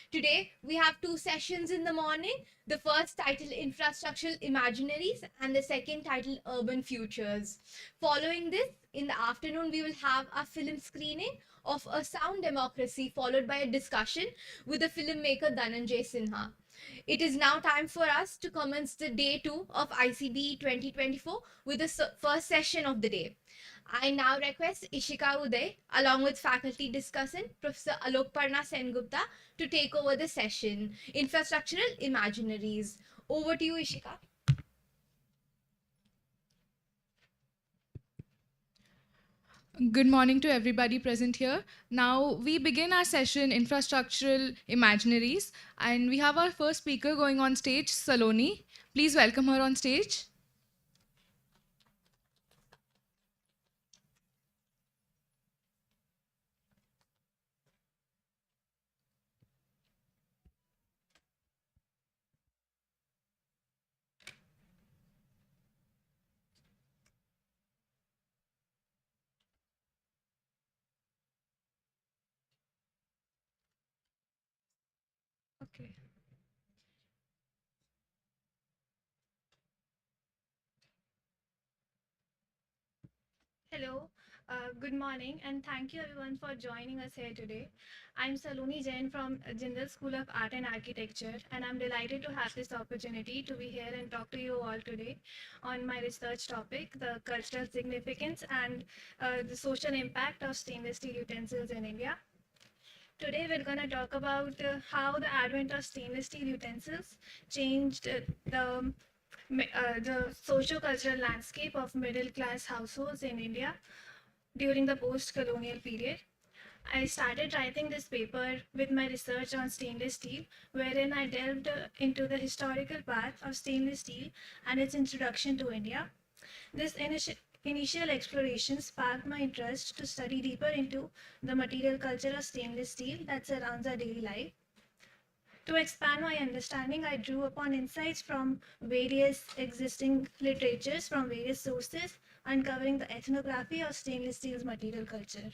Today, we have two sessions in the morning. The first titled Infrastructural Imaginaries and the second titled Urban Futures. Following this, in the afternoon, we will have a film screening of A Sound Democracy, followed by a discussion with the filmmaker Dhananjay Sinha. It is now time for us to commence the day 2 of ICB 2024 with the first session of the day. I now request Ishika Uday, along with faculty discussant Professor Alokparna Sengupta, to take over the session, Infrastructural Imaginaries. Over to you, Ishika. Good morning to everybody present here. Now we begin our session, Infrastructural Imaginaries, and we have our first speaker going on stage, Saloni. Please welcome her on stage. Okay. Hello, good morning, and thank you everyone for joining us here today. I'm Saloni Jain from Jindal School of Art and Architecture, and I'm delighted to have this opportunity to be here and talk to you all today on my research topic, the cultural significance and the social impact of stainless steel utensils in India. Today, we're going to talk about how the advent of stainless steel utensils changed the socio-cultural landscape of middle-class households in India during the post-colonial period. I started writing this paper with my research on stainless steel, wherein I delved into the historical path of stainless steel and its introduction to India. This initial exploration sparked my interest to study deeper into the material culture of stainless steel that surrounds our daily life. To expand my understanding, I drew upon insights from various existing literatures from various sources, uncovering the ethnography of stainless steel's material culture.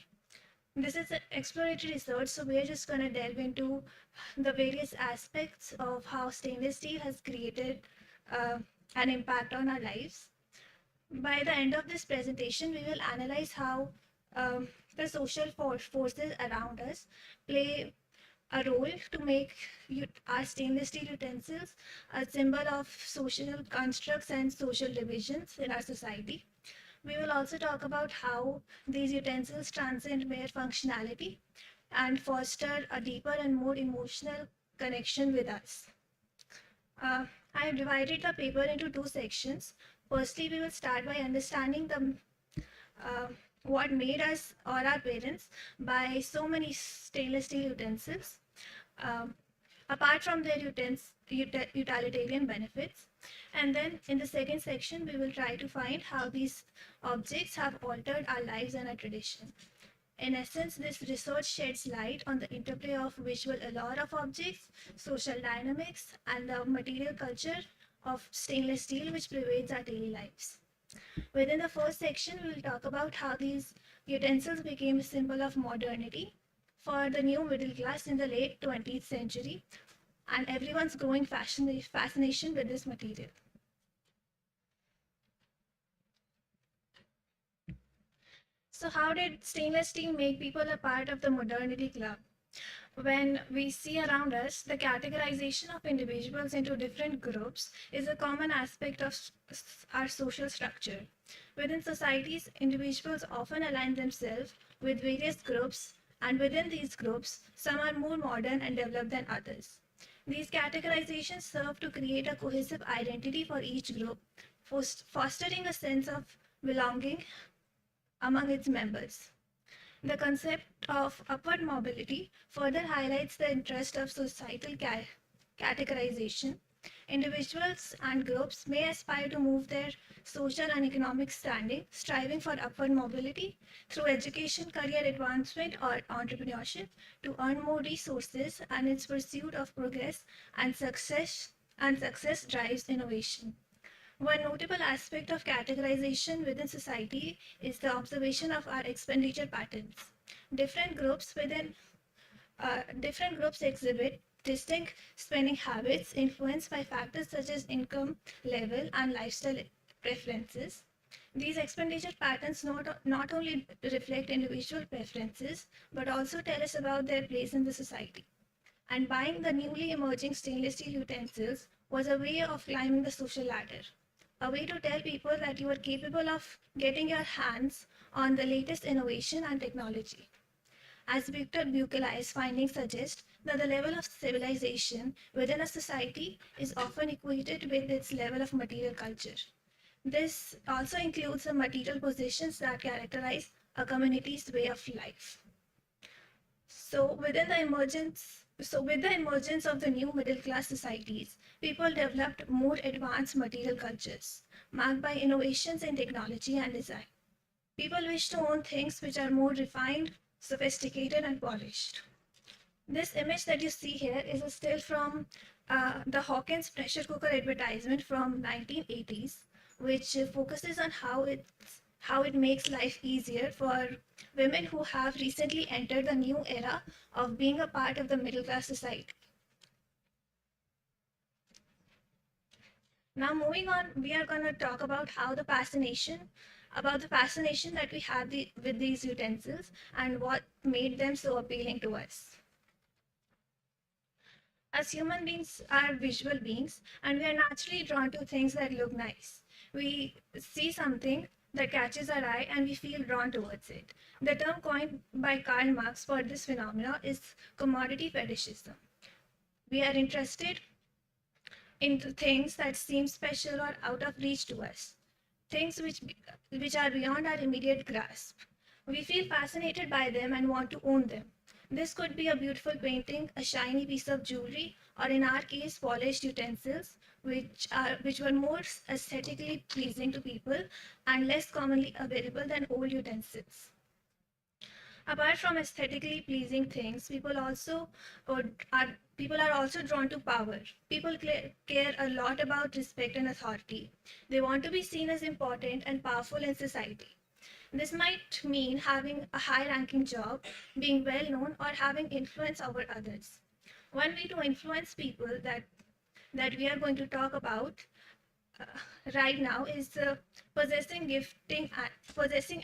This is exploratory research, so we're just going to delve into the various aspects of how stainless steel has created an impact on our lives. By the end of this presentation, we will analyze how the social forces around us play a role to make our stainless steel utensils a symbol of social constructs and social divisions in our society. We will also talk about how these utensils transcend mere functionality and foster a deeper and more emotional connection with us. I have divided the paper into two sections. Firstly, we will start by understanding what made us or our parents buy so many stainless steel utensils, um, apart from their utilitarian benefits. And then in the second section, we will try to find how these objects have altered our lives and our tradition. In essence, this research sheds light on the interplay of visual allure of objects, social dynamics, and the material culture of stainless steel which pervades our daily lives. Within the first section, we will talk about how these utensils became a symbol of modernity for the new middle class in the late 20th century and everyone's growing fascination with this material. So how did stainless steel make people a part of the modernity club? When we see around us, the categorization of individuals into different groups is a common aspect of our social structure. Within societies, individuals often align themselves with various groups, and within these groups, some are more modern and developed than others. These categorizations serve to create a cohesive identity for each group, fostering a sense of belonging among its members. The concept of upward mobility further highlights the interest of societal categorization. Individuals and groups may aspire to move their social and economic standing, striving for upward mobility through education, career advancement, or entrepreneurship to earn more resources, and its pursuit of progress and success drives innovation. One notable aspect of categorization within society is the observation of our expenditure patterns. Different groups exhibit distinct spending habits influenced by factors such as income level and lifestyle preferences. These expenditure patterns not only reflect individual preferences but also tell us about their place in the society. And buying the newly emerging stainless steel utensils was a way of climbing the social ladder, a way to tell people that you are capable of getting your hands on the latest innovation and technology. As Victor Buchelai's findings suggest, that the level of civilization within a society is often equated with its level of material culture. This also includes the material positions that characterize a community's way of life. With the emergence of the new middle class societies, people developed more advanced material cultures, marked by innovations in technology and design. People wish to own things which are more refined, sophisticated, and polished. This image that you see here is a still from the Hawkins pressure cooker advertisement from 1980s, which focuses on how it makes life easier for women who have recently entered the new era of being a part of the middle class society. Now moving on, we are going to talk about the fascination that we have with these utensils and what made them so appealing to us. As human beings are visual beings and we are naturally drawn to things that look nice. We see something that catches our eye and we feel drawn towards it. The term coined by Karl Marx for this phenomena is commodity fetishism. We are interested in things that seem special or out of reach to us, things which are beyond our immediate grasp. We feel fascinated by them and want to own them. This could be a beautiful painting, a shiny piece of jewelry, or in our case, polished utensils, which were more aesthetically pleasing to people and less commonly available than old utensils. Apart from aesthetically pleasing things, people are also drawn to power. People care a lot about respect and authority. They want to be seen as important and powerful in society. This might mean having a high-ranking job, being well-known, or having influence over others. One way to influence people that we are going to talk about right now is possessing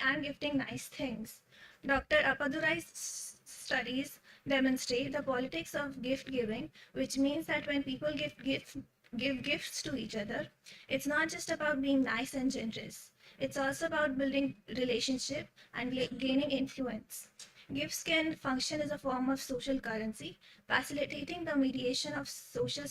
and gifting nice things. Dr. Appadurai's studies demonstrate the politics of gift giving, which means that when people give gifts to each other, it's not just about being nice and generous. It's also about building relationship and gaining influence. Gifts can function as a form of social currency, facilitating the mediation of social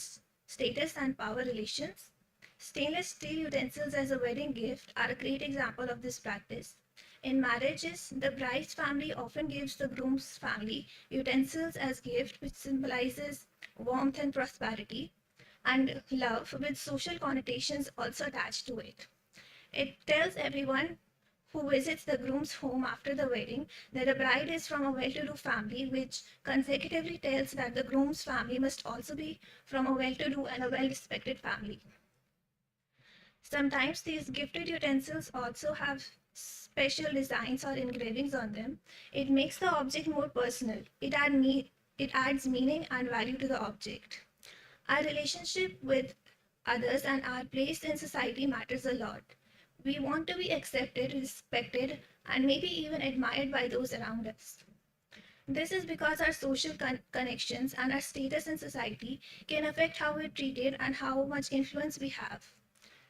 status and power relations. Stainless steel utensils as a wedding gift are a great example of this practice. In marriages, the bride's family often gives the groom's family utensils as gift, which symbolizes warmth and prosperity, and love with social connotations also attached to it. It tells everyone who visits the groom's home after the wedding that the bride is from a well-to-do family, which consecutively tells that the groom's family must also be from a well-to-do and a well-respected family. Sometimes these gifted utensils also have special designs or engravings on them. It makes the object more personal. It adds meaning and value to the object. Our relationship with others and our place in society matters a lot. We want to be accepted, respected, and maybe even admired by those around us. This is because our social connections and our status in society can affect how we're treated and how much influence we have.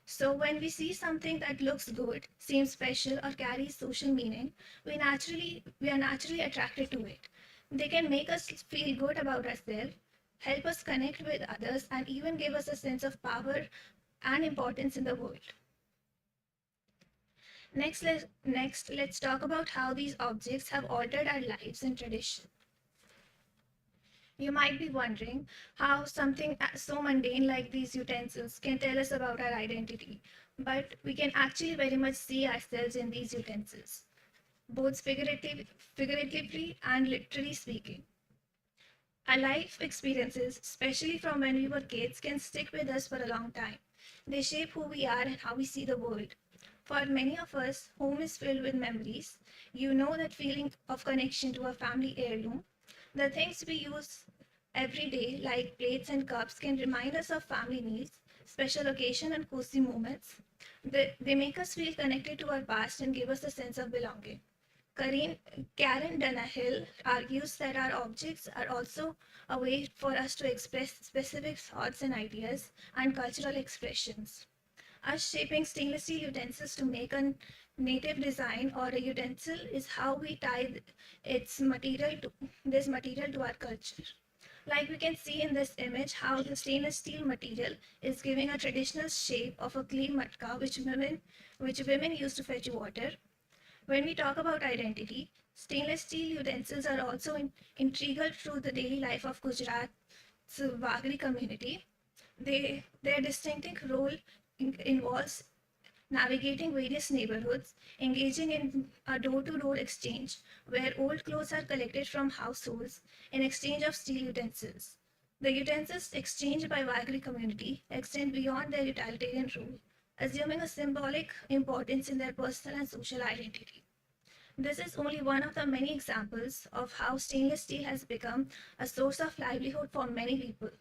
So when we see something that looks good, seems special, or carries social meaning, we are naturally attracted to it. They can make us feel good about ourselves, help us connect with others, and even give us a sense of power and importance in the world. Next, let's talk about how these objects have altered our lives and tradition. You might be wondering how something so mundane like these utensils can tell us about our identity, but we can actually very much see ourselves in these utensils, both figuratively and literally speaking. Our life experiences, especially from when we were kids, can stick with us for a long time. They shape who we are and how we see the world. For many of us, home is filled with memories. You know that feeling of connection to a family heirloom. The things we use every day, like plates and cups, can remind us of family meals, special occasion, and cozy moments. They make us feel connected to our past and give us a sense of belonging. Karen Dunahill argues that our objects are also a way for us to express specific thoughts and ideas and cultural expressions. Us shaping stainless steel utensils to make a native design or a utensil is how we tie this material to our culture. Like we can see in this image how the stainless steel material is giving a traditional shape of a clay matka which women used to fetch water. When we talk about identity, stainless steel utensils are also integral to the daily life of Gujarat's Wagri community. Their distinctive role involves navigating various neighborhoods, engaging in a door-to-door exchange where old clothes are collected from households in exchange of steel utensils. The utensils exchanged by Wagri community extend beyond their utilitarian role, assuming a symbolic importance in their personal and social identity. This is only one of the many examples of how stainless steel has become a source of livelihood for many people.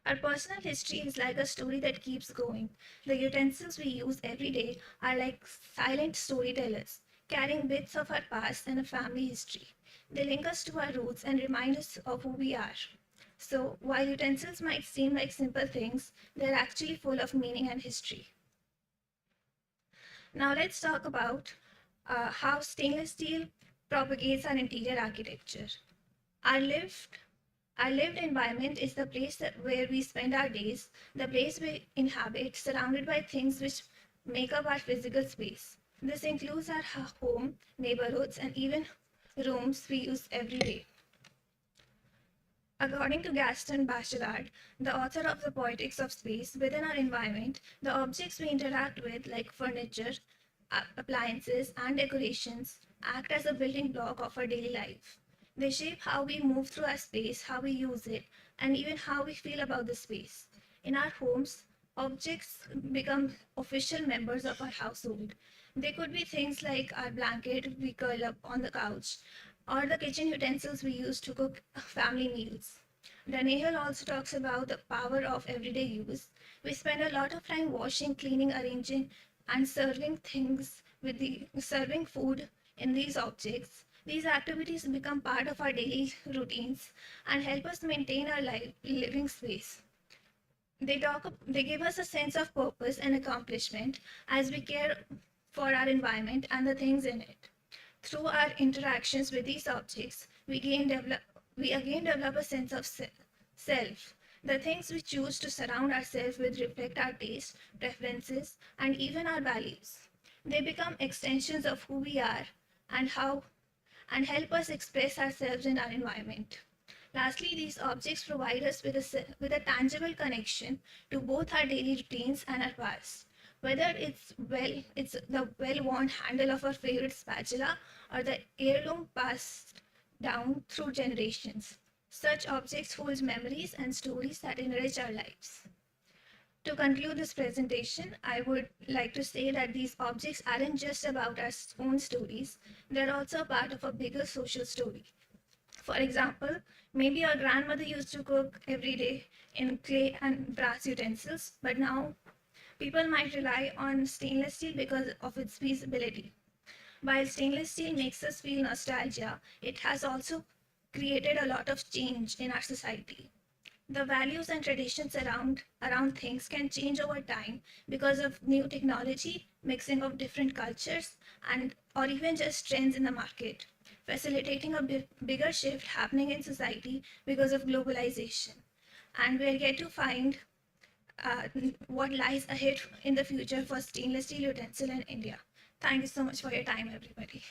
Our personal history is like a story that keeps going. The utensils we use every day are like silent storytellers, carrying bits of our past and a family history. They link us to our roots and remind us of who we are. So, while utensils might seem like simple things, they're actually full of meaning and history. Now, let's talk about how stainless steel propagates our interior architecture. Our lived our lived environment is the where we spend our days, the place we inhabit, surrounded by things which make up our physical space. This includes our home, neighborhoods, and even rooms we use every day. According to Gaston Bachelard, the author of The Poetics of Space, within our environment, the objects we interact with, like furniture, appliances, and decorations, act as a building block of our daily life. They shape how we move through our space, how we use it, and even how we feel about the space. In our homes, objects become official members of our household. They could be things like our blanket we curl up on the couch, or the kitchen utensils we use to cook family meals. Danehel also talks about the power of everyday use. We spend a lot of time washing, cleaning, arranging, and serving food in these objects. These activities become part of our daily routines and help us maintain our living space. They give us a sense of purpose and accomplishment as we care for our environment and the things in it. Through our interactions with these objects, we again develop a sense of self. The things we choose to surround ourselves with reflect our tastes, preferences, and even our values. They become extensions of who we are and help us express ourselves in our environment. Lastly, these objects provide us with a tangible connection to both our daily routines and our past. Whether it's the well-worn handle of our favorite spatula or the heirloom passed down through generations. Such objects hold memories and stories that enrich our lives. To conclude this presentation, I would like to say that these objects aren't just about our own stories, they're also a part of a bigger social story. For example, maybe our grandmother used to cook every day in clay and brass utensils, but now people might rely on stainless steel because of its feasibility. While stainless steel makes us feel nostalgia, it has also created a lot of change in our society. The values and traditions around things can change over time because of new technology, mixing of different cultures, and or even just trends in the market, facilitating a bigger shift happening in society because of globalization. And we're yet to find what lies ahead in the future for stainless steel utensil in India. Thank you so much for your time, everybody.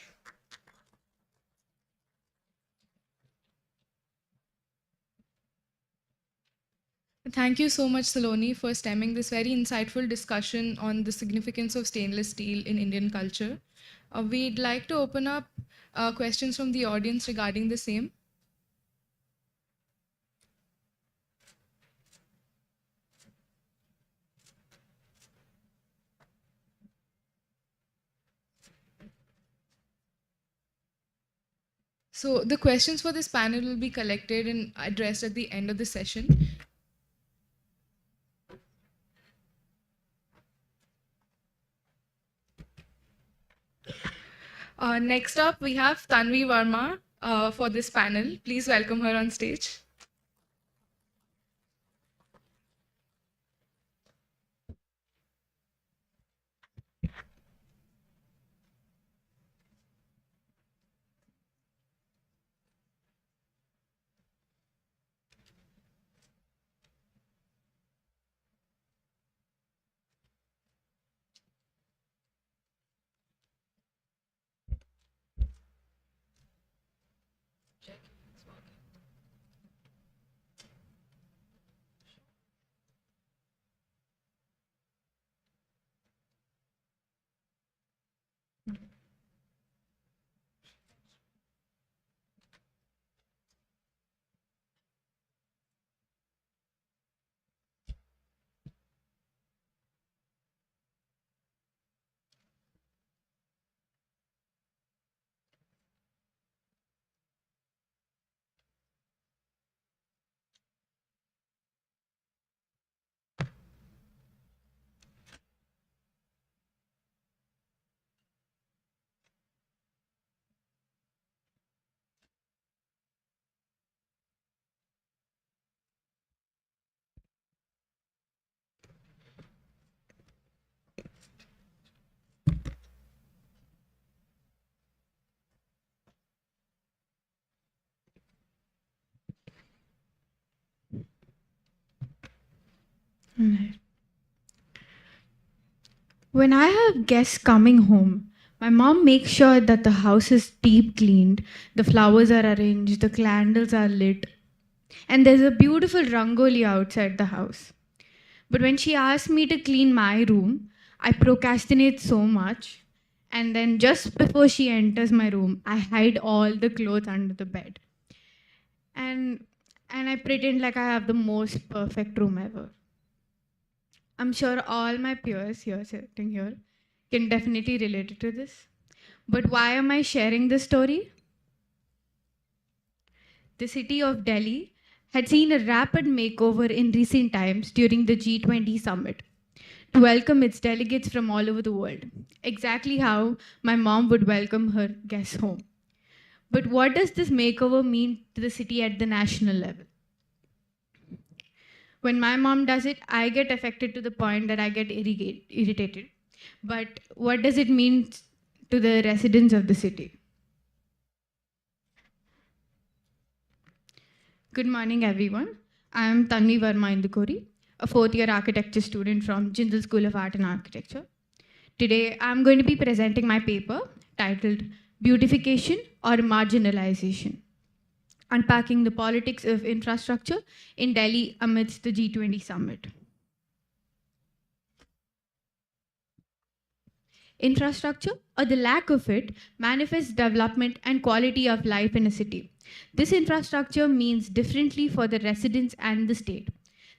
Thank you so much, Saloni, for stemming this very insightful discussion on the significance of stainless steel in Indian culture. We'd like to open up questions from the audience regarding the same. So the questions for this panel will be collected and addressed at the end of the session. Next up, we have Tanvi Verma for this panel. Please welcome her on stage. Right. When I have guests coming home, my mom makes sure that the house is deep cleaned, the flowers are arranged, the candles are lit, and there's a beautiful rangoli outside the house. But when she asks me to clean my room, I procrastinate so much. And then just before she enters my room, I hide all the clothes under the bed. And and I pretend like I have the most perfect room ever. I'm sure all my peers here sitting here can definitely relate to this. But why am I sharing this story? The city of Delhi had seen a rapid makeover in recent times during the G20 summit to welcome its delegates from all over the world, exactly how my mom would welcome her guests home. But what does this makeover mean to the city at the national level? When my mom does it, I get affected to the point that I get irritated. But what does it mean to the residents of the city? Good morning, everyone. I am Tanvi Verma Indukuri, a fourth-year architecture student from Jindal School of Art and Architecture. Today, I'm going to be presenting my paper titled Beautification or Marginalization, Unpacking the Politics of Infrastructure in Delhi amidst the G20 summit. Infrastructure, or the lack of it, manifests development and quality of life in a city. This infrastructure means differently for the residents and the state.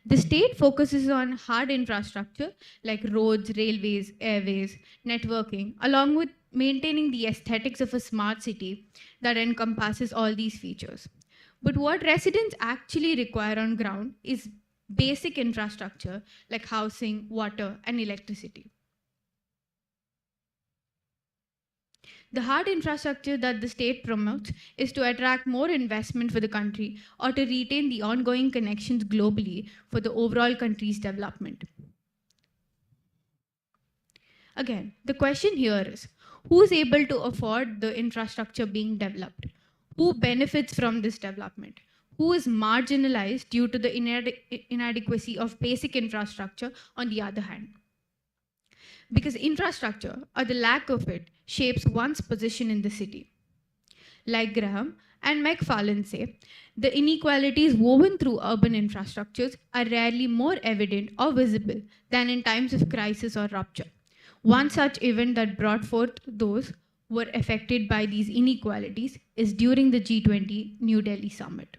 The state focuses on hard infrastructure like roads, railways, airways, networking, along with maintaining the aesthetics of a smart city that encompasses all these features. But what residents actually require on ground is basic infrastructure like housing, water, and electricity. The hard infrastructure that the state promotes is to attract more investment for the country or to retain the ongoing connections globally for the overall country's development. Again, the question here is who is able to afford the infrastructure being developed? Who benefits from this development? Who is marginalized due to the inadequacy of basic infrastructure on the other hand? Because infrastructure, or the lack of it, shapes one's position in the city. Like Graham and McFarlane say, the inequalities woven through urban infrastructures are rarely more evident or visible than in times of crisis or rupture. One such event that brought forth those who were affected by these inequalities is during the G20 New Delhi summit.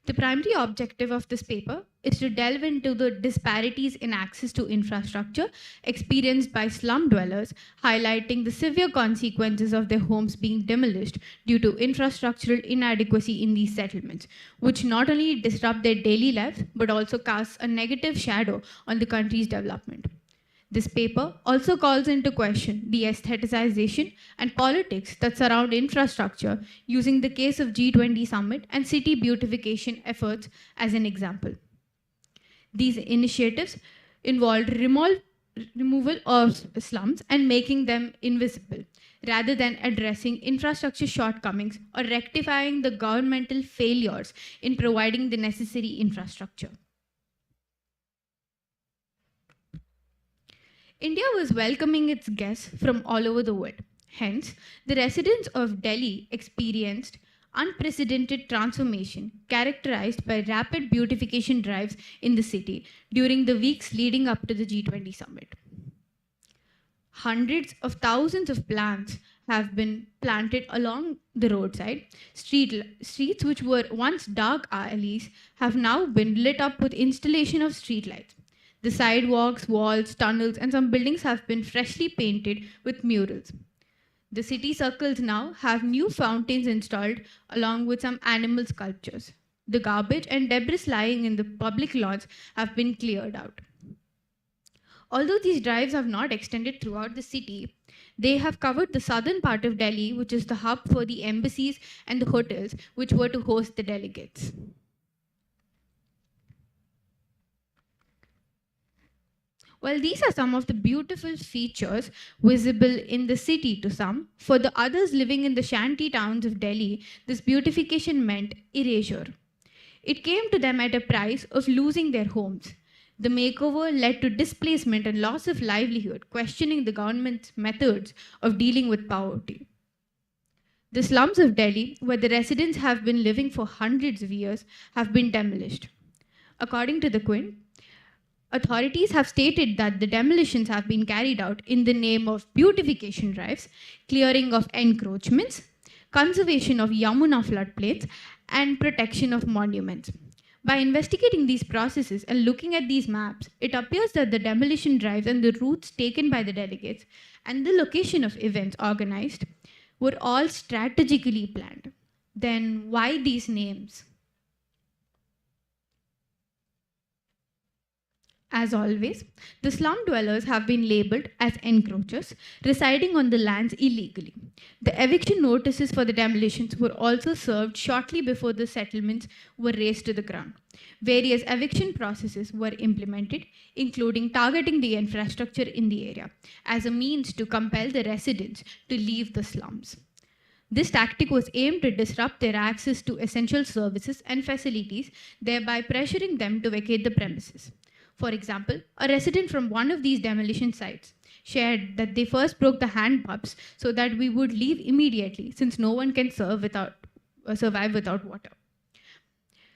The primary objective of this paper is to delve into the disparities in access to infrastructure experienced by slum dwellers, highlighting the severe consequences of their homes being demolished due to infrastructural inadequacy in these settlements, which not only disrupt their daily lives but also casts a negative shadow on the country's development. This paper also calls into question the aestheticization and politics that surround infrastructure, using the case of G20 summit and city beautification efforts as an example. These initiatives involved removal of slums and making them invisible, rather than addressing infrastructure shortcomings or rectifying the governmental failures in providing the necessary infrastructure. India was welcoming its guests from all over the world. Hence, the residents of Delhi experienced unprecedented transformation characterized by rapid beautification drives in the city during the weeks leading up to the G20 summit. Hundreds of thousands of plants have been planted along the roadside. Streets which were once dark alleys have now been lit up with installation of streetlights. The sidewalks, walls, tunnels, and some buildings have been freshly painted with murals. The city circles now have new fountains installed along with some animal sculptures. The garbage and debris lying in the public lawns have been cleared out. Although these drives have not extended throughout the city, they have covered the southern part of Delhi, which is the hub for the embassies and the hotels which were to host the delegates. While these are some of the beautiful features visible in the city to some, for the others living in the shanty towns of Delhi, this beautification meant erasure. It came to them at a price of losing their homes. The makeover led to displacement and loss of livelihood, questioning the government's methods of dealing with poverty. The slums of Delhi, where the residents have been living for hundreds of years, have been demolished. According to the Queen, authorities have stated that the demolitions have been carried out in the name of beautification drives, clearing of encroachments, conservation of Yamuna floodplains, and protection of monuments. By investigating these processes and looking at these maps, it appears that the demolition drives and the routes taken by the delegates and the location of events organized were all strategically planned. Then why these names? As always, the slum dwellers have been labeled as encroachers, residing on the lands illegally. The eviction notices for the demolitions were also served shortly before the settlements were razed to the ground. Various eviction processes were implemented, including targeting the infrastructure in the area as a means to compel the residents to leave the slums. This tactic was aimed to disrupt their access to essential services and facilities, thereby pressuring them to vacate the premises. For example, a resident from one of these demolition sites shared that they first broke the hand pumps so that we would leave immediately, since no one can survive without water.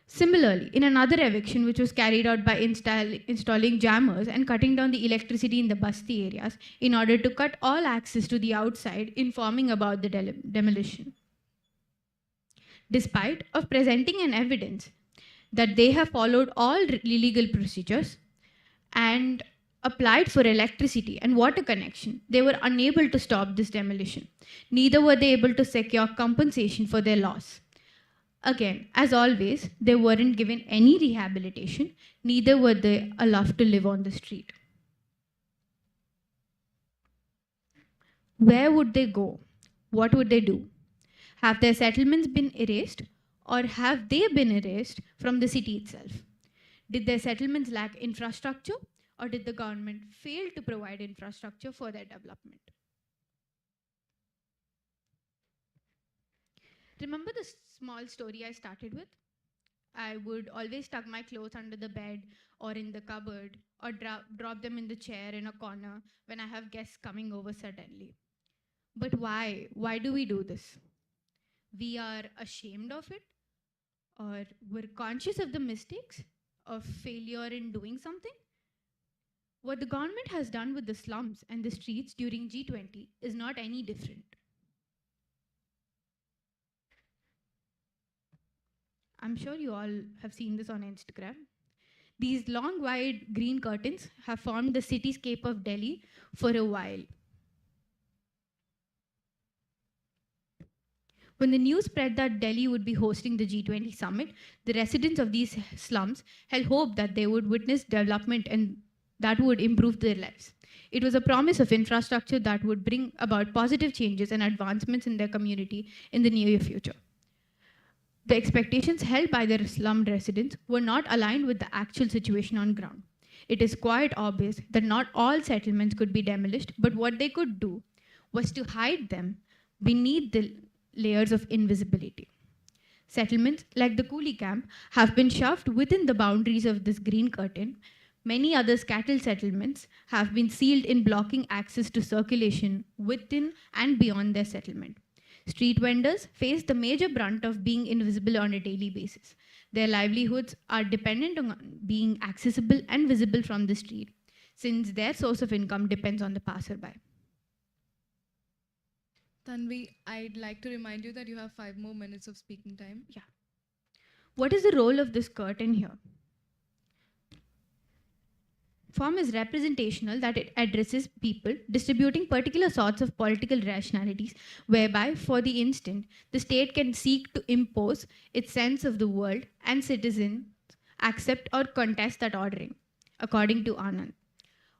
Similarly, in another eviction, which was carried out by installing jammers and cutting down the electricity in the basti areas in order to cut all access to the outside, informing about the demolition. Despite of presenting an evidence that they have followed all legal procedures and applied for electricity and water connection, they were unable to stop this demolition. Neither were they able to secure compensation for their loss. Again, as always, they weren't given any rehabilitation, neither were they allowed to live on the street. Where would they go? What would they do? Have their settlements been erased, or have they been erased from the city itself? Did their settlements lack infrastructure, or did the government fail to provide infrastructure for their development? Remember the small story I started with? I would always tuck my clothes under the bed or in the cupboard or drop them in the chair in a corner when I have guests coming over suddenly. But why? Why do we do this? We are ashamed of it, or we're conscious of the mistakes of failure in doing something? What the government has done with the slums and the streets during G20 is not any different. I'm sure you all have seen this on Instagram. These long, wide green curtains have formed the cityscape of Delhi for a while. When the news spread that Delhi would be hosting the G20 summit, the residents of these slums held hope that they would witness development and that would improve their lives. It was a promise of infrastructure that would bring about positive changes and advancements in their community in the near future. The expectations held by the slum residents were not aligned with the actual situation on ground. It is quite obvious that not all settlements could be demolished, but what they could do was to hide them beneath the layers of invisibility. Settlements like the Coolie camp have been shoved within the boundaries of this green curtain. Many other cattle settlements have been sealed in blocking access to circulation within and beyond their settlement. Street vendors face the major brunt of being invisible on a daily basis. Their livelihoods are dependent on being accessible and visible from the street, since their source of income depends on the passerby. Tanvi, I'd like to remind you that you have 5 more minutes of speaking time. Yeah. What is the role of this curtain here? Form is representational that it addresses people distributing particular sorts of political rationalities, whereby, for the instant, the state can seek to impose its sense of the world and citizens accept or contest that ordering, according to Anand.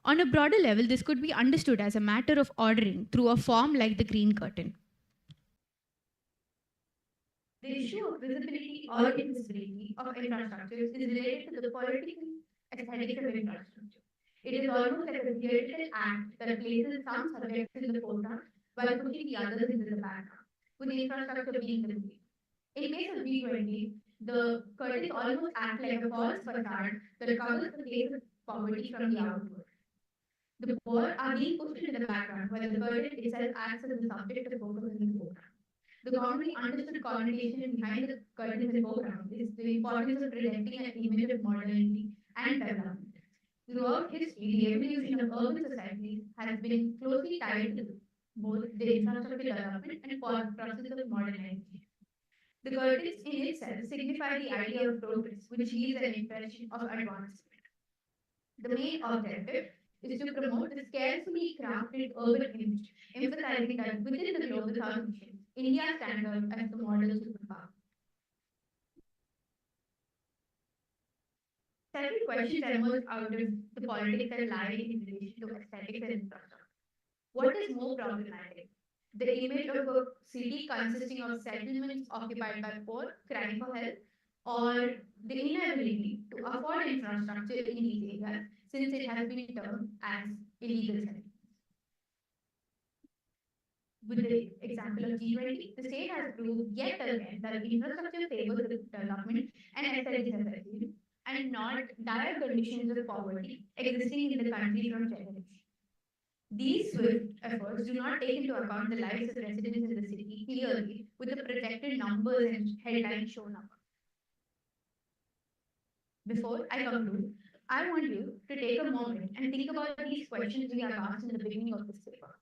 On a broader level, this could be understood as a matter of ordering through a form like the green curtain. The issue of visibility or invisibility of infrastructures is related to the political aesthetics of infrastructure. It is almost like a theatrical act that places some subjects in the foreground while pushing the others into the background, with the infrastructure being the lead. In case of G20, the curtains almost act like a false facade that covers the face of poverty from the outward. The poor are being pushed into the background while the curtain itself acts as the subject of focus in the foreground. The commonly understood connotation behind the curtains and foreground is the importance of presenting an image of modernity and development. Throughout history, the evolution of urban societies has been closely tied to both the infrastructure development and process of modernization. The curtains in itself signify the idea of progress, which leaves an impression of advancement. The main objective is to promote the carefully crafted urban image, emphasizing that within the Global South mission, India stands out as the model superpower. Several questions emerge out of the politics that lie in relation to aesthetics and infrastructure. What is more problematic? The image of a city consisting of settlements occupied by poor, crying for help, or the inability to afford infrastructure in these areas since it has been termed as illegal settlements. With the example of G20, the state has proved yet again that infrastructure favors the development and aestheticism and not dire conditions of poverty existing in the country from generations. These swift efforts do not take into account the lives of residents in the city clearly with the projected numbers and headlines shown up. Before I conclude, I want you to take a moment and think about these questions we have asked in the beginning of this paper.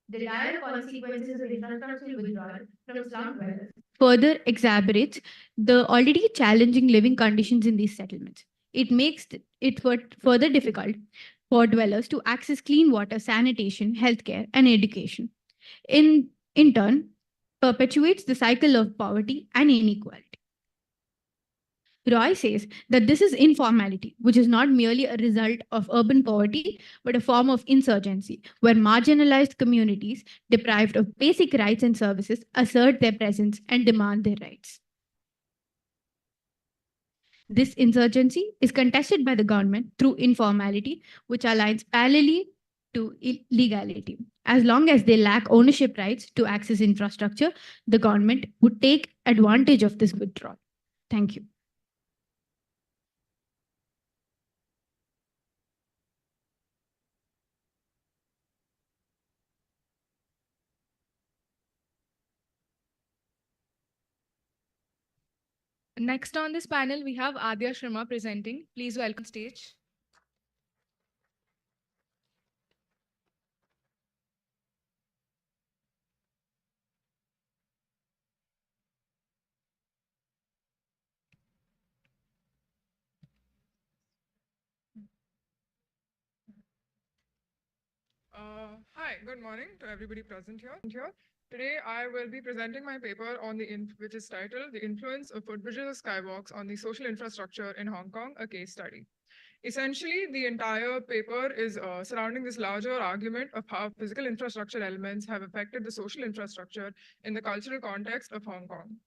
The dire consequences of infrastructural withdrawal from slum dwellers further exacerbates the already challenging living conditions in these settlements. It makes it further difficult for dwellers to access clean water, sanitation, healthcare, and education. In turn, perpetuates the cycle of poverty and inequality. Roy says that this is informality, which is not merely a result of urban poverty, but a form of insurgency, where marginalized communities deprived of basic rights and services assert their presence and demand their rights. This insurgency is contested by the government through informality, which aligns parallelly to illegality. As long as they lack ownership rights to access infrastructure, the government would take advantage of this withdrawal. Thank you. Next on this panel, we have Adya Sharma presenting. Please welcome stage. Hi, good morning to everybody present here. Today, I will be presenting my paper on which is titled "The Influence of Footbridges or Skywalks on the Social Infrastructure in Hong Kong: A Case Study." Essentially, the entire paper is surrounding this larger argument of how physical infrastructure elements have affected the social infrastructure in the cultural context of Hong Kong.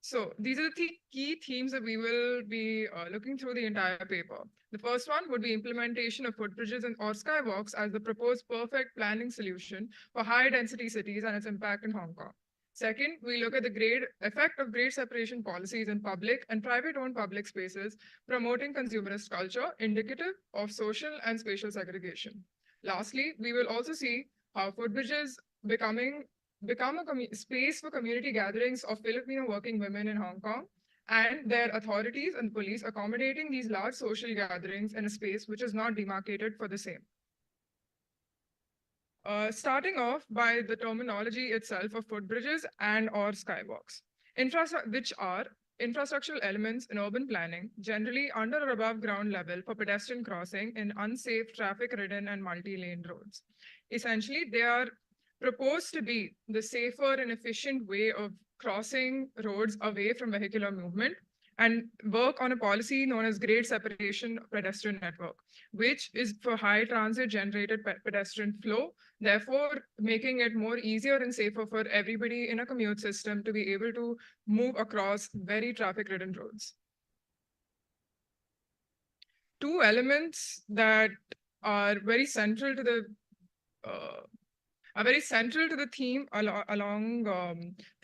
So these are the key themes that we will be looking through the entire paper. The first one would be implementation of footbridges or skywalks as the proposed perfect planning solution for high density cities and its impact in Hong Kong. Second, we look at the effect of grade separation policies in public and private owned public spaces, promoting consumerist culture, indicative of social and spatial segregation. Lastly, we will also see how footbridges become a space for community gatherings of Filipino working women in Hong Kong and their authorities and police accommodating these large social gatherings in a space which is not demarcated for the same. Starting off by the terminology itself of footbridges and or skywalks, which are infrastructural elements in urban planning, generally under or above ground level for pedestrian crossing in unsafe traffic-ridden and multi-lane roads. Essentially, they are proposed to be the safer and efficient way of crossing roads away from vehicular movement and work on a policy known as grade separation pedestrian network, which is for high transit generated pedestrian flow, therefore making it more easier and safer for everybody in a commute system to be able to move across very traffic-ridden roads. Two elements that are very central to the theme along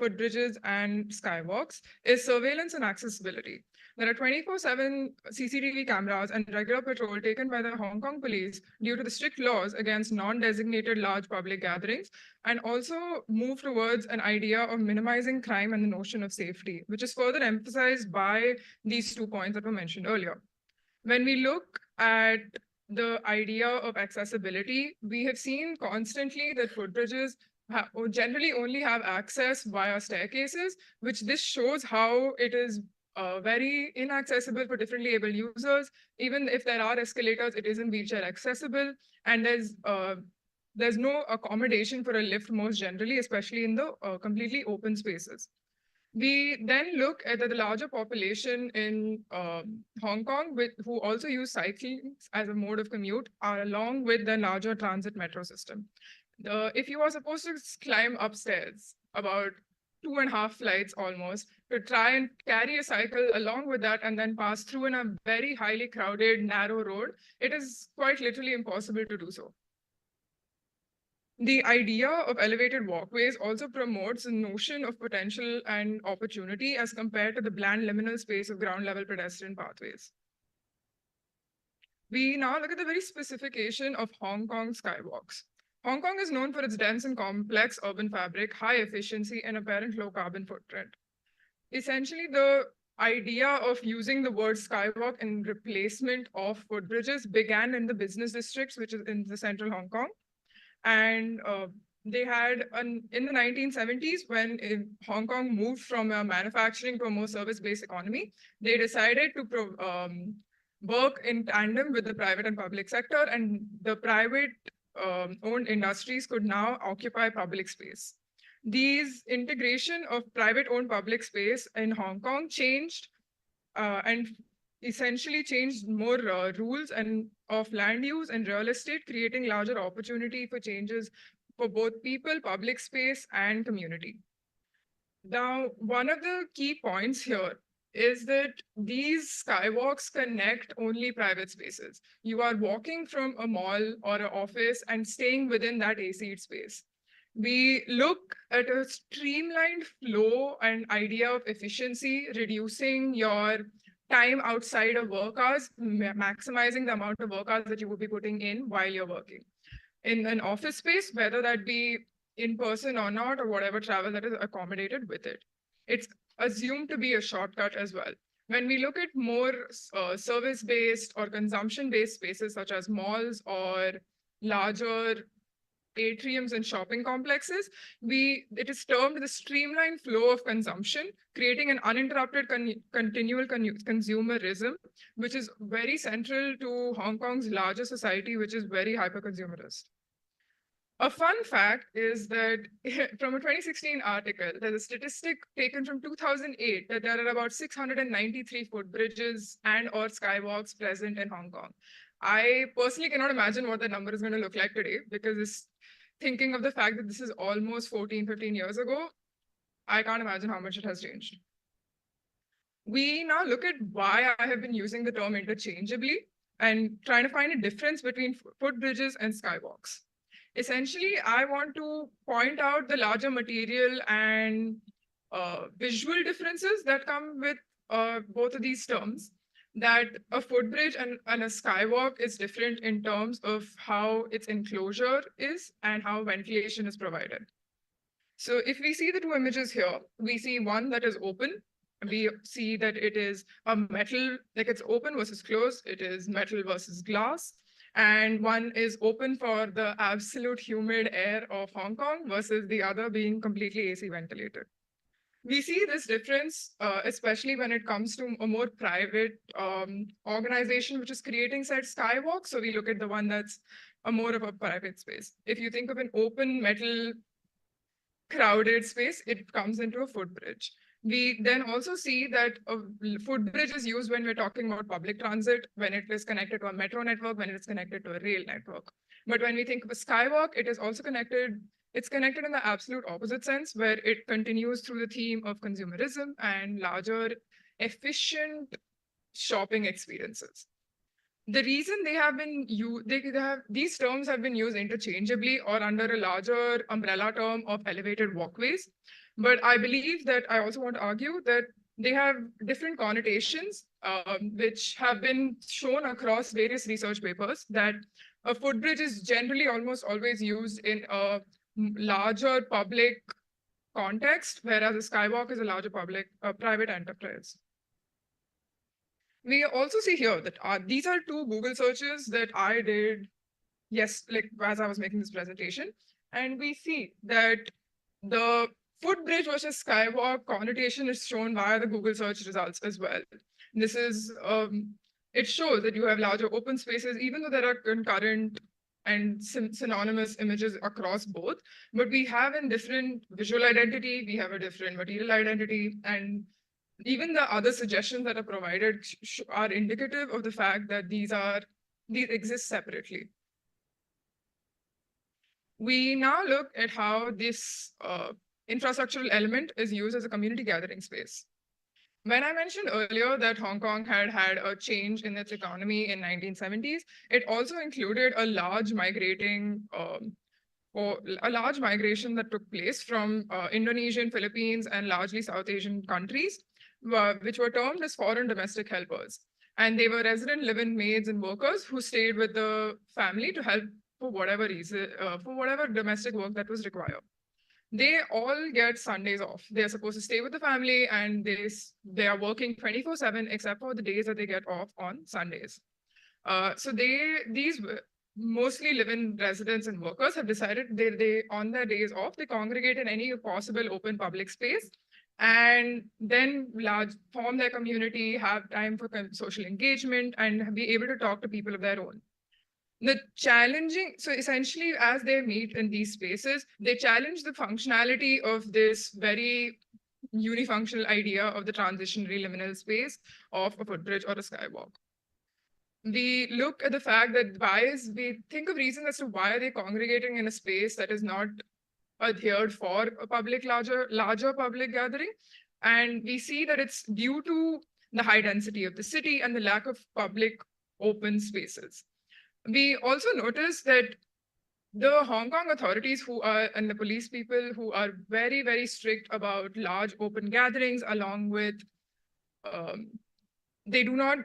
footbridges and skywalks is surveillance and accessibility. There are 24/7 CCTV cameras and regular patrol taken by the Hong Kong police due to the strict laws against non-designated large public gatherings, and also move towards an idea of minimizing crime and the notion of safety, which is further emphasized by these 2 points that were mentioned earlier. When we look at the idea of accessibility, we have seen constantly that footbridges generally only have access via staircases, which this shows how it is very inaccessible for differently able users. Even if there are escalators, it isn't wheelchair accessible, and there's no accommodation for a lift most generally, especially in the completely open spaces. We then look at the larger population in Hong Kong who also use cycling as a mode of commute, along with the larger transit metro system. If you are supposed to climb upstairs about 2.5 flights almost to try and carry a cycle along with that and then pass through in a very highly crowded, narrow road, it is quite literally impossible to do so. The idea of elevated walkways also promotes the notion of potential and opportunity as compared to the bland liminal space of ground level pedestrian pathways. We now look at the very specification of Hong Kong skywalks. Hong Kong is known for its dense and complex urban fabric, high efficiency, and apparent low carbon footprint. Essentially, the idea of using the word skywalk in replacement of footbridges began in the business districts, which is in the central Hong Kong. And they had, in the 1970s, when Hong Kong moved from a manufacturing to a more service-based economy, they decided to work in tandem with the private and public sector, and the private owned industries could now occupy public space. These integration of private owned public space in Hong Kong changed and essentially changed more rules and of land use and real estate, creating larger opportunity for changes for both people, public space, and community. Now, one of the key points here is that these skywalks connect only private spaces. You are walking from a mall or an office and staying within that AC'd space. We look at a streamlined flow and idea of efficiency, reducing your time outside of work hours, maximizing the amount of work hours that you will be putting in while you're working. In an office space, whether that be in person or not, or whatever travel that is accommodated with it. It's assumed to be a shortcut as well. When we look at more service-based or consumption-based spaces such as malls or larger atriums and shopping complexes. It is termed the streamlined flow of consumption, creating an uninterrupted continual consumerism, which is very central to Hong Kong's larger society, which is very hyper-consumerist. A fun fact is that from a 2016 article, there's a statistic taken from 2008 that there are about 693 footbridges and or skywalks present in Hong Kong. I personally cannot imagine what the number is going to look like today, because thinking of the fact that this is almost 14, 15 years ago, I can't imagine how much it has changed. We now look at why I have been using the term interchangeably and trying to find a difference between footbridges and skywalks. Essentially, I want to point out the larger material and visual differences that come with both of these terms, that a footbridge and a skywalk is different in terms of how its enclosure is and how ventilation is provided. So if we see the two images here, we see one that is open. We see that it is a metal, like it's open versus closed. It is metal versus glass. And one is open for the absolute humid air of Hong Kong versus the other being completely AC ventilated. We see this difference, especially when it comes to a more private organization, which is creating said skywalk. So we look at the one that's a more of a private space. If you think of an open metal crowded space, it comes into a footbridge. We then also see that a footbridge is used when we're talking about public transit, when it is connected to a metro network, when it is connected to a rail network. But when we think of a skywalk, it is also connected, it's connected in the absolute opposite sense, where it continues through the theme of consumerism and larger, efficient shopping experiences. The reason these terms have been used interchangeably or under a larger umbrella term of elevated walkways. But I believe that I also want to argue that they have different connotations, which have been shown across various research papers, that a footbridge is generally almost always used in a larger public context, whereas a skywalk is a larger private enterprise. We also see here that these are two Google searches that I did, as I was making this presentation. And we see that the footbridge versus skywalk connotation is shown via the Google search results as well. This is, it shows that you have larger open spaces, even though there are concurrent and synonymous images across both, but we have a different visual identity, we have a different material identity, and even the other suggestions that are provided are indicative of the fact that these exist separately. We now look at how this infrastructural element is used as a community gathering space. When I mentioned earlier that Hong Kong had a change in its economy in 1970s, it also included a large migration that took place from Indonesian, Philippines, and largely South Asian countries, which were termed as foreign domestic helpers. And they were resident live-in maids and workers who stayed with the family to help for whatever reason, for whatever domestic work that was required. They all get Sundays off. They're supposed to stay with the family, and they are working 24/7 except for the days that they get off on Sundays. So these mostly live-in residents and workers have decided they on their days off, they congregate in any possible open public space, and then form their community, have time for social engagement, and be able to talk to people of their own. So essentially, as they meet in these spaces, they challenge the functionality of this very unifunctional idea of the transitionary liminal space of a footbridge or a skywalk. We look at the fact that we think of reasons as to why are they congregating in a space that is not adhered for a larger public gathering. And we see that it's due to the high density of the city and the lack of public open spaces. We also notice that the Hong Kong authorities and the police people who are very, very strict about large open gatherings, along with, they do not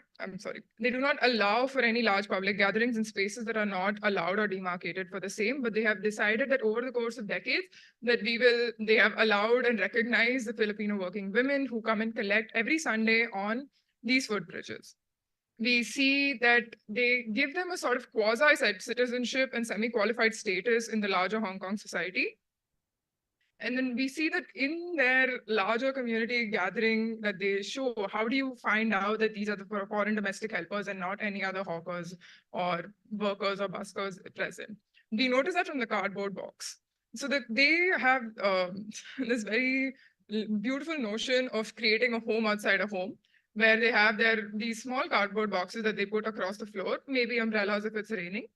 allow for any large public gatherings in spaces that are not allowed or demarcated for the same, but they have decided that over the course of decades that they have allowed and recognized the Filipino working women who come and collect every Sunday on these footbridges. We see that they give them a sort of quasi-citizenship and semi-qualified status in the larger Hong Kong society. And then we see that in their larger community gathering that they show, how do you find out that these are the foreign domestic helpers and not any other hawkers or workers or buskers present? We notice that from the cardboard box. So that they have this very beautiful notion of creating a home outside a home, where they have these small cardboard boxes that they put across the floor, maybe umbrellas if it's raining,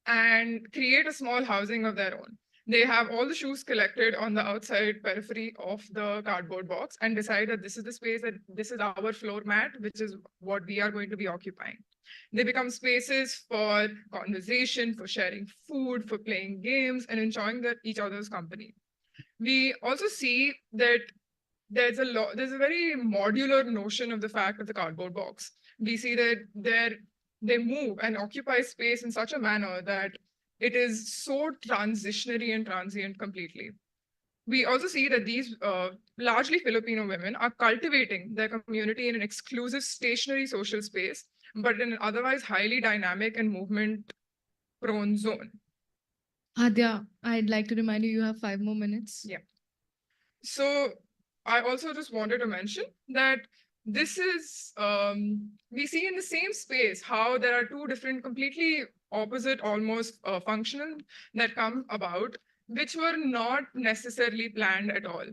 and create a small housing of their own. They have all the shoes collected on the outside periphery of the cardboard box and decide that this is the space, that this is our floor mat, which is what we are going to be occupying. They become spaces for conversation, for sharing food, for playing games, and enjoying each other's company. We also see that there's a very modular notion of the fact of the cardboard box. We see that they move and occupy space in such a manner that it is so transitionary and transient completely. We also see that these largely Filipino women are cultivating their community in an exclusive stationary social space, but in an otherwise highly dynamic and movement prone zone. Adya, I'd like to remind you, you have 5 more minutes. Yeah. So I also just wanted to mention that this is, we see in the same space how there are two different, completely opposite, almost functional that come about, which were not necessarily planned at all.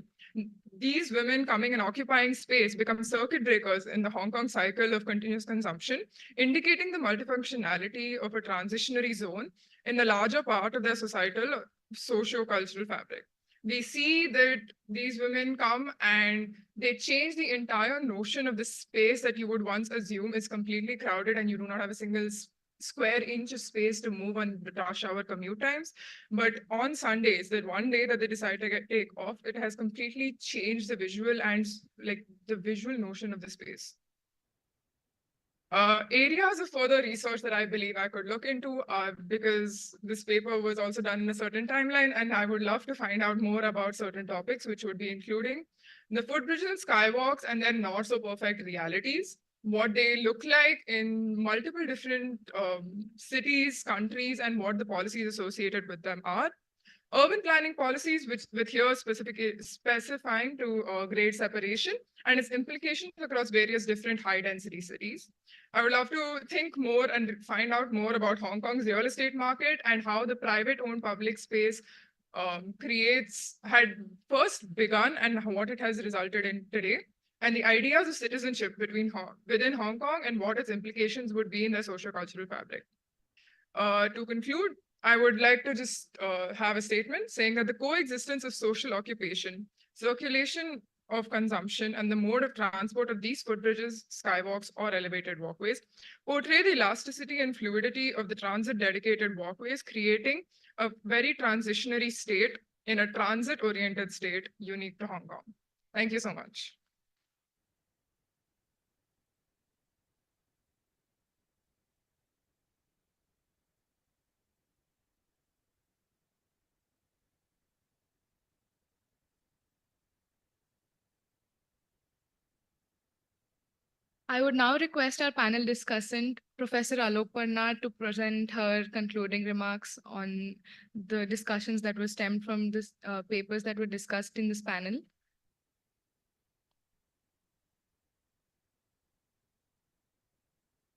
These women coming and occupying space become circuit breakers in the Hong Kong cycle of continuous consumption, indicating the multifunctionality of a transitionary zone in the larger part of their societal socio-cultural fabric. We see that these women come and they change the entire notion of the space that you would once assume is completely crowded and you do not have a single square inch of space to move on the rush hour commute times. But on Sundays, that one day that they decide to take off, it has completely changed the visual and like the visual notion of the space. Areas of further research that I believe I could look into because this paper was also done in a certain timeline, and I would love to find out more about certain topics, which would be including the footbridges and skywalks and their not so perfect realities, what they look like in multiple different cities, countries, and what the policies associated with them are. Urban planning policies, which with here specifying to grade separation and its implications across various different high density cities. I would love to think more and find out more about Hong Kong's real estate market and how the private owned public space had first begun and what it has resulted in today, and the ideas of citizenship within Hong Kong and what its implications would be in the socio-cultural fabric. To conclude, I would like to just have a statement saying that the coexistence of social occupation, circulation of consumption, and the mode of transport of these footbridges, skywalks, or elevated walkways portray the elasticity and fluidity of the transit-dedicated walkways, creating a very transitionary state in a transit-oriented state unique to Hong Kong. Thank you so much. I would now request our panel discussant, Professor Alok Parna, to present her concluding remarks on the discussions that were stemmed from this papers that were discussed in this panel.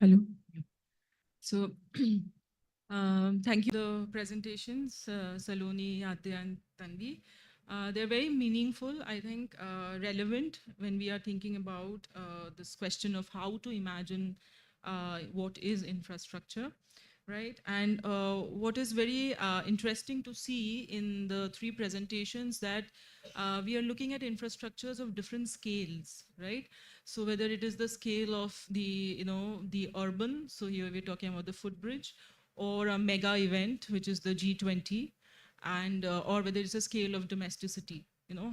Hello. So, thank you for the presentations, Saloni, Adya, and Tanvi. They're very meaningful, I think, relevant when we are thinking about this question of how to imagine what is infrastructure, right? And what is very interesting to see in the three presentations that we are looking at infrastructures of different scales, right? So whether it is the scale of the urban, so here we're talking about the footbridge, or a mega event, which is the G20, and or whether it's a scale of domesticity,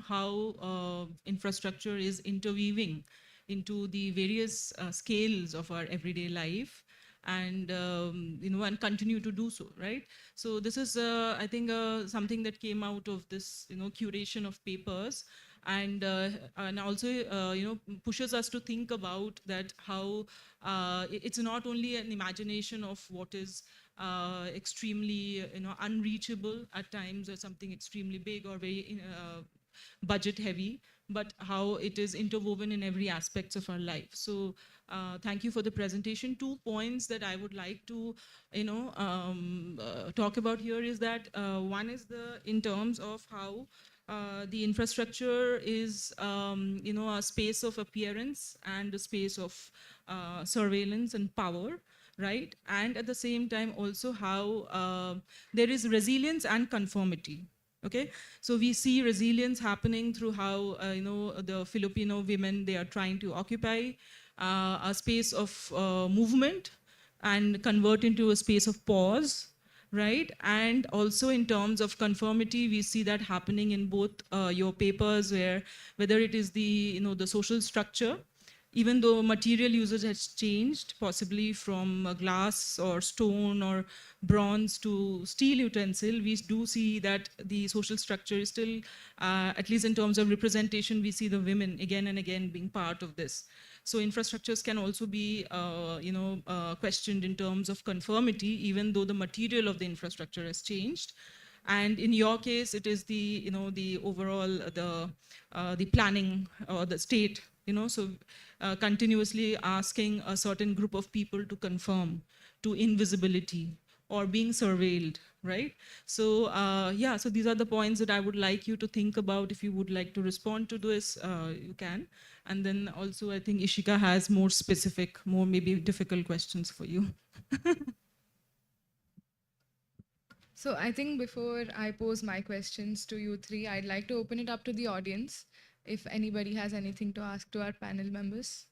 how infrastructure is interweaving into the various scales of our everyday life, and and continue to do so, right? So this is I think something that came out of this curation of papers, and also pushes us to think about that how it's not only an imagination of what is extremely unreachable at times, or something extremely big or very budget heavy, but how it is interwoven in every aspects of our life. So thank you for the presentation. 2 points that I would like to talk about here is that one is the in terms of how the infrastructure is a space of appearance and a space of surveillance and power, right? And at the same time also how there is resilience and conformity. Okay, so we see resilience happening through how the Filipino women, they are trying to occupy a space of movement and convert into a space of pause, right? And also in terms of conformity, we see that happening in both your papers, where whether it is the social structure, even though material usage has changed, possibly from glass or stone or bronze to steel utensil, we do see that the social structure is still, at least in terms of representation, we see the women again and again being part of this. So infrastructures can also be, questioned in terms of conformity, even though the material of the infrastructure has changed. And in your case, it is the overall the planning or the state, so continuously asking a certain group of people to conform to invisibility or being surveilled, right? So yeah, so these are the points that I would like you to think about. If you would like to respond to this, you can. And then also, I think Ishika has more specific, more maybe difficult questions for you. So I think before I pose my questions to you three, I'd like to open it up to the audience if anybody has anything to ask to our panel members.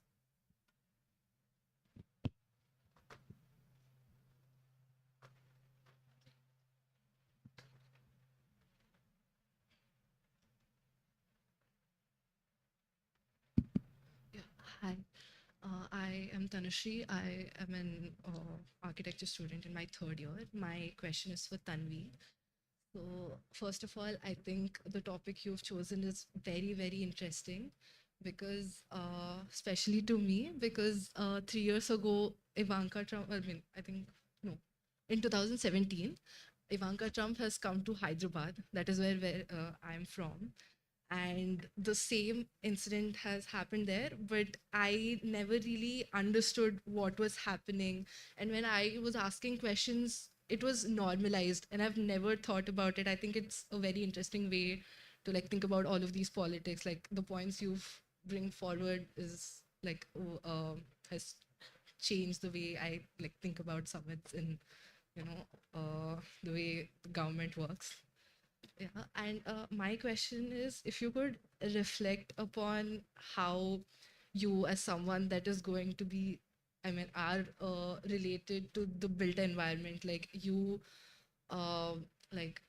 Yeah, hi. I am Tanushree. I am an architecture student in my third year. My question is for Tanvi. So, first of all, I think the topic you've chosen is very, very interesting because, especially to me, because 3 years ago, Ivanka Trump, I mean, I think, no, in 2017, Ivanka Trump has come to Hyderabad. That is where I'm from, and the same incident has happened there, but I never really understood what was happening. And when I was asking questions, it was normalized, and I've never thought about it. I think it's a very interesting way to like think about all of these politics. Like the points you've bring forward is like has changed the way I like think about summits and the way the government works. Yeah, and my question is if you could reflect upon how you, as someone that is going to be, I mean, are related to the built environment, like you, uh, like,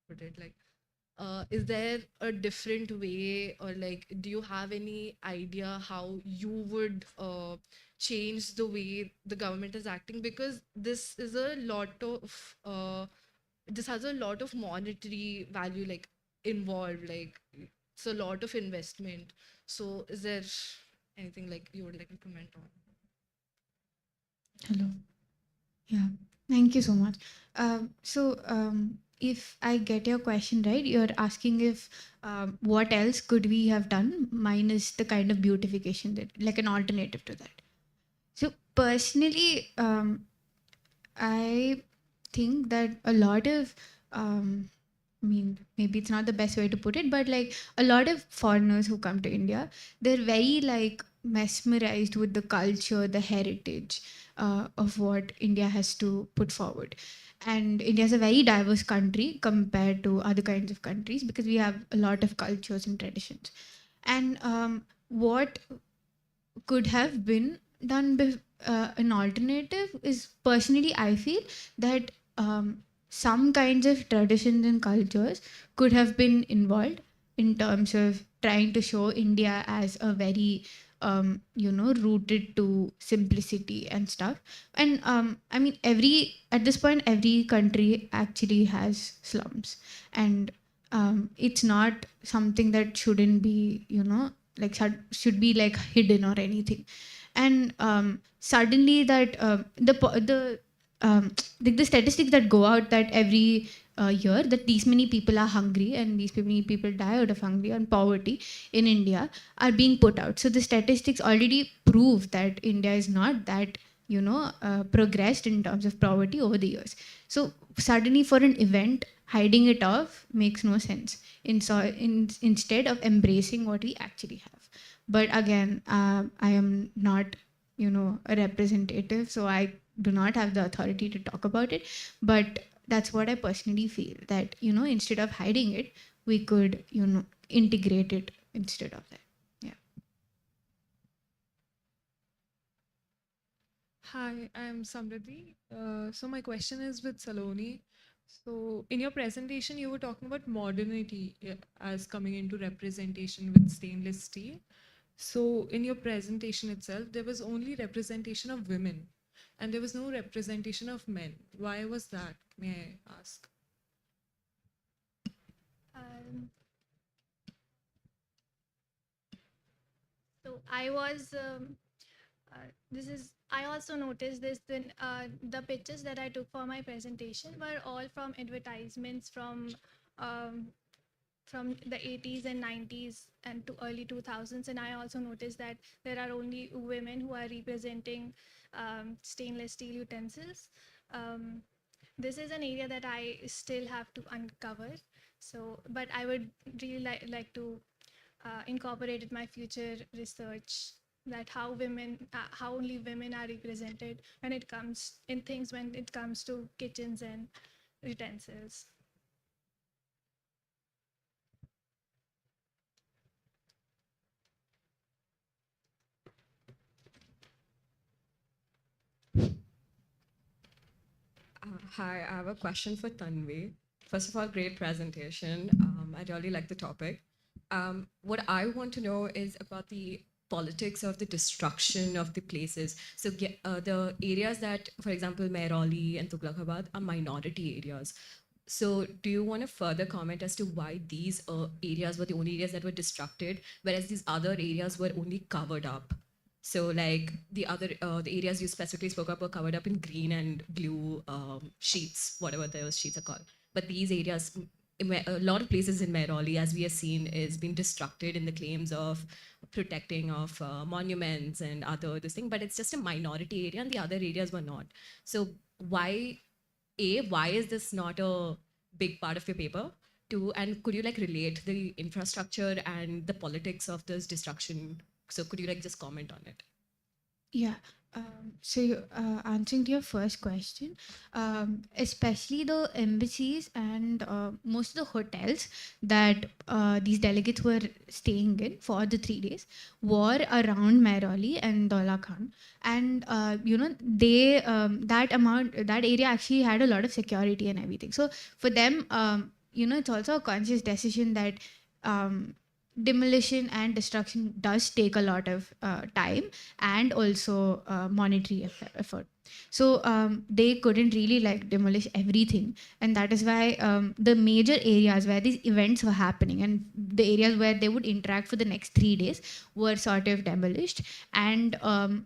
put it like, is there a different way, or like, do you have any idea how you would change the way the government is acting? Because this is a lot of this has a lot of monetary value like involved, like it's a lot of investment. So is there anything like you would like to comment on? Hello. Yeah, thank you so much. If I get your question right, you're asking if what else could we have done minus the kind of beautification that, like an alternative to that. So personally, I think that a lot of, I mean, maybe it's not the best way to put it, but like a lot of foreigners who come to India, they're very like mesmerized with the culture, the heritage of what India has to put forward. And India is a very diverse country compared to other kinds of countries because we have a lot of cultures and traditions. And what could have been done an alternative is, personally I feel that some kinds of traditions and cultures could have been involved in terms of trying to show India as a very rooted to simplicity and stuff. And I mean, at this point every country actually has slums, and it's not something that shouldn't be, like should be like hidden or anything. And suddenly that the statistics that go out that every year that these many people are hungry and these many people die out of hunger and poverty in India are being put out. So the statistics already prove that India is not that progressed in terms of poverty over the years. So suddenly for an event hiding it off makes no sense instead of embracing what we actually have. But again, I am not a representative, so I do not have the authority to talk about it. But that's what I personally feel, that instead of hiding it, we could integrate it instead of that. Yeah. Hi, I'm Samriddhi. So my question is with Saloni. So in your presentation, you were talking about modernity as coming into representation with stainless steel. So in your presentation itself, there was only representation of women and there was no representation of men. Why was that, may I ask? Um, so I was this is I also noticed this. Then the pictures that I took for my presentation were all from advertisements um, from the 80s and 90s and to early 2000s. And I also noticed that there are only women who are representing stainless steel utensils. Um, this is an area that I still have to uncover. So, but I would really like to incorporate in my future research that how only women are represented when it comes in things when it comes to kitchens and utensils. Hi, I have a question for Tanvi. First of all, great presentation. I really like the topic. What I want to know is about the politics of the destruction of the places. So the areas that, for example, Mehrauli and Tughlakabad are minority areas. So do you want to further comment as to why these areas were the only areas that were destructed, whereas these other areas were only covered up? So like the areas you specifically spoke up were covered up in green and blue sheets, whatever those sheets are called. But these areas, a lot of places in Mehrauli, as we have seen, is being destructed in the claims of protecting of monuments and other this thing. But it's just a minority area, and the other areas were not. So why is this not a big part of your paper? Two, and could you like relate the infrastructure and the politics of this destruction? So could you like just comment on it? Yeah. Answering to your first question, especially the embassies and most of the hotels that these delegates were staying in for the 3 days were around Mehrauli and Daula Khan. And, that area actually had a lot of security and everything. So for them, it's also a conscious decision that demolition and destruction does take a lot of time and also monetary effort. So they couldn't really like demolish everything, and that is why the major areas where these events were happening and the areas where they would interact for the next 3 days were sort of demolished. And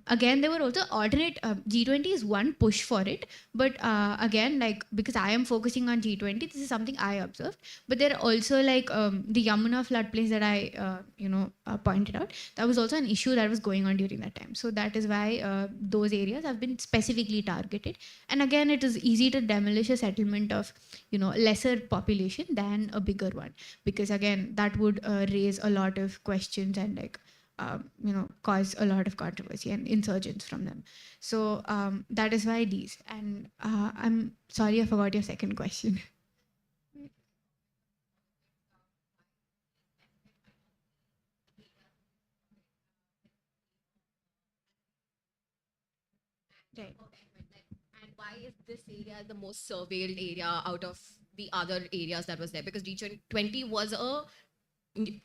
again, there were also alternate G20 is one push for it, but again, like because I am focusing on G20, this is something I observed. But there are also like the Yamuna floodplains that I pointed out. That was also an issue that was going on during that time. So that is why those areas have been specifically targeted. And again, it is easy to demolish a settlement of lesser population than a bigger one, because again that would raise a lot of questions and like cause a lot of controversy and insurgents from them. So that is why these. And I'm sorry, I forgot your second question. Right. And why is this area the most surveilled area out of the other areas that was there? Because G20 was a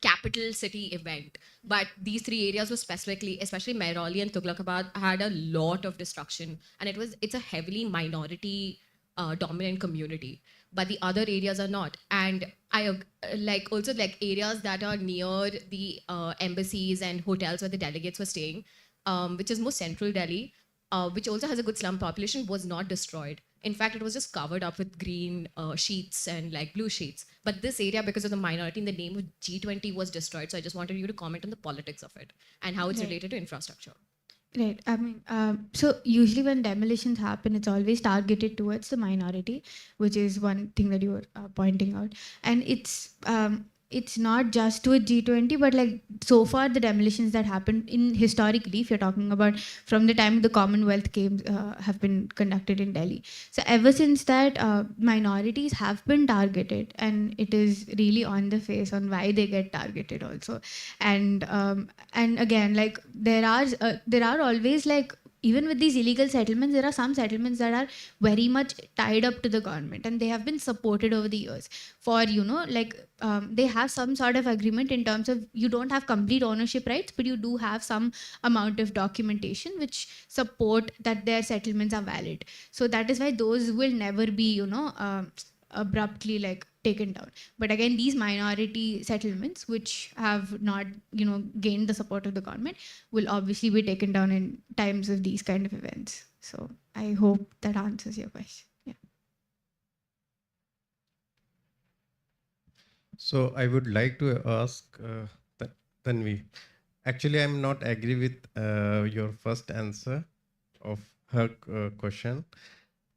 capital city event, but these three areas were specifically, especially Mehrauli and Tughlakabad, had a lot of destruction, and it's a heavily minority dominant community. but the other areas are not. And like also like areas that are near the embassies and hotels where the delegates were staying, which is more central Delhi, which also has a good slum population, was not destroyed. In fact, it was just covered up with green sheets and like blue sheets. But this area, because of the minority in the name of G20, was destroyed. So I just wanted you to comment on the politics of it and how it's Right. related to infrastructure. Right. I mean, so usually when demolitions happen, it's always targeted towards the minority, which is one thing that you were pointing out. And it's not just to a G20, but like so far the demolitions that happened in historically, if you're talking about from the time the Commonwealth Games have been conducted in Delhi. So ever since that, minorities have been targeted, and it is really on the face on why they get targeted also. And again, like there are always like, even with these illegal settlements, there are some settlements that are very much tied up to the government, and they have been supported over the years for, like they have some sort of agreement in terms of you don't have complete ownership rights, but you do have some amount of documentation which support that their settlements are valid. So that is why those will never be, abruptly like taken down. But again, these minority settlements which have not, gained the support of the government, will obviously be taken down in times of these kind of events. So I hope that answers your question. Yeah. So I would like to ask Tanvi. Actually, I'm not agree with your first answer of her question.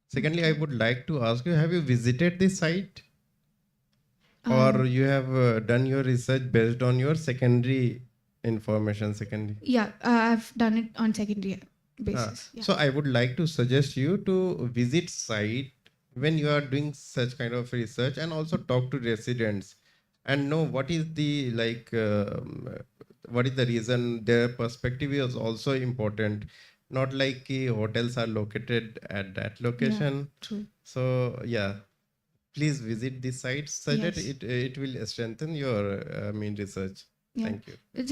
Secondly, I would like to ask you: have you visited the site, or you have done your research based on your secondary information? Secondary. Yeah, I've done it on secondary basis. Yeah. So I would like to suggest you to visit site when you are doing such kind of research, and also talk to residents and know what is the what is the reason. Their perspective is also important. Not like hotels are located at that location. True. So yeah, please visit the site so that Yes. it will strengthen your research. Yeah. Thank you. It's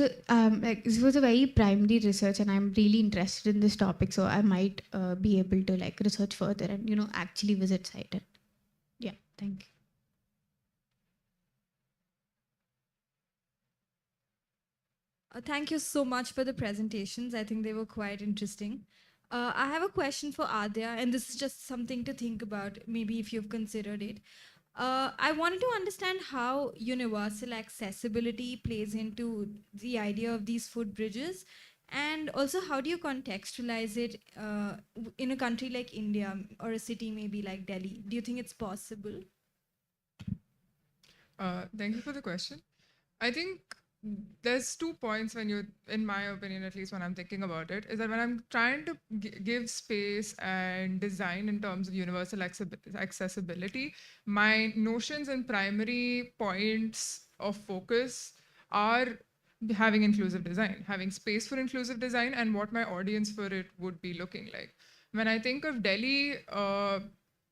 like this was a very primary research, and I'm really interested in this topic, so I might be able to like research further and actually visit site. And, yeah, thank you. Thank you so much for the presentations. I think they were quite interesting. I have a question for Adya, and this is just something to think about, maybe if you've considered it. I wanted to understand how universal accessibility plays into the idea of these footbridges, and also how do you contextualize it in a country like India or a city maybe like Delhi? Do you think it's possible? Thank you for the question. I think there's 2 points when you, in my opinion, at least when I'm thinking about it, is that when I'm trying to give space and design in terms of universal accessibility, my notions and primary points of focus are having inclusive design, having space for inclusive design, and what my audience for it would be looking like. When I think of Delhi,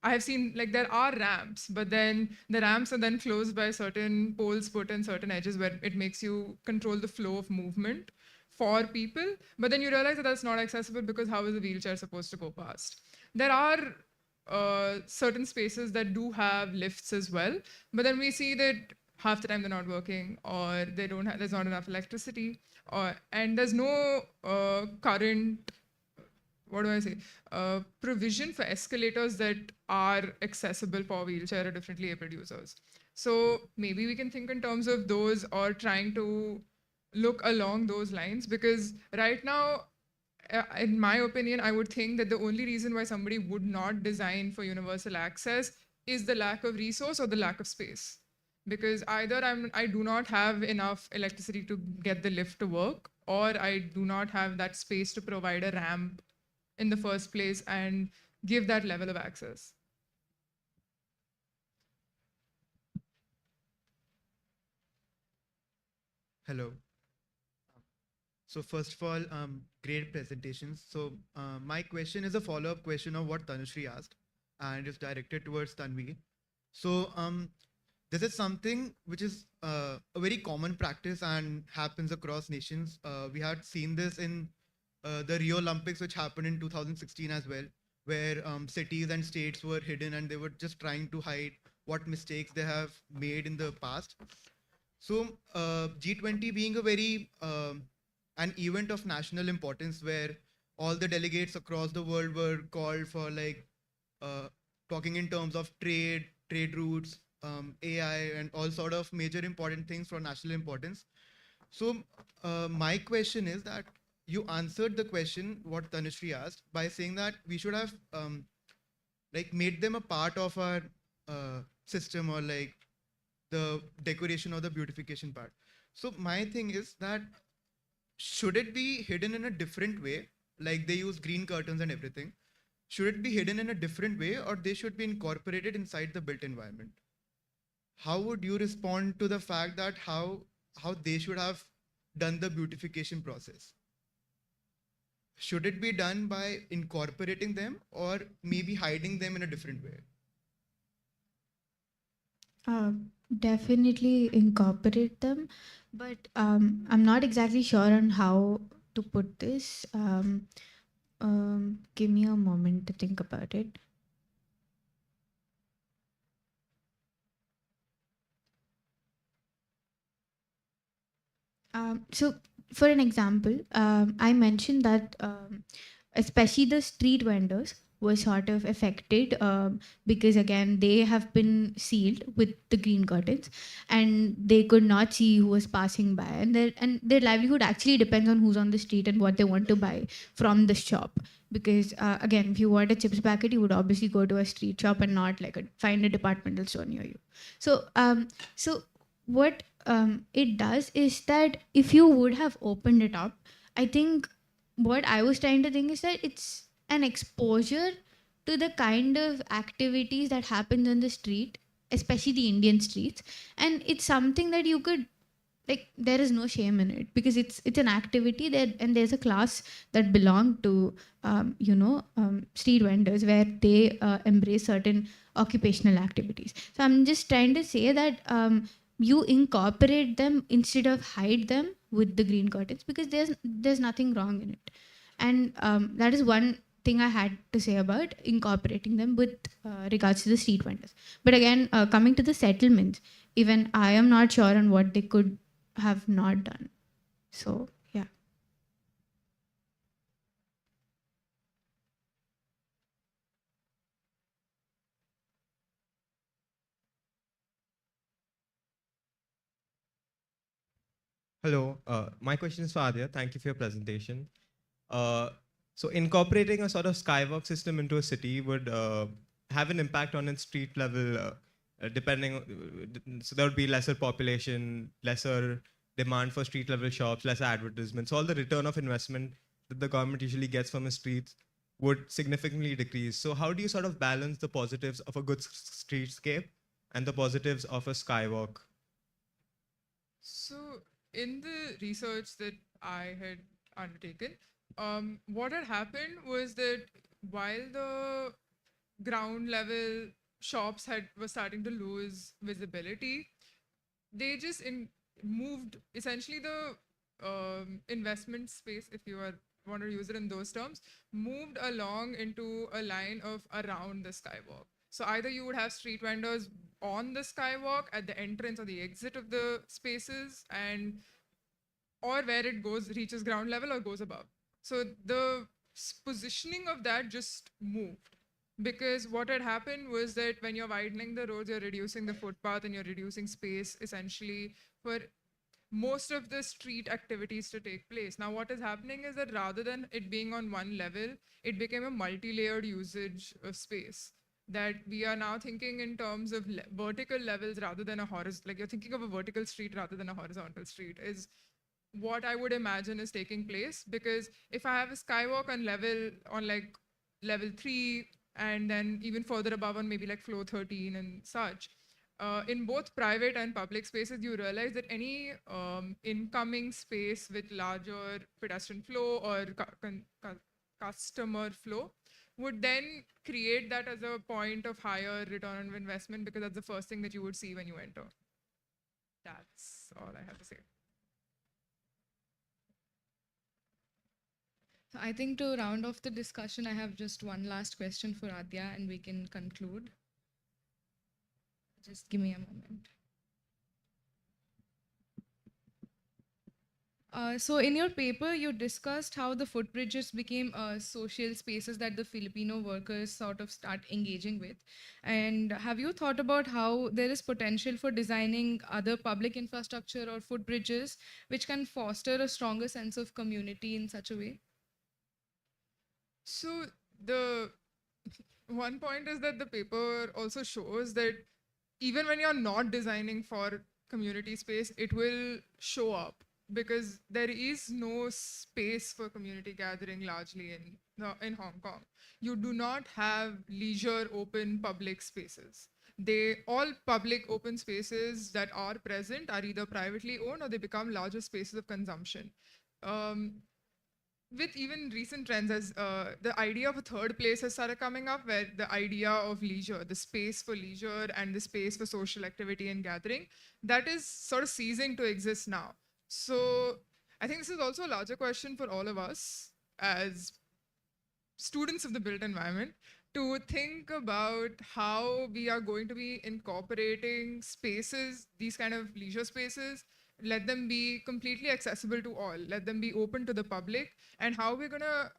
I have seen like there are ramps, but then the ramps are then closed by certain poles put in certain edges where it makes you control the flow of movement for people. But then you realize that that's not accessible because how is a wheelchair supposed to go past? There are certain spaces that do have lifts as well, but then we see that half the time they're not working, or they don't have, there's not enough electricity, and there's no current, what do I say, provision for escalators that are accessible for wheelchair or differently abled users. So maybe we can think in terms of those, or trying to look along those lines, because right now, in my opinion, I would think that the only reason why somebody would not design for universal access is the lack of resource or the lack of space. Because either I do not have enough electricity to get the lift to work, or I do not have that space to provide a ramp in the first place and give that level of access. Hello. So first of all, great presentations. So my question is a follow-up question of what Tanushree asked, and it's directed towards Tanvi. So this is something which is a very common practice and happens across nations. We had seen this in the Rio Olympics, which happened in 2016 as well, where cities and states were hidden and they were just trying to hide what mistakes they have made in the past. So G20 being a very an event of national importance where all the delegates across the world were called for like talking in terms of trade routes, AI, and all sort of major important things for national importance. So my question is that you answered the question what Tanushree asked by saying that we should have like made them a part of our system, or like the decoration or the beautification part. So my thing is that should it be hidden in a different way, like they use green curtains and everything? Should it be hidden in a different way, or they should be incorporated inside the built environment? How would you respond to the fact that how they should have done the beautification process? Should it be done by incorporating them, or maybe hiding them in a different way? Uh, Definitely incorporate them, but I'm not exactly sure on how to put this. Give me a moment to think about it. So, for an example, I mentioned that especially the street vendors were sort of affected because, again, they have been sealed with the green curtains and they could not see who was passing by. And their livelihood actually depends on who's on the street and what they want to buy from the shop. Because, again, if you want a chips packet, you would obviously go to a street shop and not like find a departmental store near you. So what it does is that if you would have opened it up, I think what I was trying to think is that it's an exposure to the kind of activities that happens on the street, especially the Indian streets, and it's something that you could like. There is no shame in it because it's an activity there, and there's a class that belong to street vendors where they embrace certain occupational activities. So I'm just trying to say that you incorporate them instead of hide them with the green curtains because there's nothing wrong in it. And that is one thing I had to say about incorporating them with regards to the street vendors. But again, coming to the settlements, even I am not sure on what they could have not done. So yeah. Hello, my question is for Adya. Thank you for your presentation. So incorporating a sort of Skywalk system into a city would have an impact on its street level, so there would be lesser population, lesser demand for street level shops, lesser advertisements. All the return of investment that the government usually gets from the streets would significantly decrease. So how do you sort of balance the positives of a good streetscape and the positives of a skywalk? So, in the research that I had undertaken, what had happened was that while the ground level shops were starting to lose visibility, they just moved essentially the investment space, if you want to use it in those terms, moved along into a line of around the skywalk. So either you would have street vendors on the skywalk at the entrance or the exit of the spaces, and or where it reaches ground level or goes above. So the positioning of that just moved, because what had happened was that when you're widening the roads, you're reducing the footpath and you're reducing space essentially for most of the street activities to take place. Now, what is happening is that rather than it being on one level, it became a multi-layered usage of space. That we are now thinking in terms of vertical levels rather than a horizontal, like you're thinking of a vertical street rather than a horizontal street, is what I would imagine is taking place. Because if I have a skywalk on like level 3, and then even further above on maybe like floor 13 and such, in both private and public spaces, you realize that any incoming space with larger pedestrian flow or customer flow would then create that as a point of higher return on investment, because that's the first thing that you would see when you enter. That's all I have to say. So I think to round off the discussion, I have just one last question for Adya and we can conclude. Just give me a moment. So in your paper, you discussed how the footbridges became social spaces that the Filipino workers sort of start engaging with. And have you thought about how there is potential for designing other public infrastructure or footbridges which can foster a stronger sense of community in such a way? So the one point is that the paper also shows that even when you're not designing for community space, it will show up because there is no space for community gathering largely in Hong Kong. You do not have leisure open public spaces. They all public open spaces that are present are either privately owned or they become larger spaces of consumption. Um, with even recent trends, as the idea of a third place has started coming up, where the idea of leisure, the space for leisure and the space for social activity and gathering, that is sort of ceasing to exist now. So I think this is also a larger question for all of us as students of the built environment to think about how we are going to be incorporating spaces, these kind of leisure spaces, let them be completely accessible to all, let them be open to the public, and how we're going to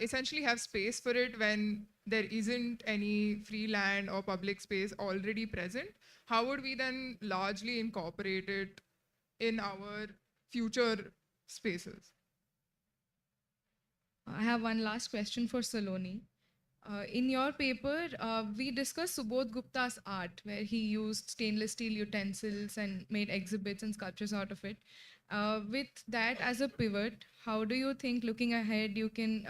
essentially have space for it when there isn't any free land or public space already present. How would we then largely incorporate it in our future spaces? I have one last question for Saloni. In your paper, we discussed Subodh Gupta's art, where he used stainless steel utensils and made exhibits and sculptures out of it. With that as a pivot, how do you think, looking ahead, you can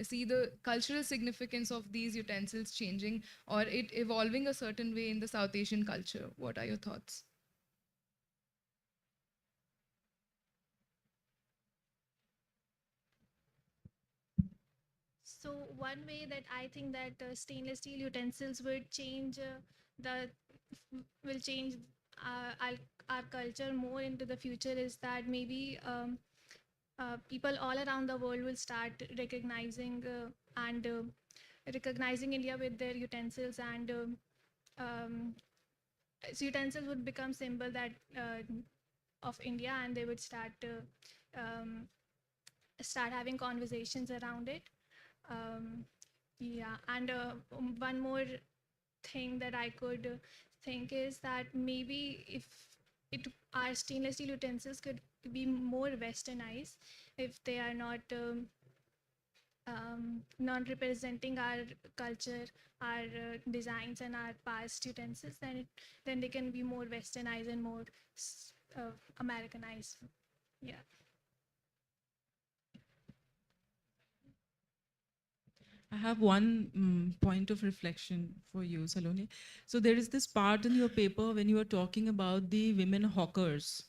see the cultural significance of these utensils changing or it evolving a certain way in the South Asian culture? What are your thoughts? So one way that I think that stainless steel utensils would change the will change our culture more into the future is that maybe people all around the world will start recognizing and recognizing India with their utensils and um, utensils would become symbol that of India and they would start having conversations around it. Yeah, and one more thing that I could think is that maybe if our stainless steel utensils could be more westernized, if they are not representing our culture, our designs, and our past utensils, then they can be more westernized and more Americanized. Yeah. I have one point of reflection for you, Saloni. So there is this part in your paper when you are talking about the women hawkers,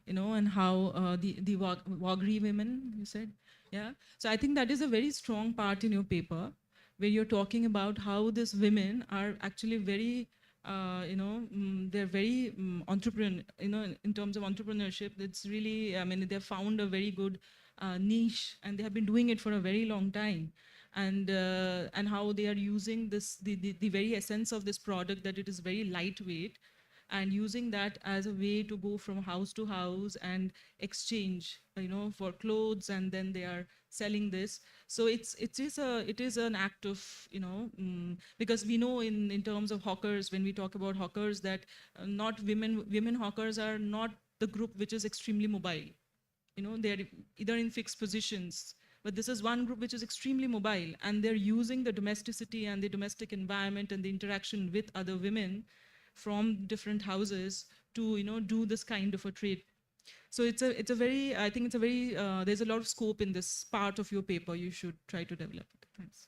and how the Wagri women, you said, yeah. So I think that is a very strong part in your paper, where you're talking about how these women are actually very, they're very entrepreneur, in terms of entrepreneurship. It's really, I mean, they've found a very good niche, and they have been doing it for a very long time. And how they are using the very essence of this product, that it is very lightweight, and using that as a way to go from house to house and exchange, for clothes, and then they are selling this. So it is an act of, because we know in terms of hawkers, when we talk about hawkers, that not women hawkers are not the group which is extremely mobile. They're either in fixed positions, but this is one group which is extremely mobile, and they're using the domesticity and the domestic environment and the interaction with other women from different houses to do this kind of a trade. So it's a very, I think it's a very there's a lot of scope in this part of your paper. You should try to develop it. Thanks.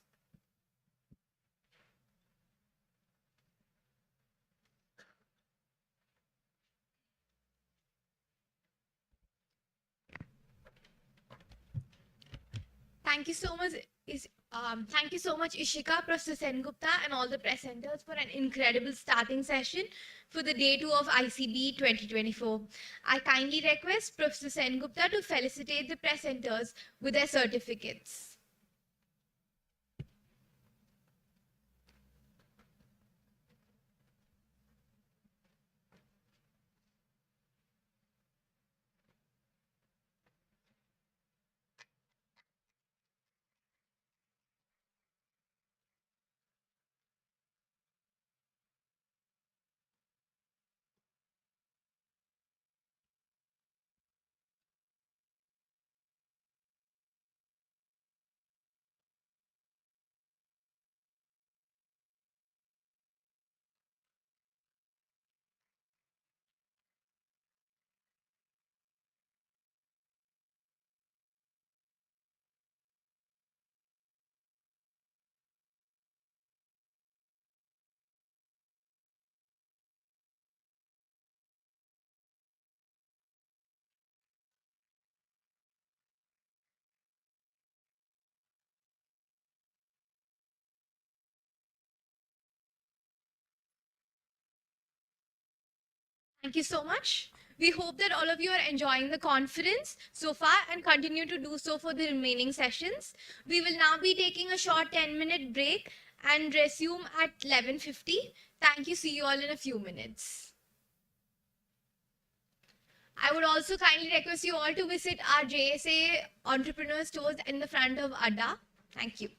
Thank you so much. Thank you so much, Ishika, Professor Sengupta, and all the presenters for an incredible starting session for the day 2 of ICB 2024. I kindly request Professor Sengupta to felicitate the presenters with their certificates. Thank you so much. We hope that all of you are enjoying the conference so far and continue to do so for the remaining sessions. We will now be taking a short 10-minute break and resume at 11:50. Thank you. See you all in a few minutes. I would also kindly request you all to visit our JSA entrepreneur stores in the front of Adda. Thank you.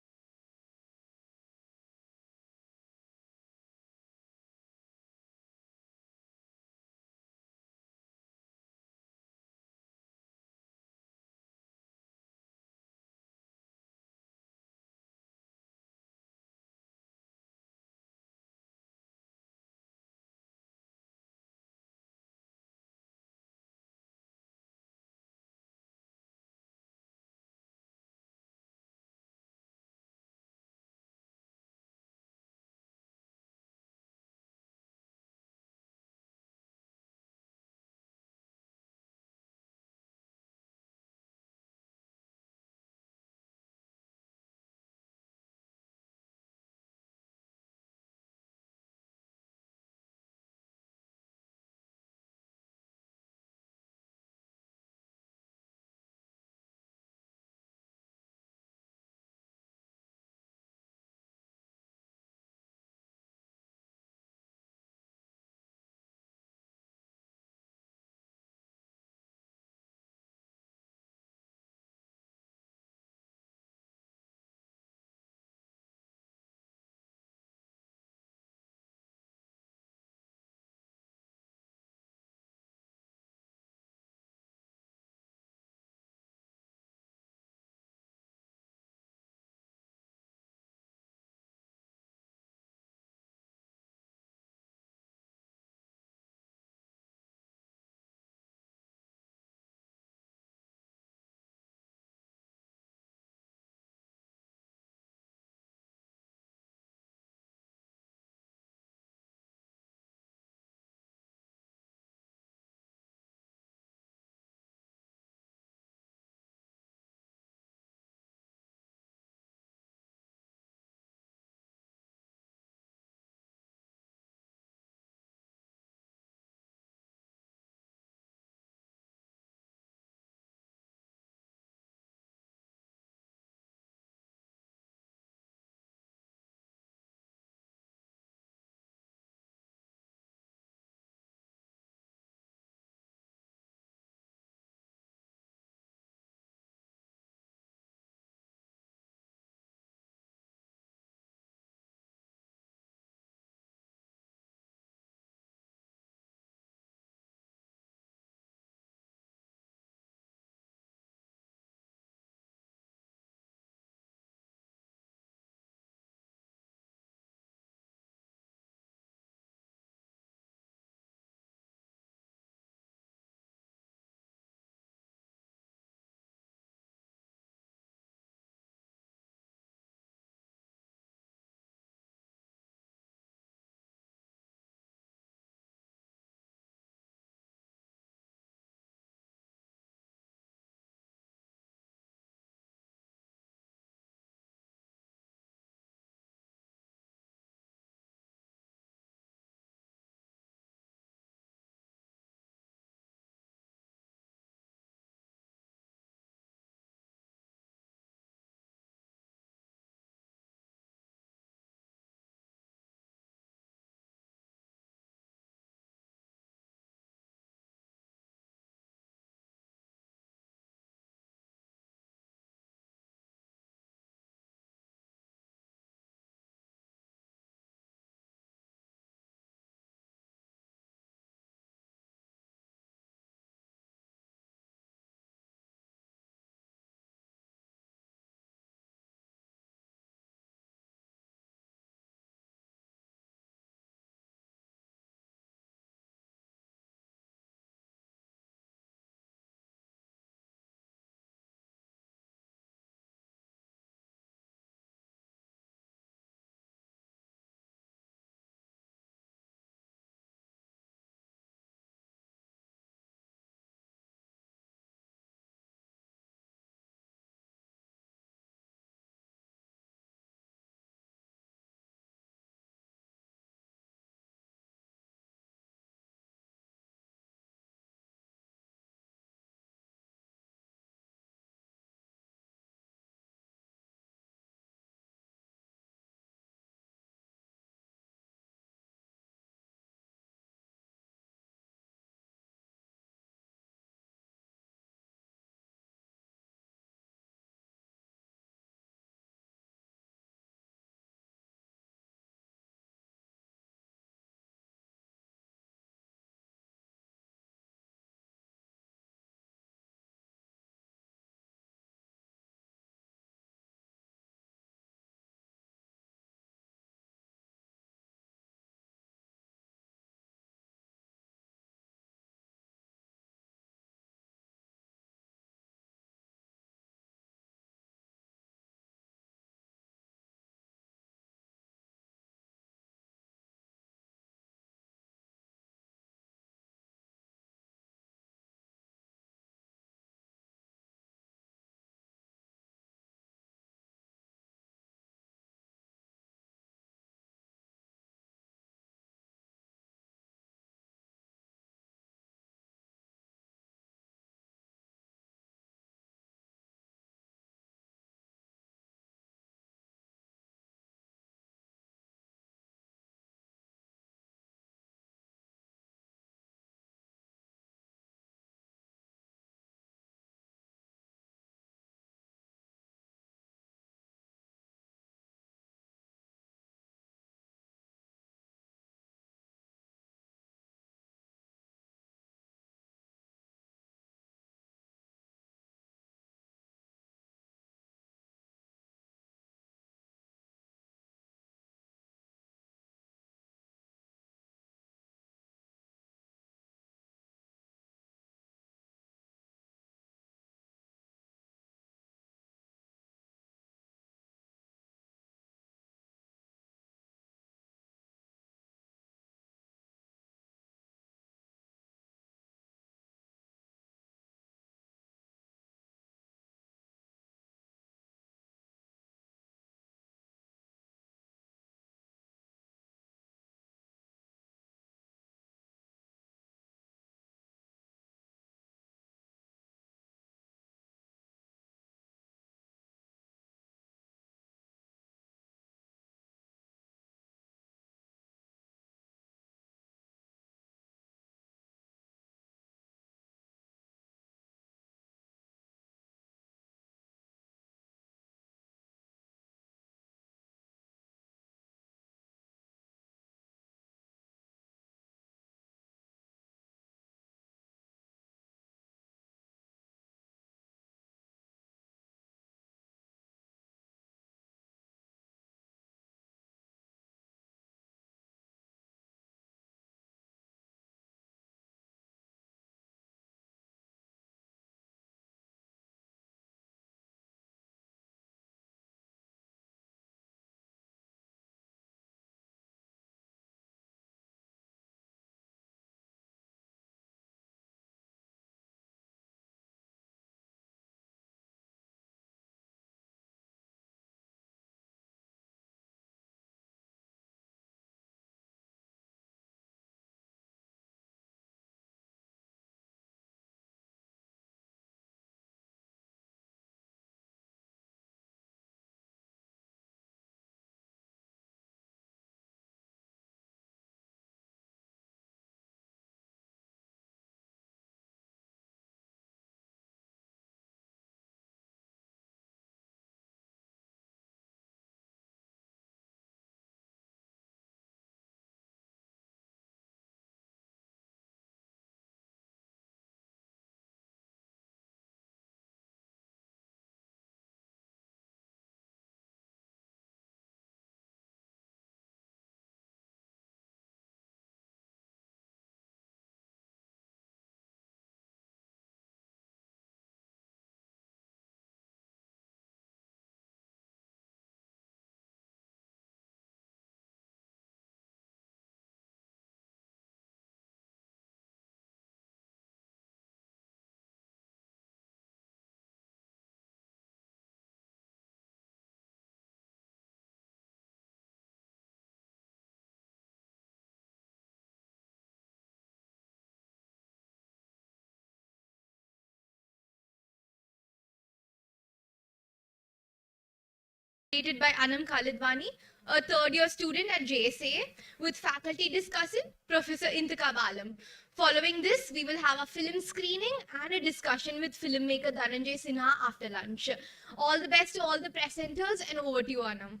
Created by Anam Khalidwani, a third-year student at JSA, with faculty discussant Professor Intiqab Alam. Following this, we will have a film screening and a discussion with filmmaker Dhananjay Sinha after lunch. All the best to all the presenters, and over to you, Anam.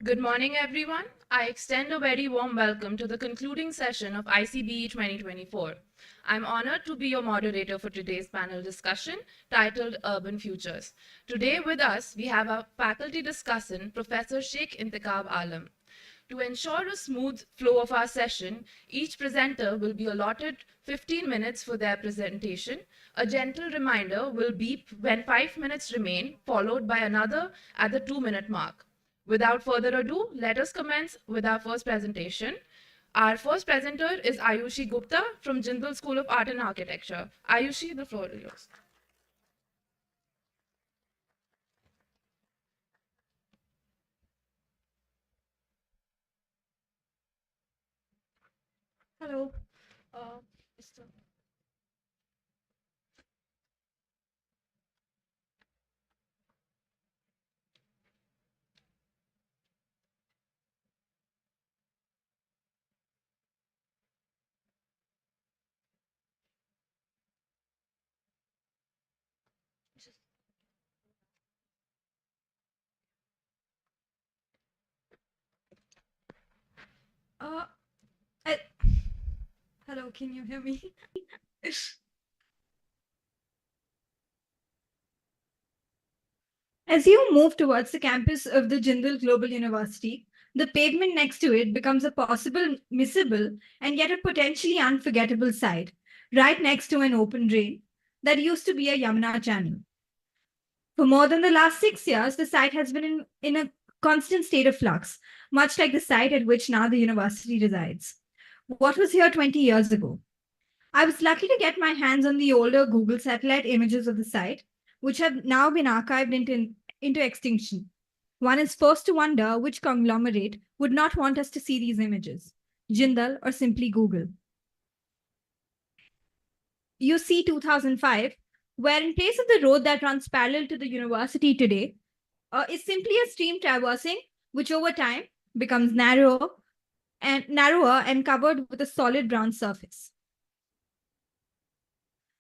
Good morning, everyone. I extend a very warm welcome to the concluding session of ICBE 2024. I'm honored to be your moderator for today's panel discussion titled Urban Futures. Today with us, we have our faculty discussant, Professor Sheikh Intiqab Alam. To ensure a smooth flow of our session, each presenter will be allotted 15 minutes for their presentation. A gentle reminder will beep when 5 minutes remain, followed by another at the 2-minute mark. Without further ado, let us commence with our first presentation. Our first presenter is Ayushi Gupta from Jindal School of Art and Architecture. Ayushi, the floor is yours. Hello. Uh, Hello, can you hear me? As you move towards the campus of the Jindal Global University, the pavement next to it becomes a possible missable and yet a potentially unforgettable sight, right next to an open drain that used to be a Yamuna channel. For more than the last 6 years, the site has been in a constant state of flux, much like the site at which now the university resides. What was here 20 years ago? I was lucky to get my hands on the older Google satellite images of the site, which have now been archived into extinction. One is forced to wonder which conglomerate would not want us to see these images, Jindal or simply Google. You see 2005, where in place of the road that runs parallel to the university today, is simply a stream traversing, which over time becomes narrower and covered with a solid brown surface.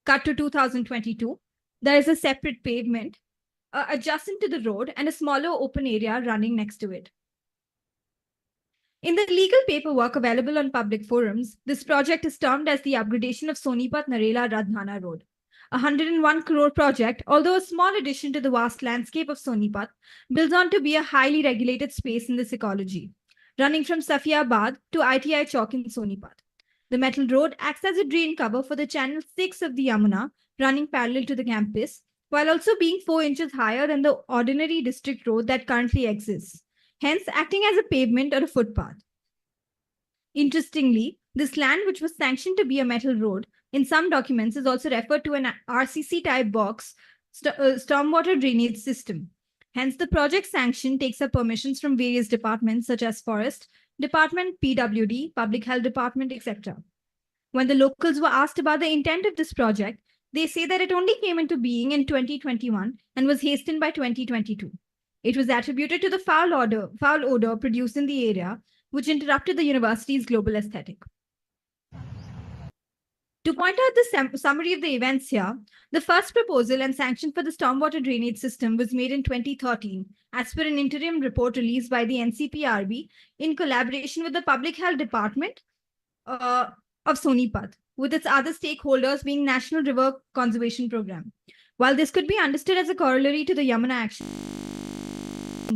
Cut to 2022, there is a separate pavement adjacent to the road and a smaller open area running next to it. In the legal paperwork available on public forums, this project is termed as the upgradation of Sonipat Narela Radhana Road. A 101 crore project, although a small addition to the vast landscape of Sonipat, builds on to be a highly regulated space in this ecology, running from Safiabad to ITI Chowk in Sonipat. The metal road acts as a drain cover for the channel 6 of the Yamuna, running parallel to the campus, while also being 4 inches higher than the ordinary district road that currently exists, hence acting as a pavement or a footpath. Interestingly, this land, which was sanctioned to be a metal road, in some documents is also referred to an RCC-type box stormwater drainage system. Hence, the project sanction takes up permissions from various departments such as Forest Department, PWD, Public Health Department, etc. When the locals were asked about the intent of this project, they say that it only came into being in 2021 and was hastened by 2022. It was attributed to the foul odor produced in the area, which interrupted the university's global aesthetic. To point out the summary of the events here, the first proposal and sanction for the stormwater drainage system was made in 2013, as per an interim report released by the NCPRB in collaboration with the Public Health Department of Sonipat, with its other stakeholders being National River Conservation Program. While this could be understood as a corollary to the Yamuna Action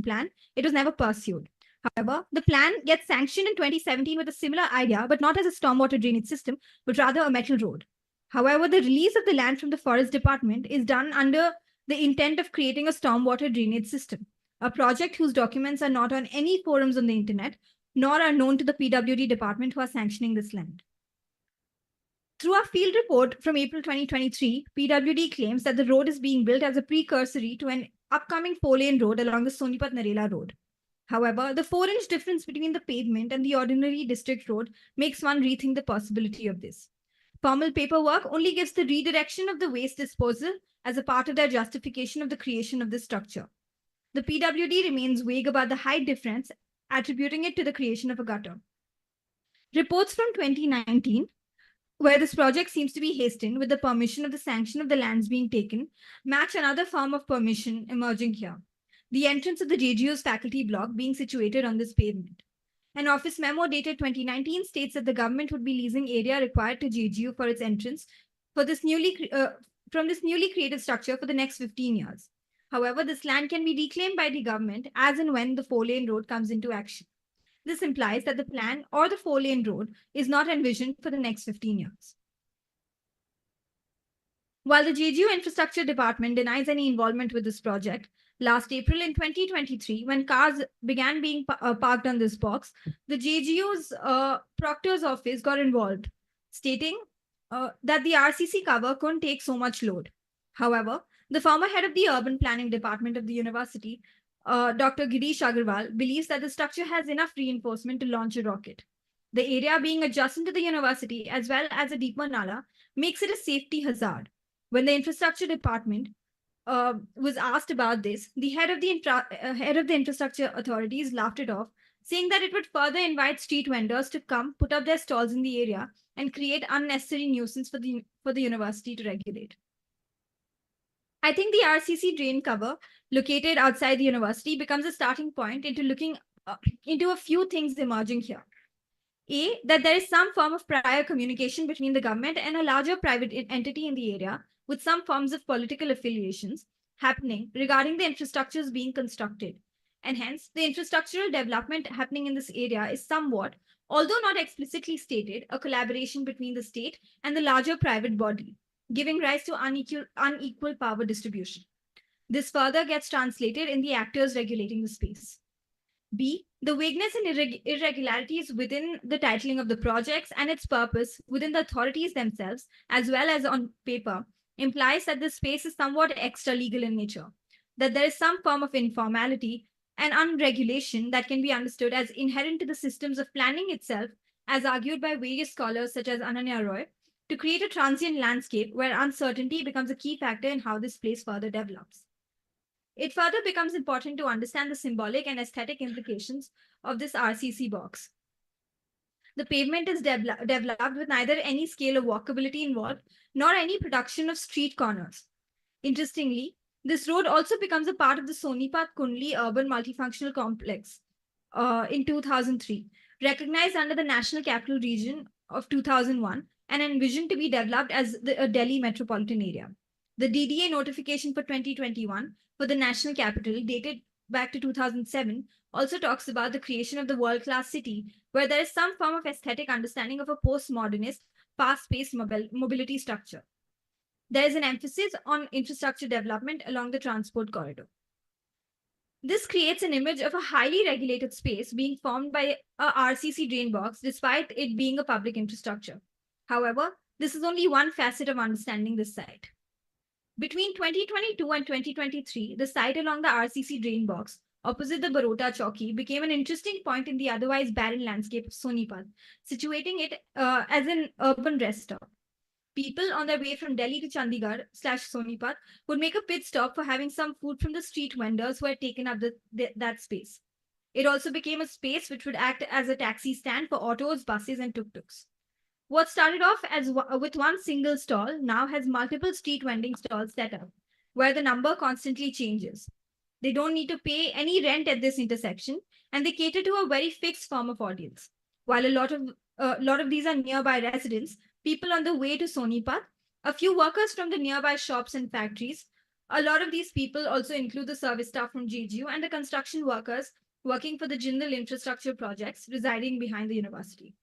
Plan, it was never pursued. However, the plan gets sanctioned in 2017 with a similar idea, but not as a stormwater drainage system, but rather a metal road. However, the release of the land from the Forest Department is done under the intent of creating a stormwater drainage system, a project whose documents are not on any forums on the internet, nor are known to the PWD department who are sanctioning this land. Through a field report from April 2023, PWD claims that the road is being built as a precursory to an upcoming 4-lane road along the Sonipat Narela Road. However, the 4-inch difference between the pavement and the ordinary district road makes one rethink the possibility of this. Formal paperwork only gives the redirection of the waste disposal as a part of their justification of the creation of this structure. The PWD remains vague about the height difference, attributing it to the creation of a gutter. Reports from 2019, where this project seems to be hastened with the permission of the sanction of the lands being taken, match another form of permission emerging here. The entrance of the JGU's faculty block being situated on this pavement. An office memo dated 2019 states that the government would be leasing area required to JGU for its entrance for this from this newly created structure for the next 15 years. However, this land can be reclaimed by the government as and when the 4-lane road comes into action. This implies that the plan or the 4-lane road is not envisioned for the next 15 years. While the JGU Infrastructure Department denies any involvement with this project, last April in 2023, when cars began being parked on this box, the JGU's proctor's office got involved, stating that the RCC cover couldn't take so much load. However, the former head of the urban planning department of the university, Dr. Girish Agarwal, believes that the structure has enough reinforcement to launch a rocket. The area being adjacent to the university as well as a deeper nala makes it a safety hazard. When the infrastructure department was asked about this, the head of the infrastructure authorities laughed it off, saying that it would further invite street vendors to come put up their stalls in the area and create unnecessary nuisance for the university to regulate. I think the RCC drain cover located outside the university becomes a starting point into looking into a few things emerging here. A, that there is some form of prior communication between the government and a larger private entity in the area with some forms of political affiliations happening regarding the infrastructures being constructed. And hence, the infrastructural development happening in this area is somewhat, although not explicitly stated, a collaboration between the state and the larger private body, giving rise to unequal power distribution. This further gets translated in the actors regulating the space. B, the vagueness and irregularities within the titling of the projects and its purpose within the authorities themselves, as well as on paper, implies that the space is somewhat extra legal in nature, that there is some form of informality and unregulation that can be understood as inherent to the systems of planning itself, as argued by various scholars such as Ananya Roy, to create a transient landscape where uncertainty becomes a key factor in how this place further develops. It further becomes important to understand the symbolic and aesthetic implications of this RCC box. The pavement is developed with neither any scale of walkability involved nor any production of street corners. Interestingly, this road also becomes a part of the Sonipat Kundli Urban Multifunctional Complex in 2003, recognized under the National Capital Region of 2001 and envisioned to be developed as a Delhi metropolitan area. The DDA notification for 2021 for the national capital, dated back to 2007, also talks about the creation of the world-class city, where there is some form of aesthetic understanding of a postmodernist, fast-paced mobility structure. There is an emphasis on infrastructure development along the transport corridor. This creates an image of a highly regulated space being formed by a RCC drain box, despite it being a public infrastructure. However, this is only one facet of understanding this site. Between 2022 and 2023, the site along the RCC drain box, opposite the Barota Chowki, became an interesting point in the otherwise barren landscape of Sonipat, situating it as an urban rest stop. People on their way from Delhi to Chandigarh/Sonipat would make a pit stop for having some food from the street vendors who had taken up that space. It also became a space which would act as a taxi stand for autos, buses, and tuk-tuks. What started off as with one single stall now has multiple street vending stalls set up, where the number constantly changes. They don't need to pay any rent at this intersection, and they cater to a very fixed form of audience. While a lot of these are nearby residents, people on the way to Sonipat, a few workers from the nearby shops and factories. A lot of these people also include the service staff from JGU and the construction workers working for the Jindal infrastructure projects residing behind the university.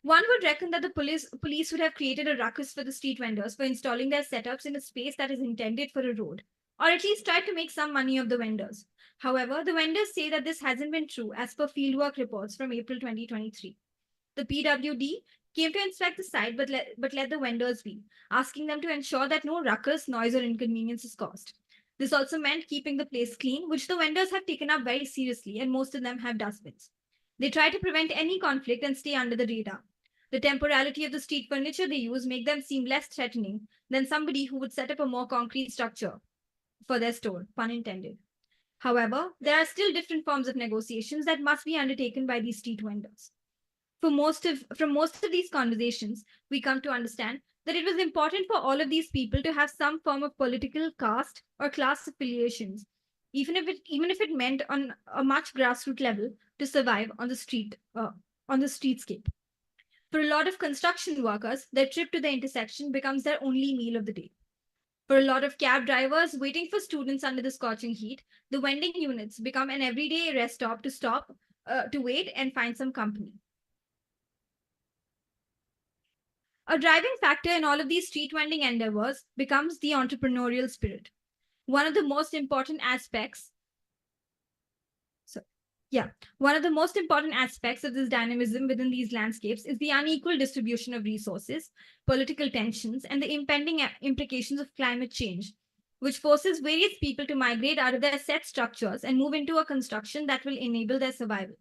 One would reckon that the police would have created a ruckus for the street vendors for installing their setups in a space that is intended for a road, or at least tried to make some money of the vendors. However, the vendors say that this hasn't been true as per fieldwork reports from April 2023. The PWD came to inspect the site but let the vendors be, asking them to ensure that no ruckus, noise, or inconvenience is caused. This also meant keeping the place clean, which the vendors have taken up very seriously, and most of them have dustbins. They try to prevent any conflict and stay under the radar. The temporality of the street furniture they use make them seem less threatening than somebody who would set up a more concrete structure for their store, pun intended. However, there are still different forms of negotiations that must be undertaken by these street vendors. From most of these conversations, we come to understand that it was important for all of these people to have some form of political caste or class affiliations, even if it meant on a much grassroots level to survive on the streetscape. For a lot of construction workers, their trip to the intersection becomes their only meal of the day. For a lot of cab drivers waiting for students under the scorching heat, the vending units become an everyday rest stop to wait and find some company. A driving factor in all of these street vending endeavors becomes the entrepreneurial spirit. One of the most important aspects, so yeah, one of the most important aspects of this dynamism within these landscapes is the unequal distribution of resources, political tensions, and the impending implications of climate change, which forces various people to migrate out of their set structures and move into a construction that will enable their survival.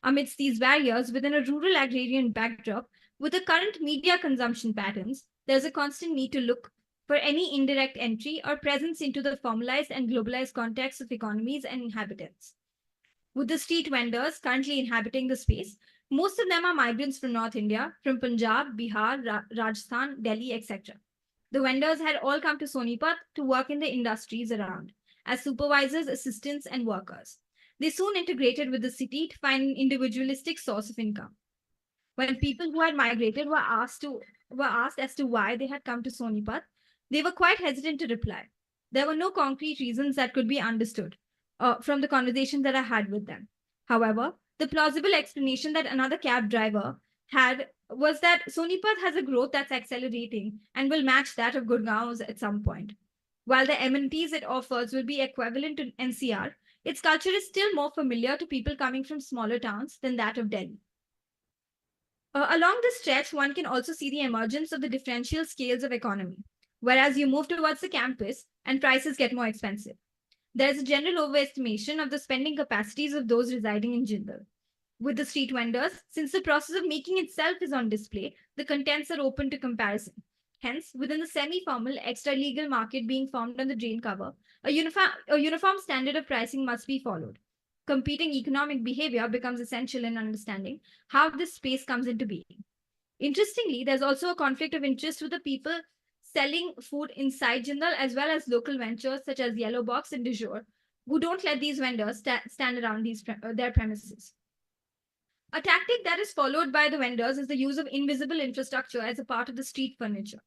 Amidst these barriers, within a rural agrarian backdrop, with the current media consumption patterns, there's a constant need to look for any indirect entry or presence into the formalized and globalized context of economies and inhabitants. With the street vendors currently inhabiting the space, most of them are migrants from North India, from Punjab, Bihar, Rajasthan, Delhi, etc. The vendors had all come to Sonipat to work in the industries around as supervisors, assistants, and workers. They soon integrated with the city to find an individualistic source of income. When people who had migrated were asked as to why they had come to Sonipat, they were quite hesitant to reply. There were no concrete reasons that could be understood from the conversation that I had with them. However, the plausible explanation that another cab driver had was that Sonipat has a growth that's accelerating and will match that of Gurgaon's at some point. While the amenities it offers will be equivalent to NCR, its culture is still more familiar to people coming from smaller towns than that of Delhi. Along this stretch, one can also see the emergence of the differential scales of economy. Whereas you move towards the campus and prices get more expensive. There is a general overestimation of the spending capacities of those residing in Jindal. With the street vendors, since the process of making itself is on display, the contents are open to comparison. Hence, within the semi-formal, extra-legal market being formed on the drain cover, a uniform standard of pricing must be followed. Competing economic behavior becomes essential in understanding how this space comes into being. Interestingly, there's also a conflict of interest with the people selling food inside Jindal as well as local ventures such as Yellow Box and Dijon, who don't let these vendors stand around their premises. A tactic that is followed by the vendors is the use of invisible infrastructure as a part of the street furniture.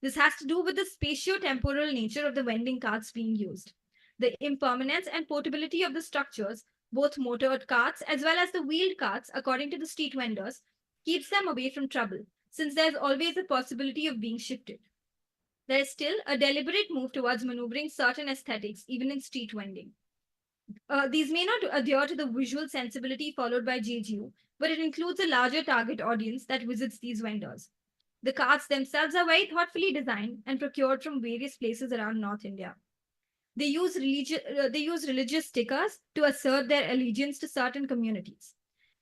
This has to do with the spatio-temporal nature of the vending carts being used. The impermanence and portability of the structures, both motored carts as well as the wheeled carts, according to the street vendors, keeps them away from trouble, since there's always a possibility of being shifted. There is still a deliberate move towards maneuvering certain aesthetics, even in street vending. These may not adhere to the visual sensibility followed by JGU, but it includes a larger target audience that visits these vendors. The carts themselves are very thoughtfully designed and procured from various places around North India. They use religious stickers to assert their allegiance to certain communities.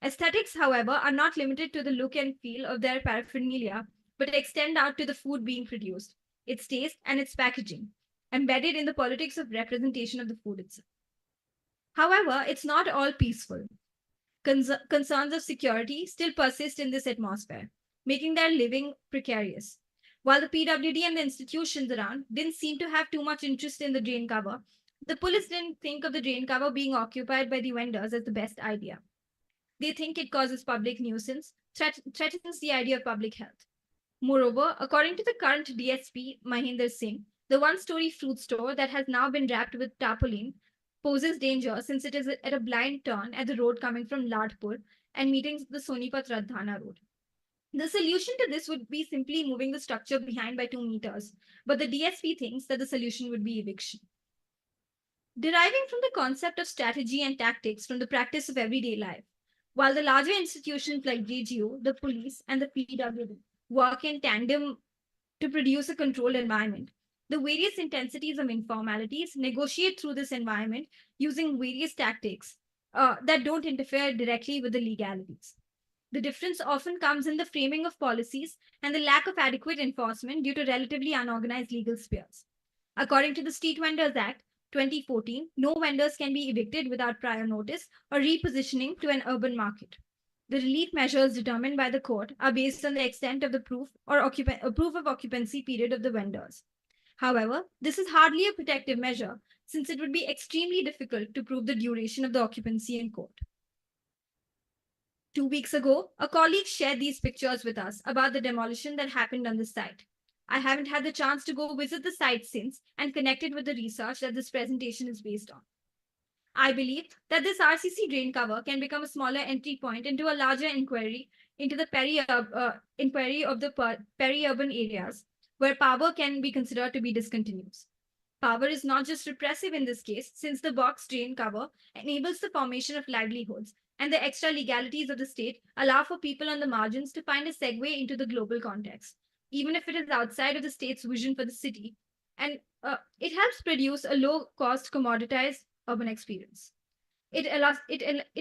Aesthetics, however, are not limited to the look and feel of their paraphernalia, but extend out to the food being produced, its taste, and its packaging, embedded in the politics of representation of the food itself. However, it's not all peaceful. Concerns of security still persist in this atmosphere, making their living precarious. While the PWD and the institutions around didn't seem to have too much interest in the drain cover, the police didn't think of the drain cover being occupied by the vendors as the best idea. They think it causes public nuisance, threatens the idea of public health. Moreover, according to the current DSP, Mahinder Singh, the one-story fruit store that has now been wrapped with tarpaulin poses danger since it is at a blind turn at the road coming from Ladpur and meeting the Sonipat Radhana road. The solution to this would be simply moving the structure behind by 2 meters, but the DSP thinks that the solution would be eviction. Deriving from the concept of strategy and tactics from the practice of everyday life, while the larger institutions like JGO, the police, and the PWD work in tandem to produce a controlled environment, the various intensities of informalities negotiate through this environment using various tactics that don't interfere directly with the legalities. The difference often comes in the framing of policies and the lack of adequate enforcement due to relatively unorganized legal spheres. According to the Street Vendors Act 2014, no vendors can be evicted without prior notice or repositioning to an urban market. The relief measures determined by the court are based on the extent of the proof or proof of occupancy period of the vendors. However, this is hardly a protective measure since it would be extremely difficult to prove the duration of the occupancy in court. 2 weeks ago, a colleague shared these pictures with us about the demolition that happened on the site. I haven't had the chance to go visit the site since and connected with the research that this presentation is based on. I believe that this RCC drain cover can become a smaller entry point into a larger inquiry into the inquiry of the peri-urban areas where power can be considered to be discontinuous. Power is not just repressive in this case, since the box drain cover enables the formation of livelihoods, and the extra legalities of the state allow for people on the margins to find a segue into the global context, even if it is outside of the state's vision for the city. And it helps produce a low-cost, commoditized urban experience. It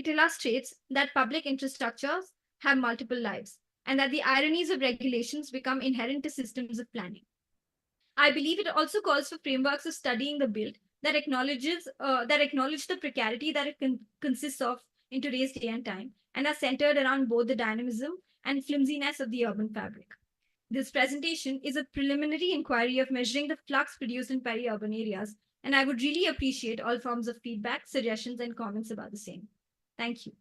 illustrates that public infrastructures have multiple lives, and that the ironies of regulations become inherent to systems of planning. I believe it also calls for frameworks of studying the built that acknowledge the precarity that it consists of in today's day and time, and are centered around both the dynamism and flimsiness of the urban fabric. This presentation is a preliminary inquiry of measuring the flux produced in peri-urban areas, and I would really appreciate all forms of feedback, suggestions, and comments about the same. Thank you.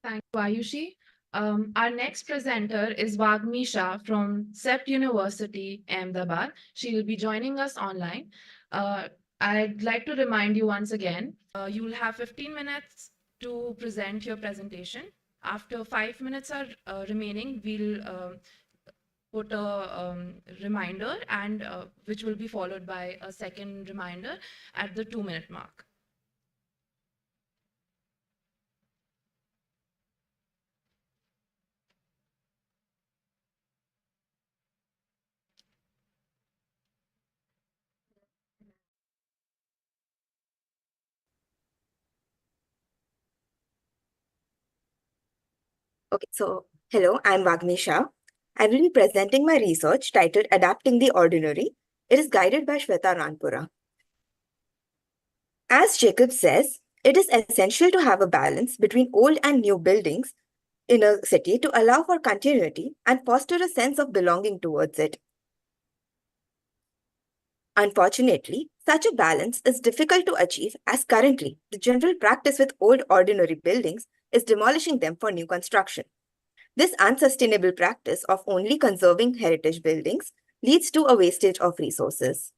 Thank you, Ayushi. Our next presenter is Wagmi Shah from CEPT University, Ahmedabad. She will be joining us online. I'd like to remind you once again, you will have 15 minutes to present your presentation. After 5 minutes are remaining, we'll put a reminder, and which will be followed by a second reminder at the 2-minute mark. Okay, so hello, I'm Wagmi Shah. I will be presenting my research titled Adapting the Ordinary. It is guided by Shweta Ranpura. As Jacob says, it is essential to have a balance between old and new buildings in a city to allow for continuity and foster a sense of belonging towards it. Unfortunately, such a balance is difficult to achieve as currently the general practice with old ordinary buildings is demolishing them for new construction. This unsustainable practice of only conserving heritage buildings leads to a wastage of resources.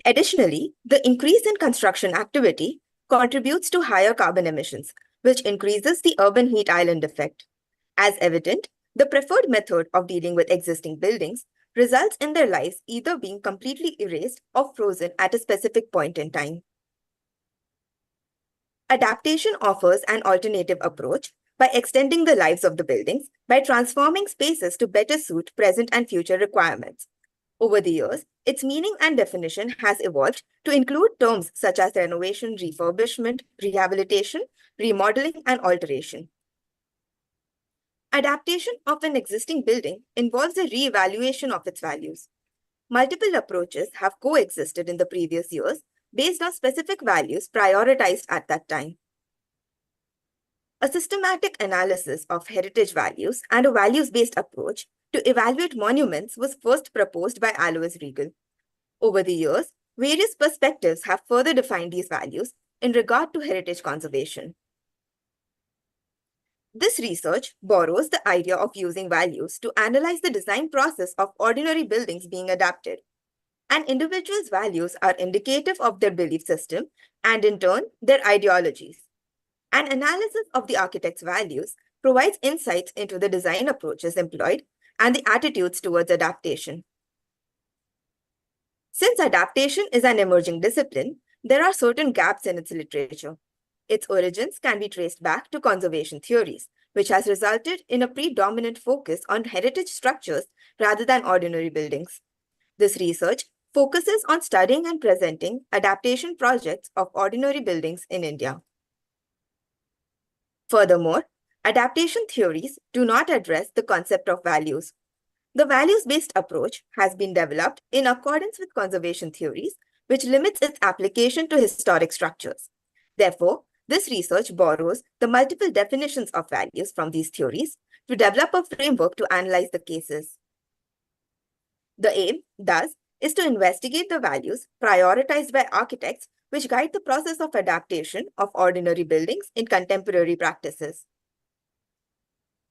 Additionally, the increase in construction activity contributes to higher carbon emissions, which increases the urban heat island effect. As evident, the preferred method of dealing with existing buildings results in their lives either being completely erased or frozen at a specific point in time. Adaptation offers an alternative approach by extending the lives of the buildings by transforming spaces to better suit present and future requirements. Over the years, its meaning and definition has evolved to include terms such as renovation, refurbishment, rehabilitation, remodeling, and alteration. Adaptation of an existing building involves a re-evaluation of its values. Multiple approaches have coexisted in the previous years based on specific values prioritized at that time. A systematic analysis of heritage values and a values-based approach to evaluate monuments was first proposed by Alois Riegel. Over the years, various perspectives have further defined these values in regard to heritage conservation. This research borrows the idea of using values to analyze the design process of ordinary buildings being adapted. An individual's values are indicative of their belief system and, in turn, their ideologies. An analysis of the architect's values provides insights into the design approaches employed and the attitudes towards adaptation. Since adaptation is an emerging discipline, there are certain gaps in its literature. Its origins can be traced back to conservation theories, which has resulted in a predominant focus on heritage structures rather than ordinary buildings. This research focuses on studying and presenting adaptation projects of ordinary buildings in India. Furthermore, adaptation theories do not address the concept of values. The values-based approach has been developed in accordance with conservation theories, which limits its application to historic structures. Therefore, this research borrows the multiple definitions of values from these theories to develop a framework to analyze the cases. The aim, thus, is to investigate the values prioritized by architects which guide the process of adaptation of ordinary buildings in contemporary practices.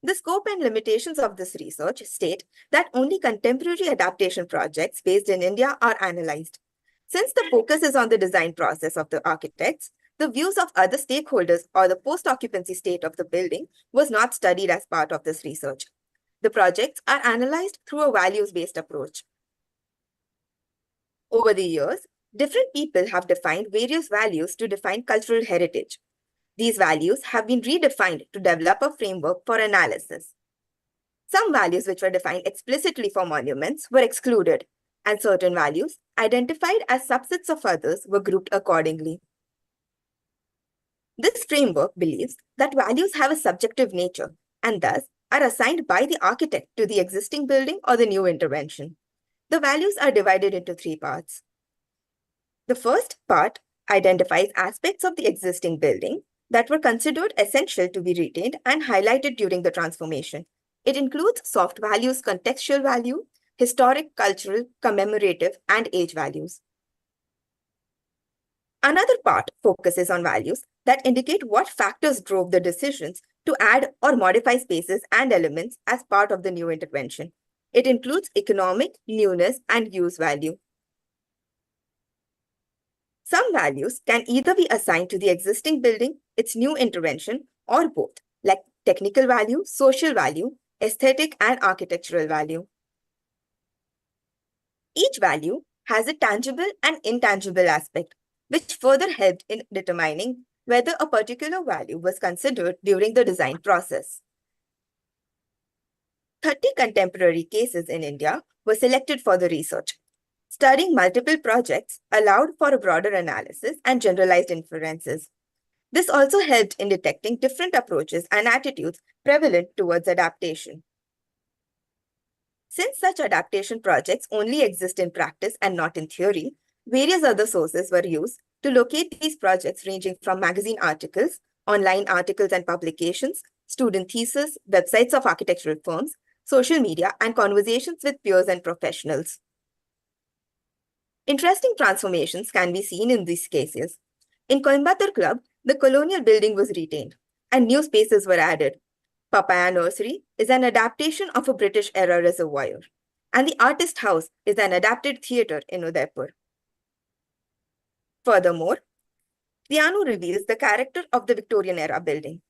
The scope and limitations of this research state that only contemporary adaptation projects based in India are analyzed. Since the focus is on the design process of the architects, the views of other stakeholders or the post-occupancy state of the building was not studied as part of this research. The projects are analyzed through a values-based approach. Over the years, different people have defined various values to define cultural heritage. These values have been redefined to develop a framework for analysis. Some values which were defined explicitly for monuments were excluded, and certain values, identified as subsets of others, were grouped accordingly. This framework believes that values have a subjective nature and thus are assigned by the architect to the existing building or the new intervention. The values are divided into three parts. The first part identifies aspects of the existing building that were considered essential to be retained and highlighted during the transformation. It includes soft values, contextual value, historic, cultural, commemorative, and age values. Another part focuses on values that indicate what factors drove the decisions to add or modify spaces and elements as part of the new intervention. It includes economic, newness, and use value. Some values can either be assigned to the existing building, its new intervention, or both, like technical value, social value, aesthetic, and architectural value. Each value has a tangible and intangible aspect, which further helped in determining whether a particular value was considered during the design process. 30 contemporary cases in India were selected for the research. Studying multiple projects allowed for a broader analysis and generalized inferences. This also helped in detecting different approaches and attitudes prevalent towards adaptation. Since such adaptation projects only exist in practice and not in theory, various other sources were used to locate these projects ranging from magazine articles, online articles and publications, student theses, websites of architectural firms, social media, and conversations with peers and professionals. Interesting transformations can be seen in these cases. In Coimbatore Club, the colonial building was retained and new spaces were added. Papaya Nursery is an adaptation of a British-era reservoir, and the Artist House is an adapted theatre in Udaipur. Furthermore, Trianu reveals the character of the Victorian-era building.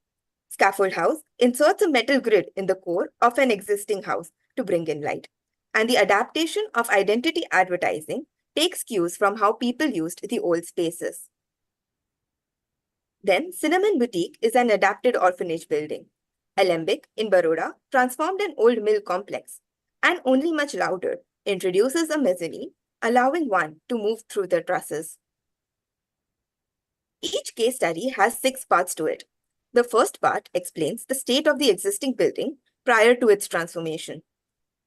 Scaffold House inserts a metal grid in the core of an existing house to bring in light, and the adaptation of identity advertising takes cues from how people used the old spaces. Then, Cinnamon Boutique is an adapted orphanage building. Alembic in Baroda transformed an old mill complex and, only much louder, introduces a mezzanine, allowing one to move through the trusses. Each case study has 6 parts to it. The first part explains the state of the existing building prior to its transformation.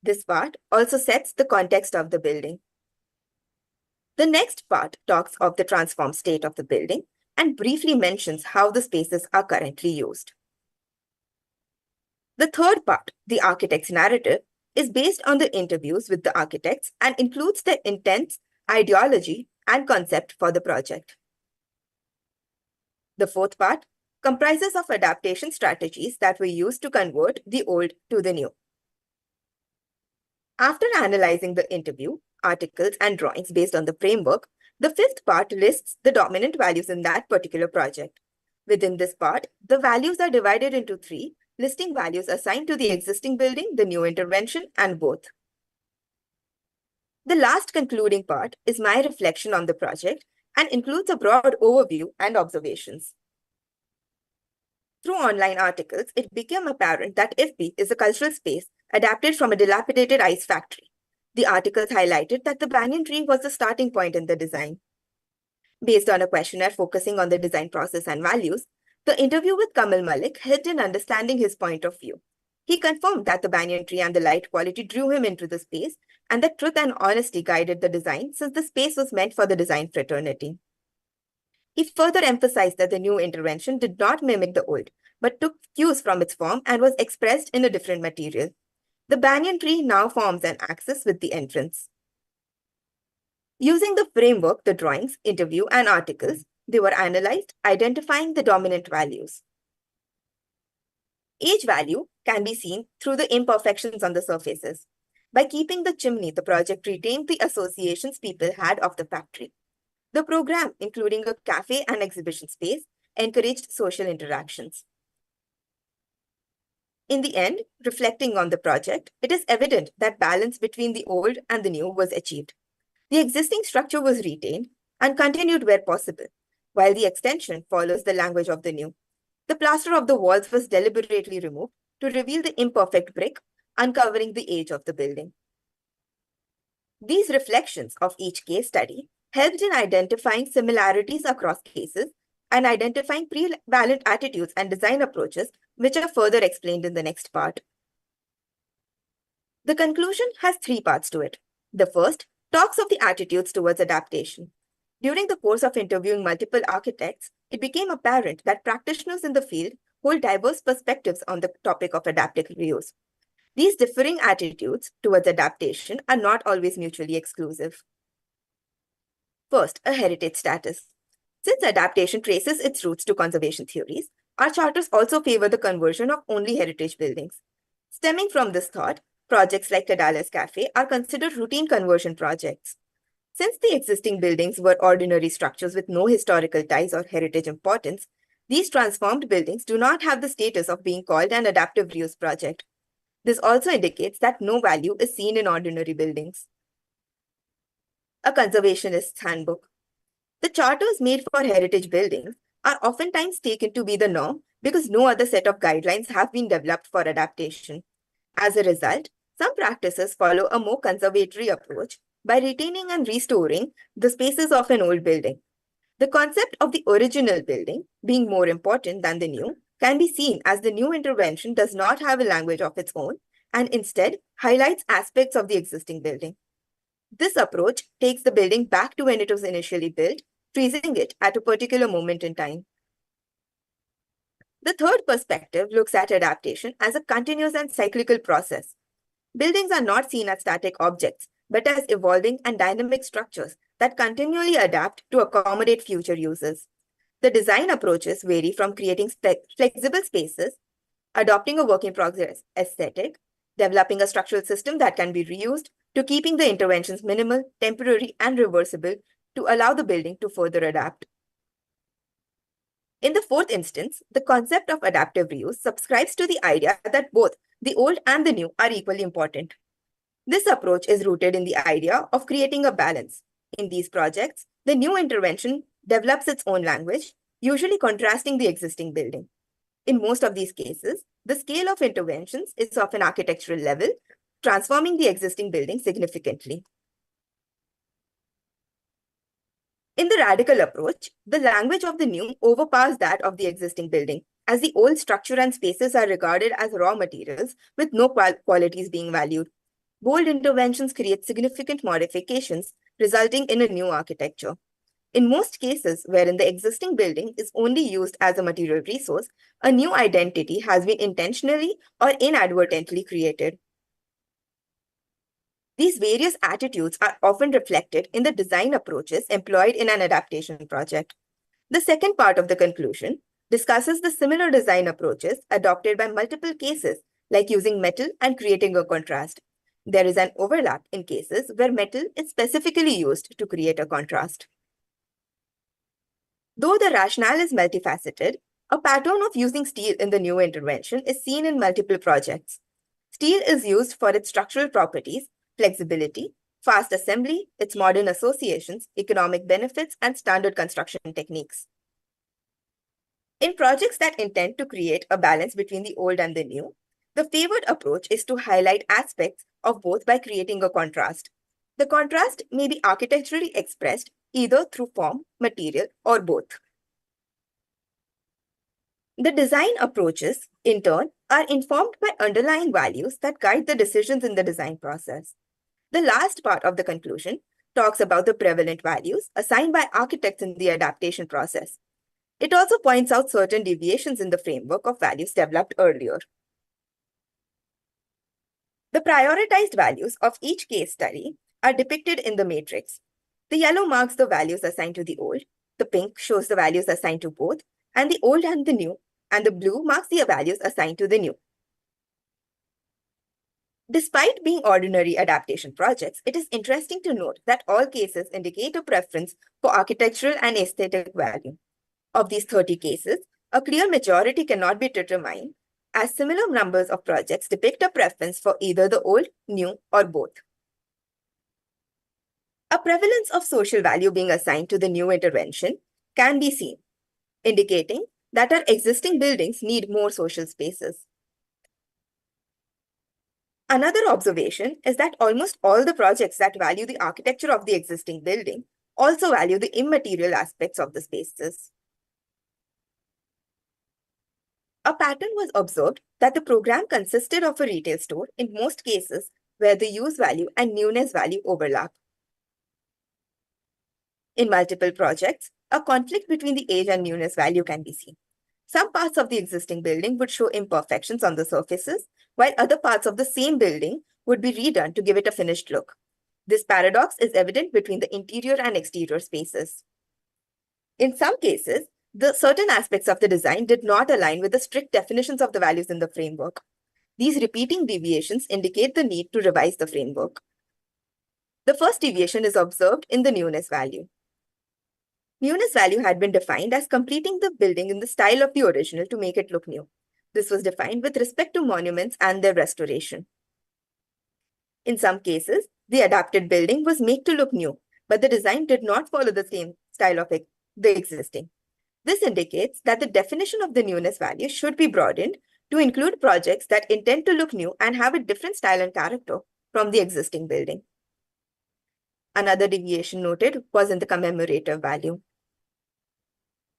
This part also sets the context of the building. The next part talks of the transformed state of the building and briefly mentions how the spaces are currently used. The third part, the architect's narrative, is based on the interviews with the architects and includes their intents, ideology, and concept for the project. The fourth part comprises of adaptation strategies that were used to convert the old to the new. After analyzing the interview, articles, and drawings based on the framework, the fifth part lists the dominant values in that particular project. Within this part, the values are divided into 3, listing values assigned to the existing building, the new intervention, and both. The last concluding part is my reflection on the project and includes a broad overview and observations. Through online articles, it became apparent that FB is a cultural space adapted from a dilapidated ice factory. The articles highlighted that the banyan tree was the starting point in the design. Based on a questionnaire focusing on the design process and values, the interview with Kamal Malik helped in understanding his point of view. He confirmed that the banyan tree and the light quality drew him into the space, and that truth and honesty guided the design since the space was meant for the design fraternity. He further emphasized that the new intervention did not mimic the old, but took cues from its form and was expressed in a different material. The banyan tree now forms an axis with the entrance. Using the framework, the drawings, interview, and articles, they were analyzed, identifying the dominant values. Each value can be seen through the imperfections on the surfaces. By keeping the chimney, the project retained the associations people had of the factory. The program, including a cafe and exhibition space, encouraged social interactions. In the end, reflecting on the project, it is evident that balance between the old and the new was achieved. The existing structure was retained and continued where possible, while the extension follows the language of the new. The plaster of the walls was deliberately removed to reveal the imperfect brick, uncovering the age of the building. These reflections of each case study helped in identifying similarities across cases and identifying prevalent attitudes and design approaches, which are further explained in the next part. The conclusion has 3 parts to it. The first talks of the attitudes towards adaptation. During the course of interviewing multiple architects, it became apparent that practitioners in the field hold diverse perspectives on the topic of adaptive reuse. These differing attitudes towards adaptation are not always mutually exclusive. First, a heritage status. Since adaptation traces its roots to conservation theories, our charters also favor the conversion of only heritage buildings. Stemming from this thought, projects like Tadala's Cafe are considered routine conversion projects. Since the existing buildings were ordinary structures with no historical ties or heritage importance, these transformed buildings do not have the status of being called an adaptive reuse project. This also indicates that no value is seen in ordinary buildings. A conservationist's handbook. The charters made for heritage buildings are oftentimes taken to be the norm because no other set of guidelines have been developed for adaptation. As a result, some practices follow a more conservatory approach by retaining and restoring the spaces of an old building. The concept of the original building being more important than the new can be seen as the new intervention does not have a language of its own and instead highlights aspects of the existing building. This approach takes the building back to when it was initially built, freezing it at a particular moment in time. The third perspective looks at adaptation as a continuous and cyclical process. Buildings are not seen as static objects, but as evolving and dynamic structures that continually adapt to accommodate future uses. The design approaches vary from creating flexible spaces, adopting a work-in-progress aesthetic, developing a structural system that can be reused, to keeping the interventions minimal, temporary, and reversible to allow the building to further adapt. In the fourth instance, the concept of adaptive reuse subscribes to the idea that both the old and the new are equally important. This approach is rooted in the idea of creating a balance. In these projects, the new intervention develops its own language, usually contrasting the existing building. In most of these cases, the scale of interventions is of an architectural level, transforming the existing building significantly. In the radical approach, the language of the new overpowers that of the existing building, as the old structure and spaces are regarded as raw materials with no qualities being valued. Bold interventions create significant modifications, resulting in a new architecture. In most cases, wherein the existing building is only used as a material resource, a new identity has been intentionally or inadvertently created. These various attitudes are often reflected in the design approaches employed in an adaptation project. The second part of the conclusion discusses the similar design approaches adopted by multiple cases, like using metal and creating a contrast. There is an overlap in cases where metal is specifically used to create a contrast. Though the rationale is multifaceted, a pattern of using steel in the new intervention is seen in multiple projects. Steel is used for its structural properties, flexibility, fast assembly, its modern associations, economic benefits, and standard construction techniques. In projects that intend to create a balance between the old and the new, The favored approach is to highlight aspects of both by creating a contrast. The contrast may be architecturally expressed either through form, material, or both. The design approaches, in turn, are informed by underlying values that guide the decisions in the design process. The last part of the conclusion talks about the prevalent values assigned by architects in the adaptation process. It also points out certain deviations in the framework of values developed earlier. The prioritized values of each case study are depicted in the matrix. The yellow marks the values assigned to the old, the pink shows the values assigned to both, and the old and the new, and the blue marks the values assigned to the new. Despite being ordinary adaptation projects, it is interesting to note that all cases indicate a preference for architectural and aesthetic value. Of these 30 cases, a clear majority cannot be determined, as similar numbers of projects depict a preference for either the old, new, or both. A prevalence of social value being assigned to the new intervention can be seen, indicating that our existing buildings need more social spaces. Another observation is that almost all the projects that value the architecture of the existing building also value the immaterial aspects of the spaces. A pattern was observed that the program consisted of a retail store in most cases where the use value and newness value overlap. In multiple projects, a conflict between the age and newness value can be seen. Some parts of the existing building would show imperfections on the surfaces, while other parts of the same building would be redone to give it a finished look. This paradox is evident between the interior and exterior spaces. In some cases, the certain aspects of the design did not align with the strict definitions of the values in the framework. These repeating deviations indicate the need to revise the framework. The first deviation is observed in the newness value. Newness value had been defined as completing the building in the style of the original to make it look new. This was defined with respect to monuments and their restoration. In some cases, the adapted building was made to look new, but the design did not follow the same style of the existing. This indicates that the definition of the newness value should be broadened to include projects that intend to look new and have a different style and character from the existing building. Another deviation noted was in the commemorative value.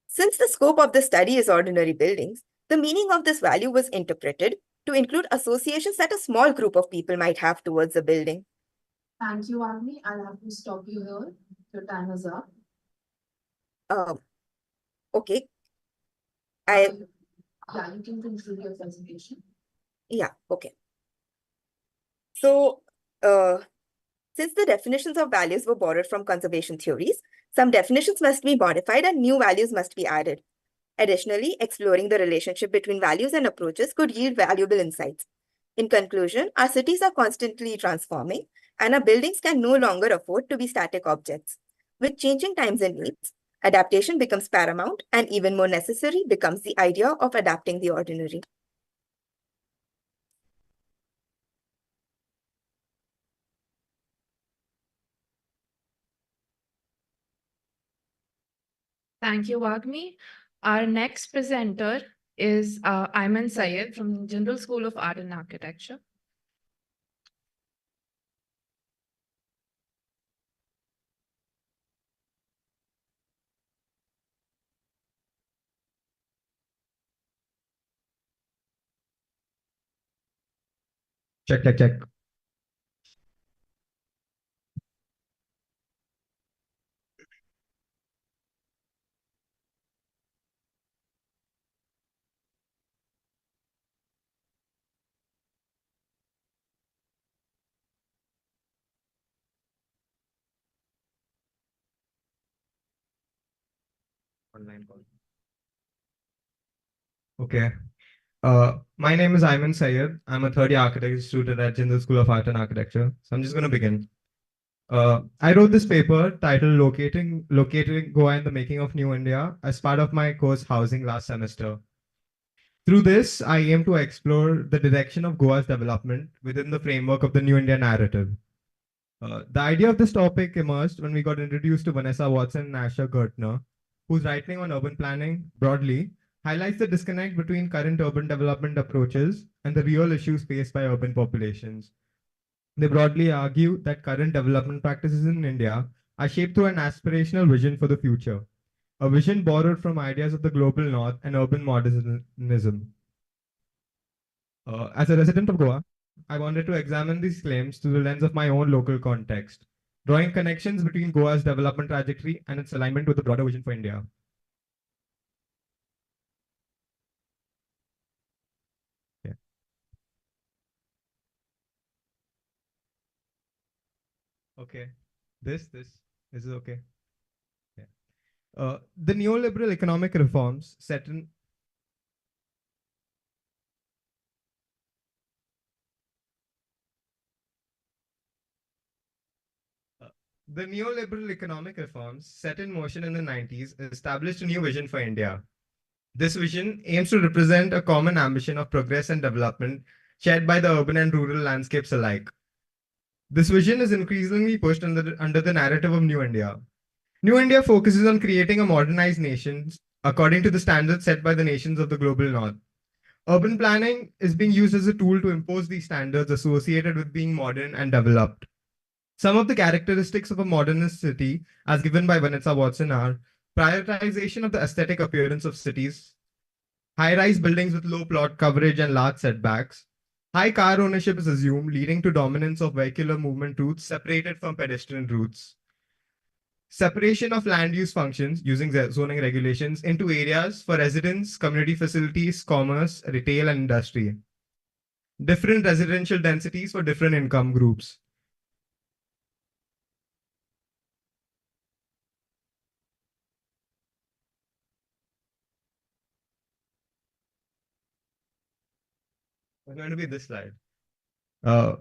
Since the scope of the study is ordinary buildings, the meaning of this value was interpreted to include associations that a small group of people might have towards a building. Thank you, Agni. I'll have to stop you here. Your time is up. Okay. Yeah, you can conclude your presentation. Yeah, okay. So, since the definitions of values were borrowed from conservation theories, some definitions must be modified and new values must be added. Additionally, exploring the relationship between values and approaches could yield valuable insights. In conclusion, our cities are constantly transforming, and our buildings can no longer afford to be static objects. With changing times and needs, adaptation becomes paramount, and even more necessary becomes the idea of adapting the ordinary. Thank you, Wagmi. Our next presenter is Ayman Syed from General School of Art and Architecture. Check, check, check. Online call. Okay. My name is Ayman Syed. I'm a third year architecture student at Jindal School of Art and Architecture. So I'm just going to begin. I wrote this paper titled Locating Goa in the Making of New India as part of my course Housing last semester. Through this, I aim to explore the direction of Goa's development within the framework of the New India narrative. The idea of this topic emerged when we got introduced to Vanessa Watson and Asher Gertner, whose writing on urban planning broadly highlights the disconnect between current urban development approaches and the real issues faced by urban populations. They broadly argue that current development practices in India are shaped through an aspirational vision for the future, a vision borrowed from ideas of the global north and urban modernism. As a resident of Goa, I wanted to examine these claims through the lens of my own local context, drawing connections between Goa's development trajectory and its alignment with the broader vision for India. Yeah. Okay. This is okay. Yeah. The neoliberal economic reforms set in The neoliberal economic reforms set in motion in the 90s established a new vision for India. This vision aims to represent a common ambition of progress and development shared by the urban and rural landscapes alike. This vision is increasingly pushed under the narrative of New India. New India focuses on creating a modernized nation according to the standards set by the nations of the global north. Urban planning is being used as a tool to impose these standards associated with being modern and developed. Some of the characteristics of a modernist city, as given by Vanessa Watson, are prioritization of the aesthetic appearance of cities, high-rise buildings with low plot coverage and large setbacks, high car ownership is assumed, leading to dominance of vehicular movement routes separated from pedestrian routes. Separation of land use functions using zoning regulations into areas for residents, community facilities, commerce, retail, and industry. Different residential densities for different income groups. It's going to be this slide. Uh,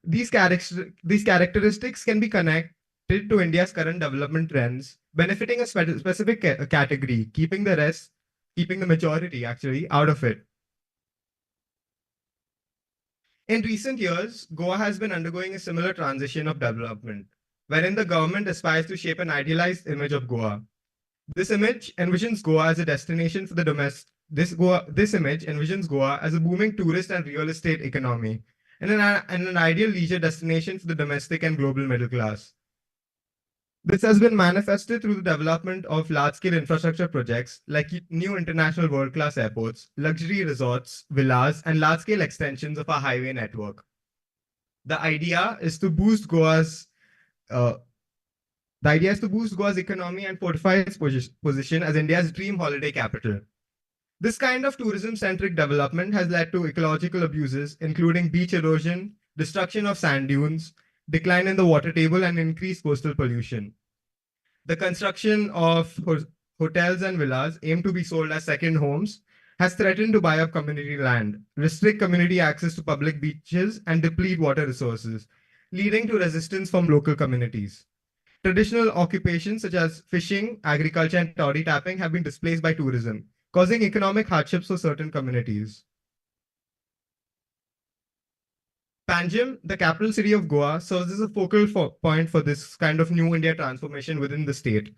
these characteristics can be connected to India's current development trends, benefiting a specific category, keeping the majority actually out of it. In recent years, Goa has been undergoing a similar transition of development, wherein the government aspires to shape an idealized image of Goa. This image envisions Goa as a destination for the domestic. This image envisions Goa as a booming tourist and real estate economy, and an ideal leisure destination for the domestic and global middle class. This has been manifested through the development of large-scale infrastructure projects like new international world-class airports, luxury resorts, villas, and large-scale extensions of our highway network. The idea is to boost Goa's economy and fortify its position as India's dream holiday capital. This kind of tourism-centric development has led to ecological abuses, including beach erosion, destruction of sand dunes, decline in the water table, and increased coastal pollution. The construction of hotels and villas aimed to be sold as second homes has threatened to buy up community land, restrict community access to public beaches, and deplete water resources, leading to resistance from local communities. Traditional occupations such as fishing, agriculture, and toddy tapping have been displaced by tourism, causing economic hardships for certain communities. Panjim, the capital city of Goa, serves as a focal point for this kind of new India transformation within the state.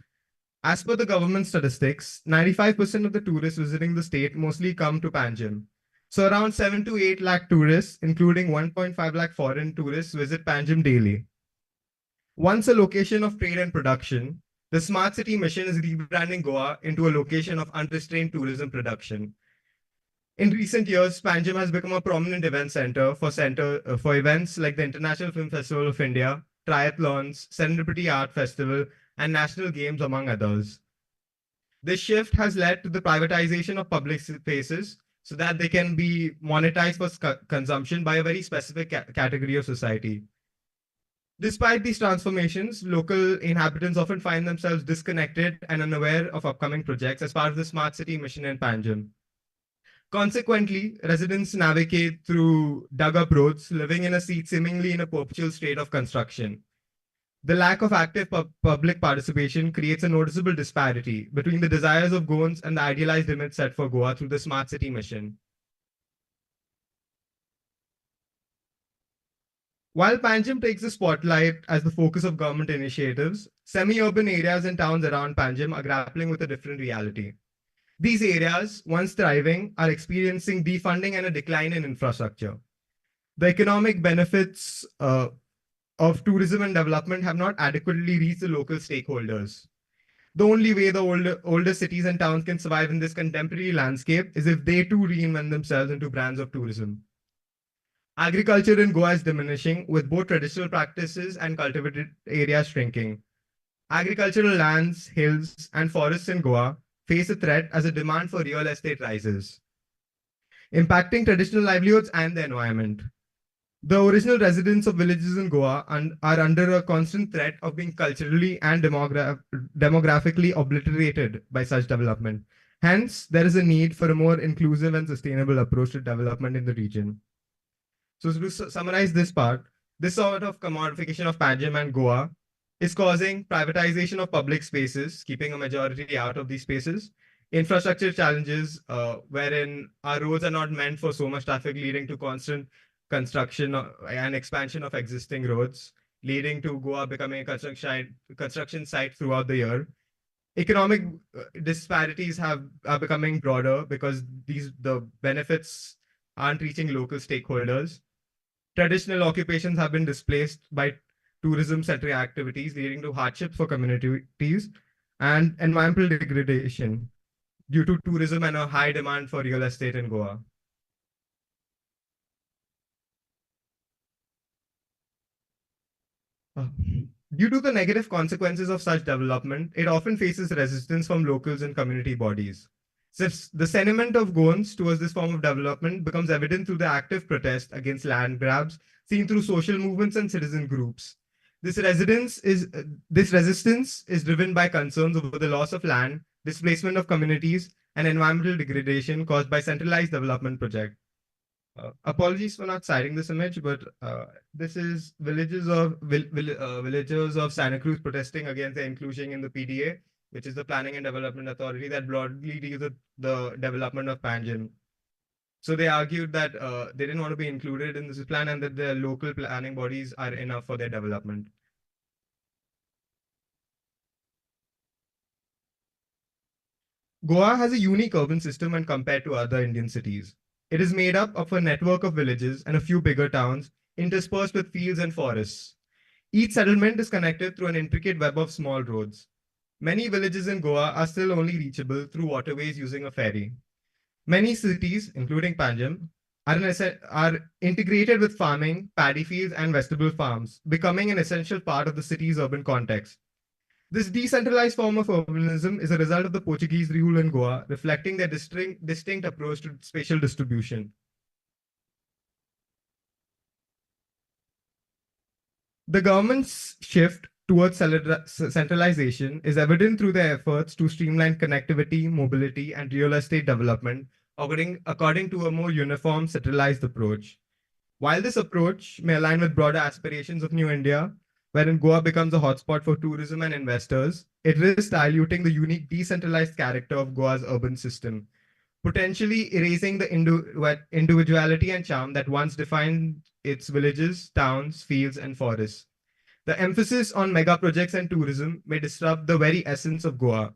As per the government statistics, 95% of the tourists visiting the state mostly come to Panjim. So around 7 to 8 lakh tourists, including 1.5 lakh foreign tourists, visit Panjim daily. Once a location of trade and production, the Smart City mission is rebranding Goa into a location of unrestrained tourism production. In recent years, Panjim has become a prominent event center for events like the International Film Festival of India, triathlons, Serendipity Art Festival, and national games, among others. This shift has led to the privatization of public spaces so that they can be monetized for consumption by a very specific category of society. Despite these transformations, local inhabitants often find themselves disconnected and unaware of upcoming projects as part of the Smart City mission in Panjim. Consequently, residents navigate through dug-up roads, living in a seemingly in a perpetual state of construction. The lack of active public participation creates a noticeable disparity between the desires of Goans and the idealized image set for Goa through the Smart City mission. While Panjim takes the spotlight as the focus of government initiatives, semi-urban areas and towns around Panjim are grappling with a different reality. These areas, once thriving, are experiencing defunding and a decline in infrastructure. The economic benefits of tourism and development have not adequately reached the local stakeholders. The only way the older cities and towns can survive in this contemporary landscape is if they too reinvent themselves into brands of tourism. Agriculture in Goa is diminishing, with both traditional practices and cultivated areas shrinking. Agricultural lands, hills, and forests in Goa face a threat as the demand for real estate rises, impacting traditional livelihoods and the environment. The original residents of villages in Goa are under a constant threat of being culturally and demographically obliterated by such development. Hence, there is a need for a more inclusive and sustainable approach to development in the region. So, to summarize this part, this sort of commodification of Panjim and Goa is causing privatization of public spaces, keeping a majority out of these spaces, infrastructure challenges, wherein our roads are not meant for so much traffic, leading to constant construction and expansion of existing roads, leading to Goa becoming a construction site throughout the year. Economic disparities are becoming broader because the benefits aren't reaching local stakeholders. Traditional occupations have been displaced by tourism-centric activities, leading to hardships for communities and environmental degradation due to tourism and a high demand for real estate in Goa. Due to the negative consequences of such development, it often faces resistance from locals and community bodies. Since the sentiment of Goans towards this form of development becomes evident through the active protest against land grabs seen through social movements and citizen groups. This resistance is driven by concerns over the loss of land, displacement of communities, and environmental degradation caused by centralized development projects. Apologies for not citing this image, but this is villagers of Santa Cruz protesting against the inclusion in the PDA, which is the Planning and Development Authority that broadly deals with the development of Panjim. So they argued that they didn't want to be included in this plan and that the local planning bodies are enough for their development. Goa has a unique urban system when compared to other Indian cities. It is made up of a network of villages and a few bigger towns interspersed with fields and forests. Each settlement is connected through an intricate web of small roads. Many villages in Goa are still only reachable through waterways using a ferry. Many cities, including Panjim, are integrated with farming, paddy fields, and vegetable farms, becoming an essential part of the city's urban context. This decentralized form of urbanism is a result of the Portuguese rule in Goa, reflecting their distinct approach to spatial distribution. The government's shift towards centralization is evident through their efforts to streamline connectivity, mobility, and real estate development, according to a more uniform, centralized approach. While this approach may align with broader aspirations of New India, wherein Goa becomes a hotspot for tourism and investors, it risks diluting the unique decentralized character of Goa's urban system, potentially erasing the individuality and charm that once defined its villages, towns, fields, and forests. The emphasis on mega projects and tourism may disrupt the very essence of Goa.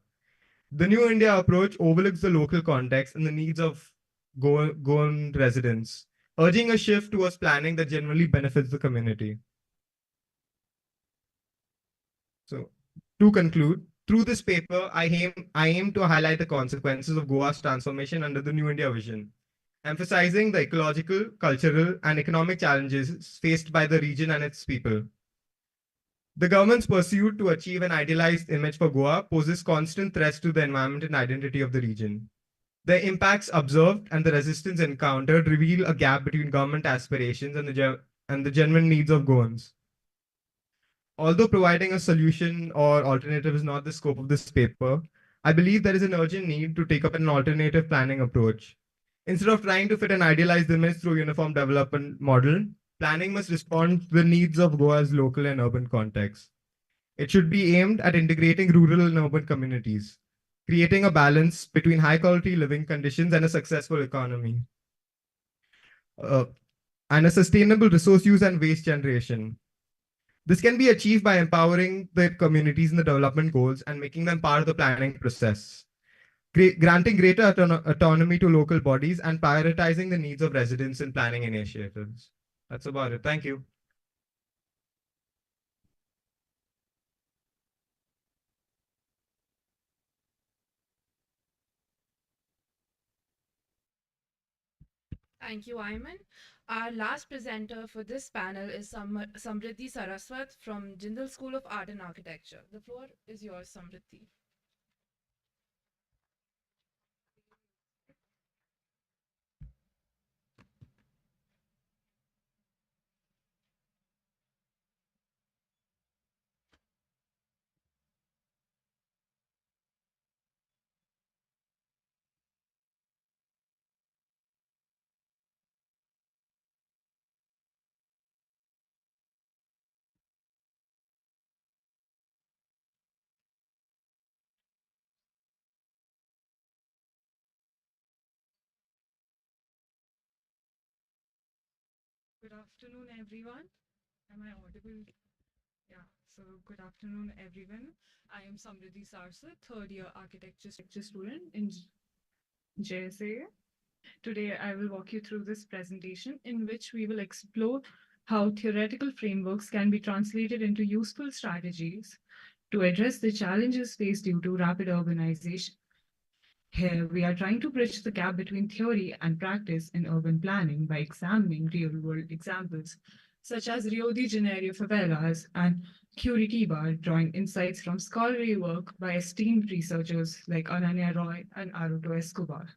The New India approach overlooks the local context and the needs of Goan residents, urging a shift towards planning that genuinely benefits the community. So, to conclude, through this paper, I aim to highlight the consequences of Goa's transformation under the New India vision, emphasizing the ecological, cultural, and economic challenges faced by the region and its people. The government's pursuit to achieve an idealized image for Goa poses constant threats to the environment and identity of the region. The impacts observed and the resistance encountered reveal a gap between government aspirations and the genuine needs of Goans. Although providing a solution or alternative is not the scope of this paper, I believe there is an urgent need to take up an alternative planning approach. Instead of trying to fit an idealized image through a uniform development model, planning must respond to the needs of Goa's local and urban context. It should be aimed at integrating rural and urban communities, creating a balance between high-quality living conditions and a successful economy, and a sustainable resource use and waste generation. This can be achieved by empowering the communities in the development goals and making them part of the planning process. granting greater autonomy to local bodies, and prioritizing the needs of residents in planning initiatives. That's about it. Thank you. Thank you, Ayman. Our last presenter for this panel is Samriddhi Saraswat from Jindal School of Art and Architecture. The floor is yours, Samriddhi. Good afternoon, everyone. Am I audible? Yeah, so good afternoon, everyone. I am Samriddhi Sarsa, third year architecture student in JSA. Today, I will walk you through this presentation in which we will explore how theoretical frameworks can be translated into useful strategies to address the challenges faced due to rapid urbanization. Here, we are trying to bridge the gap between theory and practice in urban planning by examining real-world examples, such as Rio de Janeiro favelas and Curitiba, drawing insights from scholarly work by esteemed researchers like Ananya Roy and Aruto Escobar.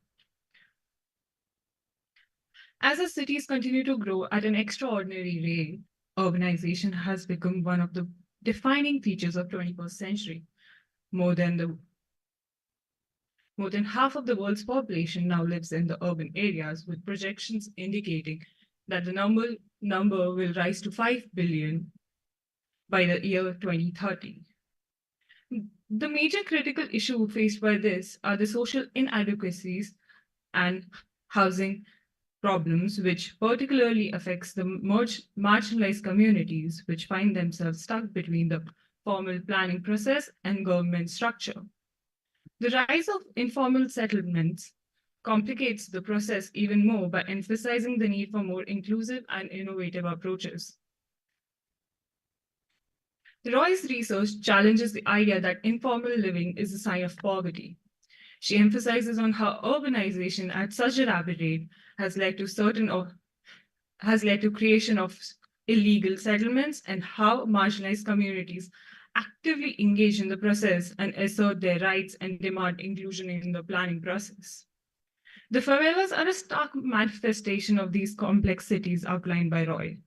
As our cities continue to grow at an extraordinary rate, urbanization has become one of the defining features of 21st century. More than half of the world's population now lives in the urban areas, with projections indicating that the number will rise to 5 billion by the year 2030. The major critical issue faced by this are the social inadequacies and housing problems, which particularly affects the marginalized communities, which find themselves stuck between the formal planning process and government structure. The rise of informal settlements complicates the process even more by emphasizing the need for more inclusive and innovative approaches. Roy's research challenges the idea that informal living is a sign of poverty. She emphasizes on how urbanization at such a rapid rate has led to creation of illegal settlements and how marginalized communities actively engage in the process and assert their rights and demand inclusion in the planning process. The favelas are a stark manifestation of these complexities outlined by Roy.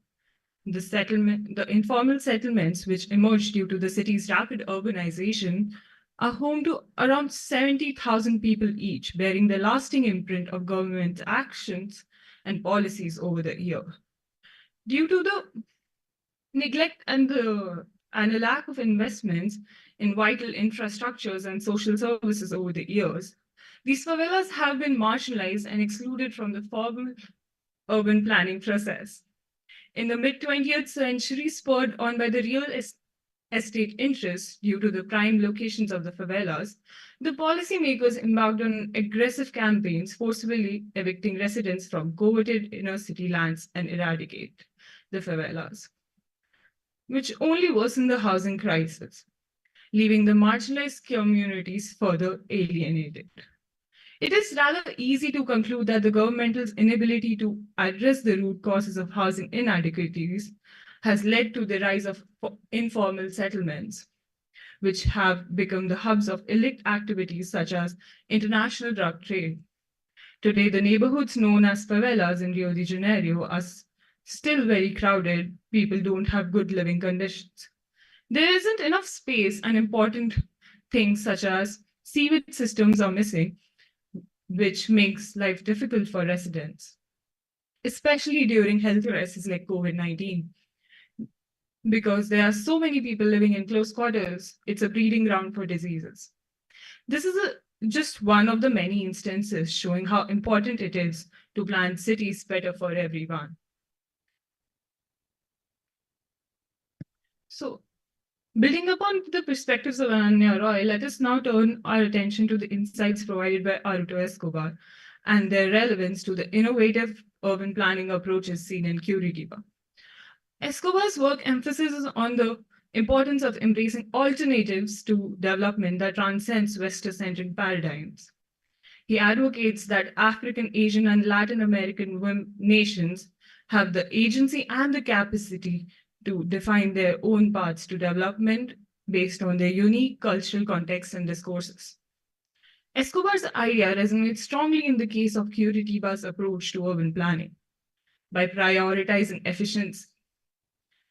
The informal settlements which emerged due to the city's rapid urbanization are home to around 70,000 people each, bearing the lasting imprint of government actions and policies over the year. Due to the neglect and a lack of investments in vital infrastructures and social services over the years, these favelas have been marginalized and excluded from the formal urban planning process. In the mid-20th century, spurred on by the real estate interests due to the prime locations of the favelas, the policymakers embarked on aggressive campaigns forcibly evicting residents from coveted inner city lands and eradicate the favelas, which only worsened the housing crisis, leaving the marginalized communities further alienated. It is rather easy to conclude that the government's inability to address the root causes of housing inadequacies has led to the rise of informal settlements, which have become the hubs of illicit activities such as international drug trade. Today, the neighborhoods known as favelas in Rio de Janeiro are still very crowded. People don't have good living conditions. There isn't enough space, and important things such as sewage systems are missing, which makes life difficult for residents, especially during health crises like COVID-19. Because there are so many people living in close quarters, it's a breeding ground for diseases. This is just one of the many instances showing how important it is to plan cities better for everyone. So Building upon the perspectives of Ananya Roy, let us now turn our attention to the insights provided by Aruto Escobar and their relevance to the innovative urban planning approaches seen in Curitiba. Escobar's work emphasizes on the importance of embracing alternatives to development that transcends Western-centric paradigms. He advocates that African, Asian, and Latin American nations have the agency and the capacity to define their own paths to development based on their unique cultural contexts and discourses. Escobar's idea resonates strongly in the case of Curitiba's approach to urban planning. By prioritizing efficiency,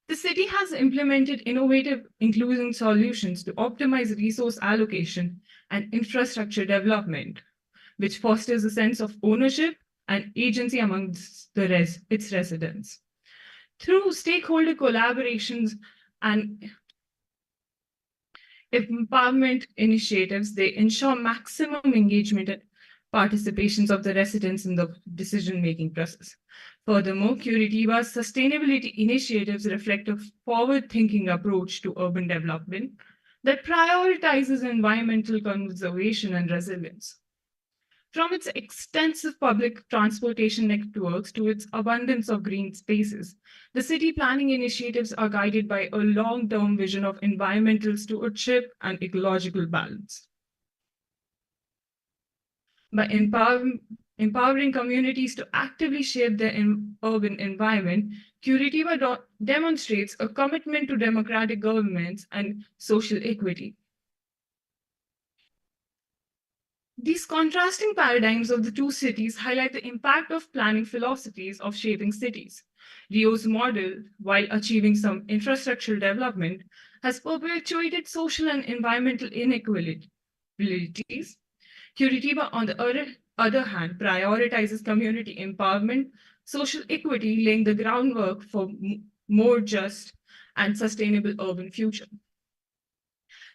the city has implemented innovative, inclusive solutions to optimize resource allocation and infrastructure development, which fosters a sense of ownership and agency amongst its residents. Through stakeholder collaborations and empowerment initiatives, they ensure maximum engagement and participations of the residents in the decision-making process. Furthermore, Curitiba's sustainability initiatives reflect a forward-thinking approach to urban development that prioritizes environmental conservation and resilience. From its extensive public transportation networks to its abundance of green spaces, the city planning initiatives are guided by a long-term vision of environmental stewardship and ecological balance. By empowering communities to actively shape their urban environment, Curitiba demonstrates a commitment to democratic governance and social equity. These contrasting paradigms of the two cities highlight the impact of planning philosophies of shaping cities. Rio's model, while achieving some infrastructural development, has perpetuated social and environmental inequalities. Curitiba, on the other hand, prioritizes community empowerment, social equity, laying the groundwork for more just and sustainable urban future.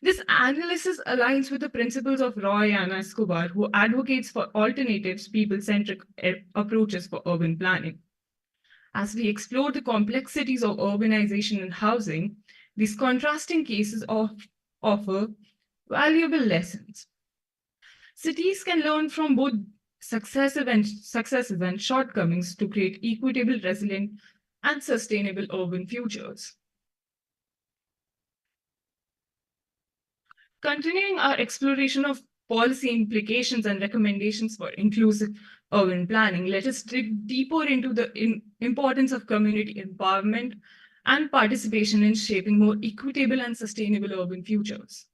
This analysis aligns with the principles of Roy and Escobar, who advocates for alternatives, people-centric approaches for urban planning. As we explore the complexities of urbanization and housing, these contrasting cases offer valuable lessons. Cities can learn from both successive and shortcomings to create equitable, resilient, and sustainable urban futures. Continuing our exploration of policy implications and recommendations for inclusive urban planning, let us dig deeper into the importance of community empowerment and participation in shaping more equitable and sustainable urban futures.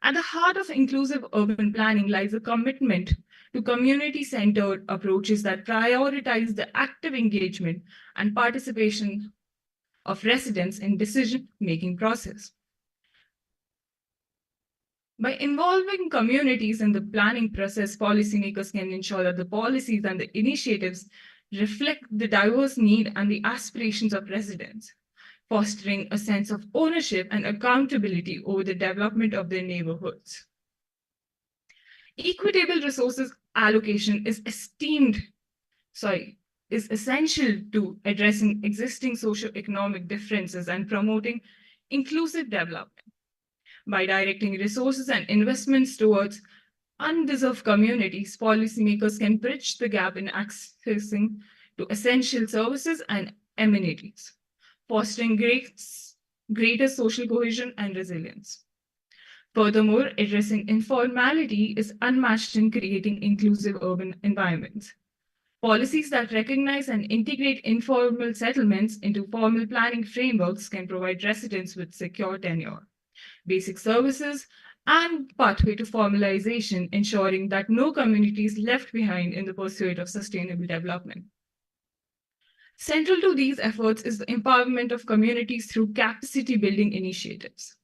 At the heart of inclusive urban planning lies a commitment to community-centered approaches that prioritize the active engagement and participation of residents in decision-making process. By involving communities in the planning process, policymakers can ensure that the policies and the initiatives reflect the diverse needs and the aspirations of residents, fostering a sense of ownership and accountability over the development of their neighborhoods. Equitable resources allocation is essential to addressing existing socioeconomic differences and promoting inclusive development. By directing resources and investments towards undeserved communities, policymakers can bridge the gap in accessing to essential services and amenities, fostering greater social cohesion and resilience. Furthermore, addressing informality is unmatched in creating inclusive urban environments. Policies that recognize and integrate informal settlements into formal planning frameworks can provide residents with secure tenure, basic services, and pathway to formalization, ensuring that no community is left behind in the pursuit of sustainable development. Central to these efforts is the empowerment of communities through capacity building initiatives.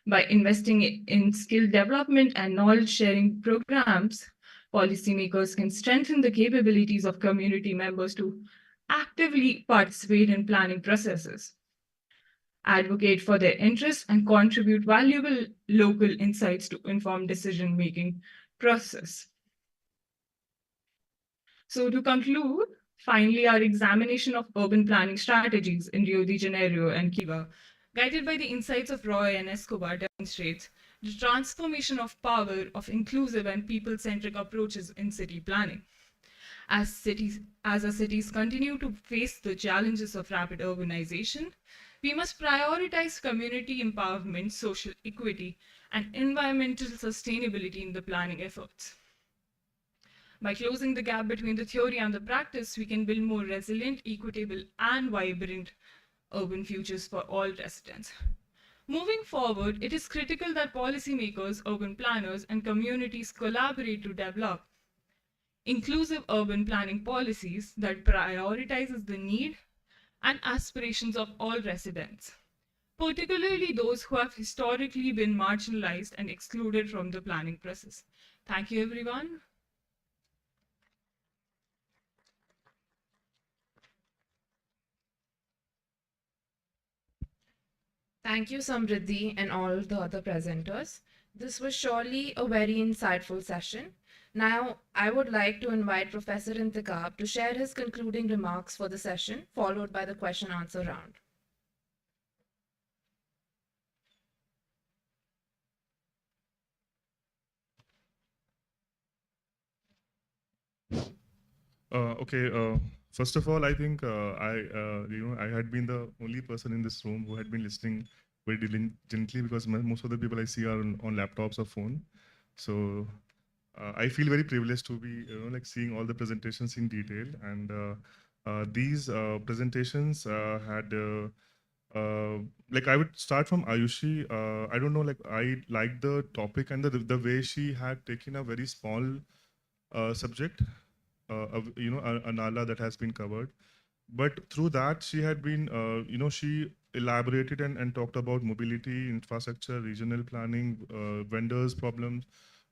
By investing in skill development and knowledge sharing programs, policymakers can strengthen the capabilities of community members to actively participate in planning processes, advocate for their interests, and contribute valuable local insights to inform decision-making process. So to conclude, finally, our examination of urban planning strategies in Rio de Janeiro and Cuba guided by the insights of Roy and Escobar, demonstrates the transformation of power of inclusive and people-centric approaches in city planning. As our cities continue to face the challenges of rapid urbanization, we must prioritize community empowerment, social equity, and environmental sustainability in the planning efforts. By closing the gap between the theory and the practice, we can build more resilient, equitable, and vibrant urban futures for all residents. Moving forward, it is critical that policymakers, urban planners, and communities collaborate to develop inclusive urban planning policies that prioritizes the need and aspirations of all residents, particularly those who have historically been marginalized and excluded from the planning process. Thank you, everyone. Thank you, Samriddhi, and all the other presenters. This was surely a very insightful session. Now, I would like to invite Professor Intikhab to share his concluding remarks for the session, followed by the question-answer round. Okay. First of all, I think I had been the only person in this room who had been listening very diligently, because most of the people I see are on laptops or phone. So I feel very privileged to be like seeing all the presentations in detail, and these presentations had like I would start from Ayushi. I don't know, like I like the topic and the way she had taken a very small subject, a nala that has been covered, but through that she had been she elaborated and talked about mobility, infrastructure, regional planning, vendors problems,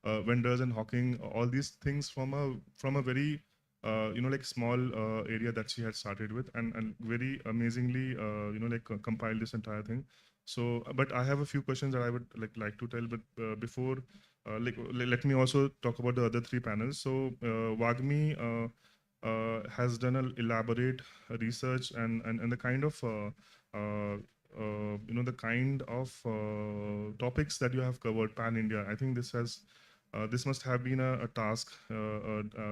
vendors and hawking, all these things from a very like small area that she had started with, and very amazingly compiled this entire thing. So but I have a few questions that I would like to tell, but before let me also talk about the other three panels. So Wagmi has done an elaborate research and the kind of the kind of topics that you have covered pan India. I think this must have been a task,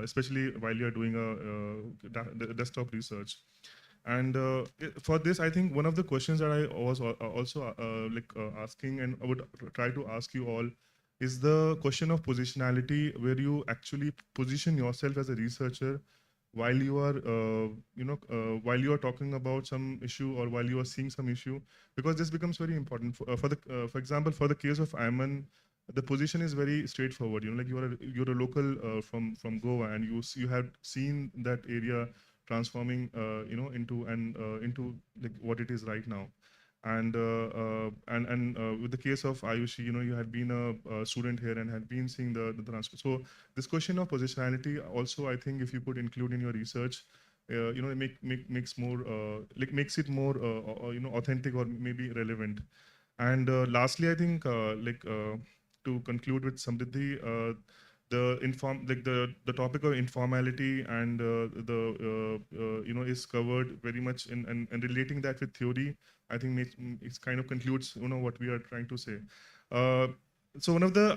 especially while you're doing a desktop research. And for this, I think one of the questions that I was also asking, and I would try to ask you all, is the question of positionality, where you actually position yourself as a researcher while you are while you are talking about some issue, or while you are seeing some issue, because this becomes very important for example, for the case of Ayman, the position is very straightforward. Like you're a local from Goa, and you have seen that area transforming into like what it is right now. And with the case of Ayushi, you had been a student here and had been seeing the transfer. So this question of positionality also, I think, if you could include in your research, it makes it more authentic, or maybe relevant. And lastly, I think to conclude with Samriddhi, the topic of informality and is covered very much in, and relating that with theory, I think it kind of concludes what we are trying to say. So one of the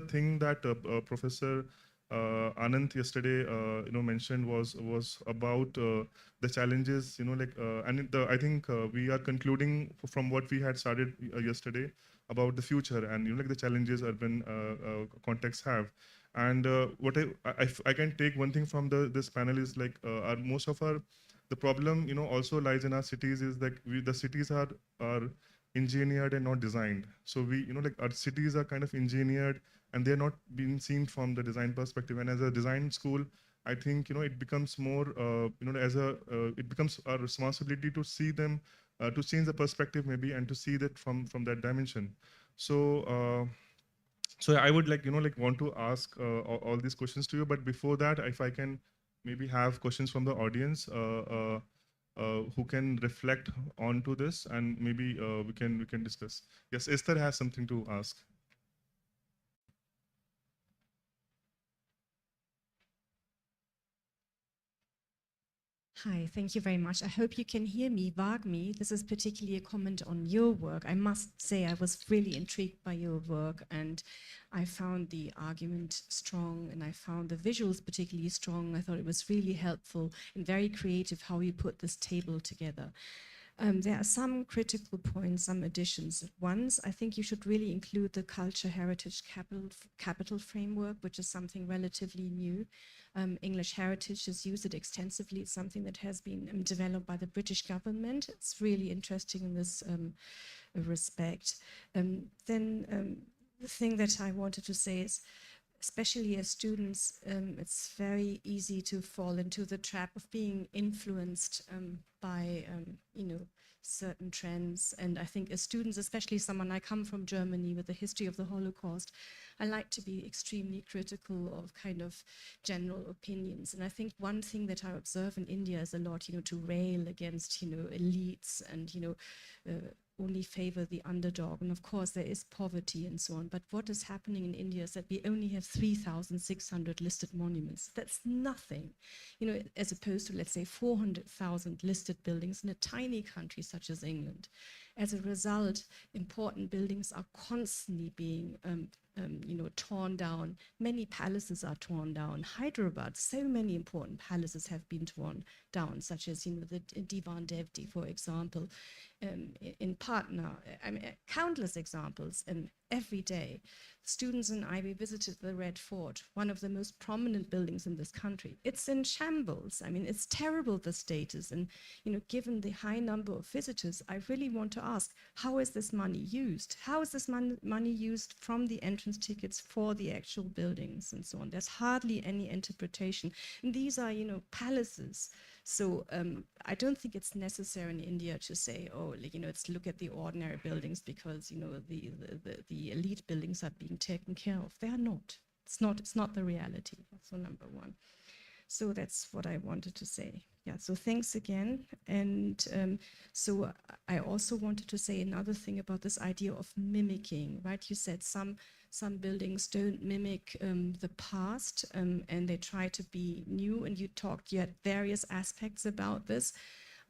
thing that Professor Anand yesterday mentioned was about the challenges, I think we are concluding from what we had started yesterday about the future, and like the challenges urban contexts have. And what I can take one thing from this panel is like most of the problem also lies in our cities, is that the cities are engineered and not designed. So we like our cities are kind of engineered, and they're not being seen from the design perspective. And as a design school, I think it becomes more it becomes our responsibility to see them, to change the perspective maybe, and to see that from that dimension. So so I would want to ask all these questions to you, but before that, if I can maybe have questions from the audience who can reflect onto this, and maybe we can discuss. Yes, Esther has something to ask. Hi, thank you very much. I hope you can hear me. Wagmi, this is particularly a comment on your work. I must say I was really intrigued by your work, and I found the argument strong, and I found the visuals particularly strong. I thought it was really helpful and very creative how you put this table together. There are some critical points, some additions. One's, I think you should really include the culture heritage capital framework, which is something relatively new. English heritage has used it extensively. It's something that has been developed by the British government. It's really interesting in this respect. Then the thing that I wanted to say is, especially as students, it's very easy to fall into the trap of being influenced by, certain trends. And I think as students, especially someone, I come from Germany with the history of the Holocaust, I like to be extremely critical of kind of general opinions. And I think one thing that I observe in India is a lot, to rail against, elites and, only favor the underdog. And of course, there is poverty and so on. But what is happening in India is that we only have 3,600 listed monuments. That's nothing, as opposed to, let's say, 400,000 listed buildings in a tiny country such as England. As a result, important buildings are constantly being torn down. Many palaces are torn down. Hyderabad, so many important palaces have been torn down, such as the Divan Devdi, for example. In Patna, countless examples. Every day, students and I, we visited the Red Fort, one of the most prominent buildings in this country. It's in shambles. It's terrible, the status. And, given the high number of visitors, I really want to ask, how is this money used? How is this money used from the entrance tickets for the actual buildings and so on? There's hardly any interpretation. And these are, palaces. So I don't think it's necessary in India to say, oh, let's look at the ordinary buildings because, the elite buildings are being taken care of. They are not. It's not the reality. So number one. So that's what I wanted to say. Yeah, so thanks again. And so I also wanted to say another thing about this idea of mimicking, right? You said some buildings don't mimic the past and they try to be new, and you had various aspects about this.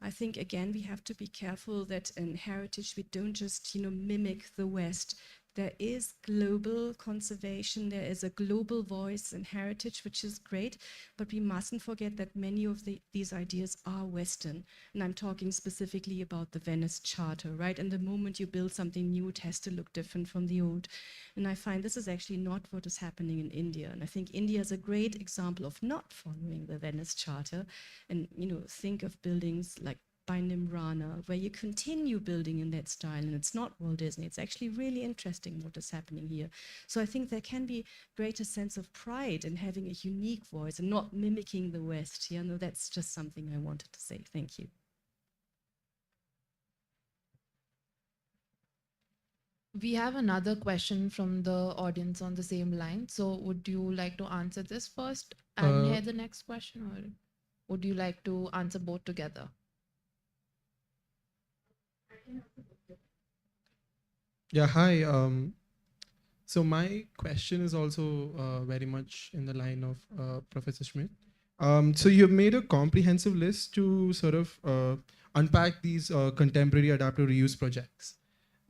I think, again, we have to be careful that in heritage, we don't just, mimic the West. There is global conservation, there is a global voice in heritage, which is great, but we mustn't forget that many of these ideas are Western. And I'm talking specifically about the Venice Charter, right? And the moment you build something new, it has to look different from the old. And I find this is actually not what is happening in India. And I think India is a great example of not following the Venice Charter. And, think of buildings like by Nimrana, where you continue building in that style, and it's not Walt Disney. It's actually really interesting what is happening here. So I think there can be greater sense of pride in having a unique voice and not mimicking the West. No, that's just something I wanted to say. Thank you. We have another question from the audience on the same line. So would you like to answer this first and hear the next question, or would you like to answer both together? Yeah, hi. So my question is also very much in the line of Professor Schmidt. So you've made a comprehensive list to sort of unpack these contemporary adaptive reuse projects.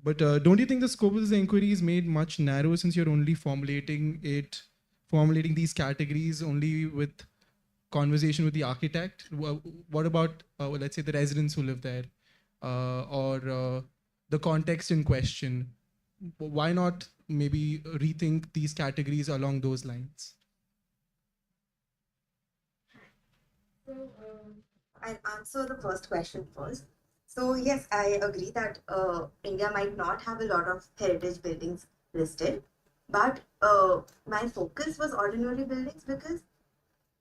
But don't you think the scope of this inquiry is made much narrower since you're only formulating these categories only with conversation with the architect? What about, let's say, the residents who live there, or the context in question? Why not maybe rethink these categories along those lines? So I'll answer the first question first. So yes, I agree that India might not have a lot of heritage buildings listed, but my focus was ordinary buildings because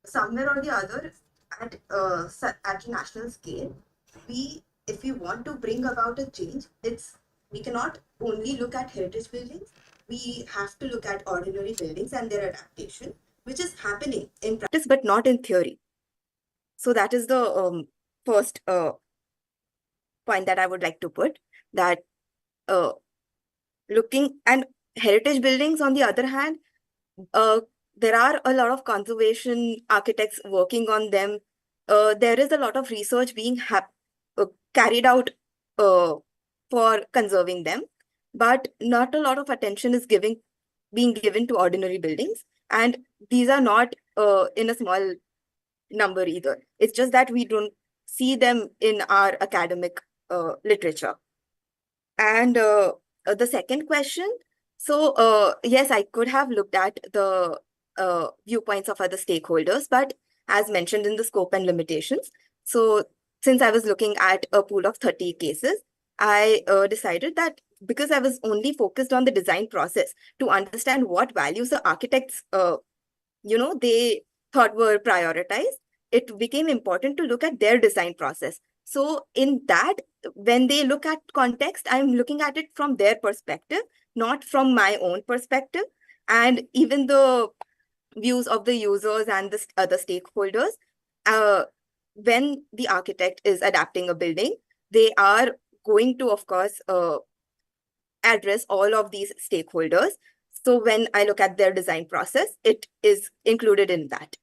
somewhere or the other, at a national scale, if we want to bring about a change, we cannot only look at heritage buildings. We have to look at ordinary buildings and their adaptation, which is happening in practice but not in theory. So that is the first point that I would like to put, that looking and heritage buildings, on the other hand, there are a lot of conservation architects working on them there is a lot of research being carried out for conserving them, but not a lot of attention is being given to ordinary buildings. And these are not in a small number either. It's just that we don't see them in our academic literature. And the second question, so yes, I could have looked at the viewpoints of other stakeholders, but as mentioned in the scope and limitations, so since I was looking at a pool of 30 cases, I decided that because I was only focused on the design process to understand what values the architects, they thought were prioritized, it became important to look at their design process. So in that, when they look at context, I'm looking at it from their perspective, not from my own perspective. And even the views of the users and the other stakeholders, when the architect is adapting a building, they are going to, of course, address all of these stakeholders. So when I look at their design process, it is included in that.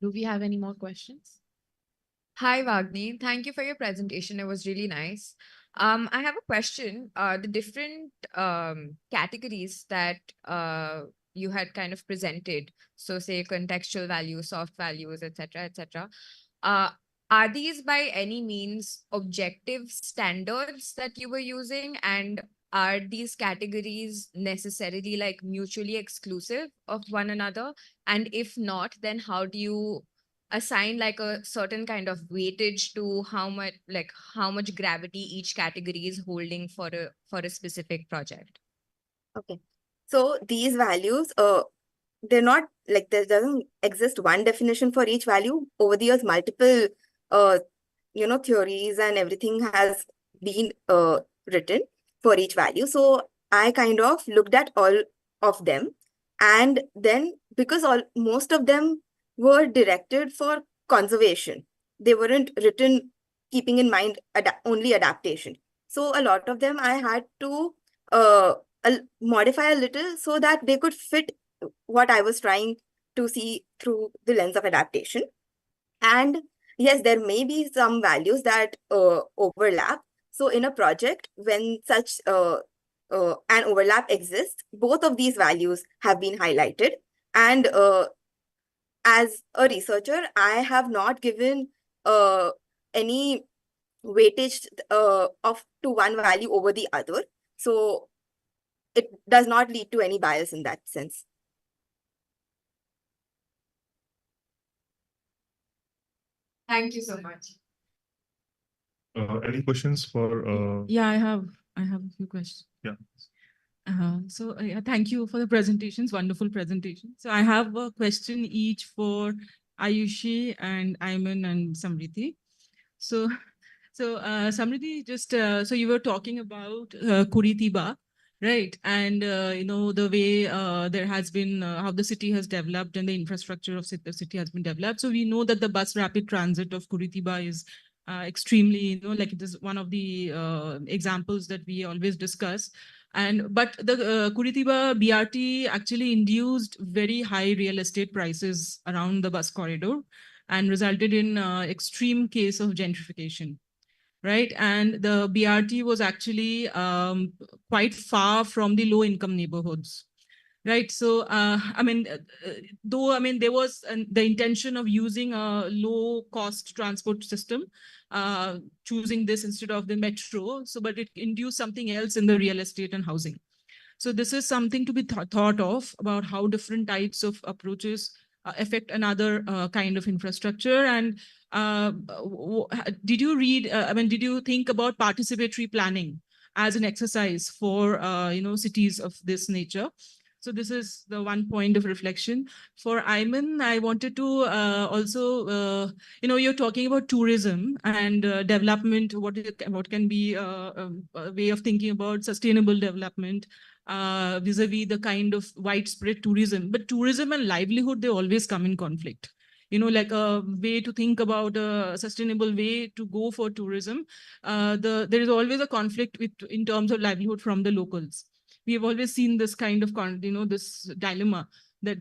Do we have any more questions? Hi, Vagni. Thank you for your presentation. It was really nice. I have a question. The different categories that you had kind of presented, so say contextual values, soft values, etc., etc. Are these by any means objective standards that you were using? And are these categories necessarily like mutually exclusive of one another? And if not, then how do you assign like a certain kind of weightage to how much gravity each category is holding for a specific project? Okay. So these values, they're not like there doesn't exist one definition for each value. Over the years, multiple theories and everything has been written for each value. So I kind of looked at all of them, and then because most of them were directed for conservation, they weren't written keeping in mind only adaptation. So a lot of them I had to modify a little so that they could fit what I was trying to see through the lens of adaptation. And yes, there may be some values that overlap. So in a project, when such an overlap exists, both of these values have been highlighted. And as a researcher, I have not given any weightage to one value over the other. So it does not lead to any bias in that sense. Thank you so much. Any questions for? Yeah, I have a few questions. Yeah. Thank you for the presentations, wonderful presentation. So I have a question each for Ayushi and Ayman and Samriti. So Samriti, so you were talking about Curitiba, right? And the way there has been how the city has developed and the infrastructure of the city has been developed. So we know that the bus rapid transit of Curitiba is extremely, like it is one of the examples that we always discuss. But the Curitiba BRT actually induced very high real estate prices around the bus corridor and resulted in extreme case of gentrification, right? And the BRT was actually quite far from the low income neighborhoods, right? So, there was the intention of using a low cost transport system, choosing this instead of the metro. So, but it induced something else in the real estate and housing. So this is something to be thought of about how different types of approaches affect another kind of infrastructure. And did you read, did you think about participatory planning as an exercise for, cities of this nature? So this is the one point of reflection. For Ayman, I wanted to also, you're talking about tourism and development, what can be a way of thinking about sustainable development vis-a-vis the kind of widespread tourism. But tourism and livelihood, they always come in conflict. Like a way to think about a sustainable way to go for tourism, there is always a conflict in terms of livelihood from the locals. We have always seen this kind of, this dilemma. that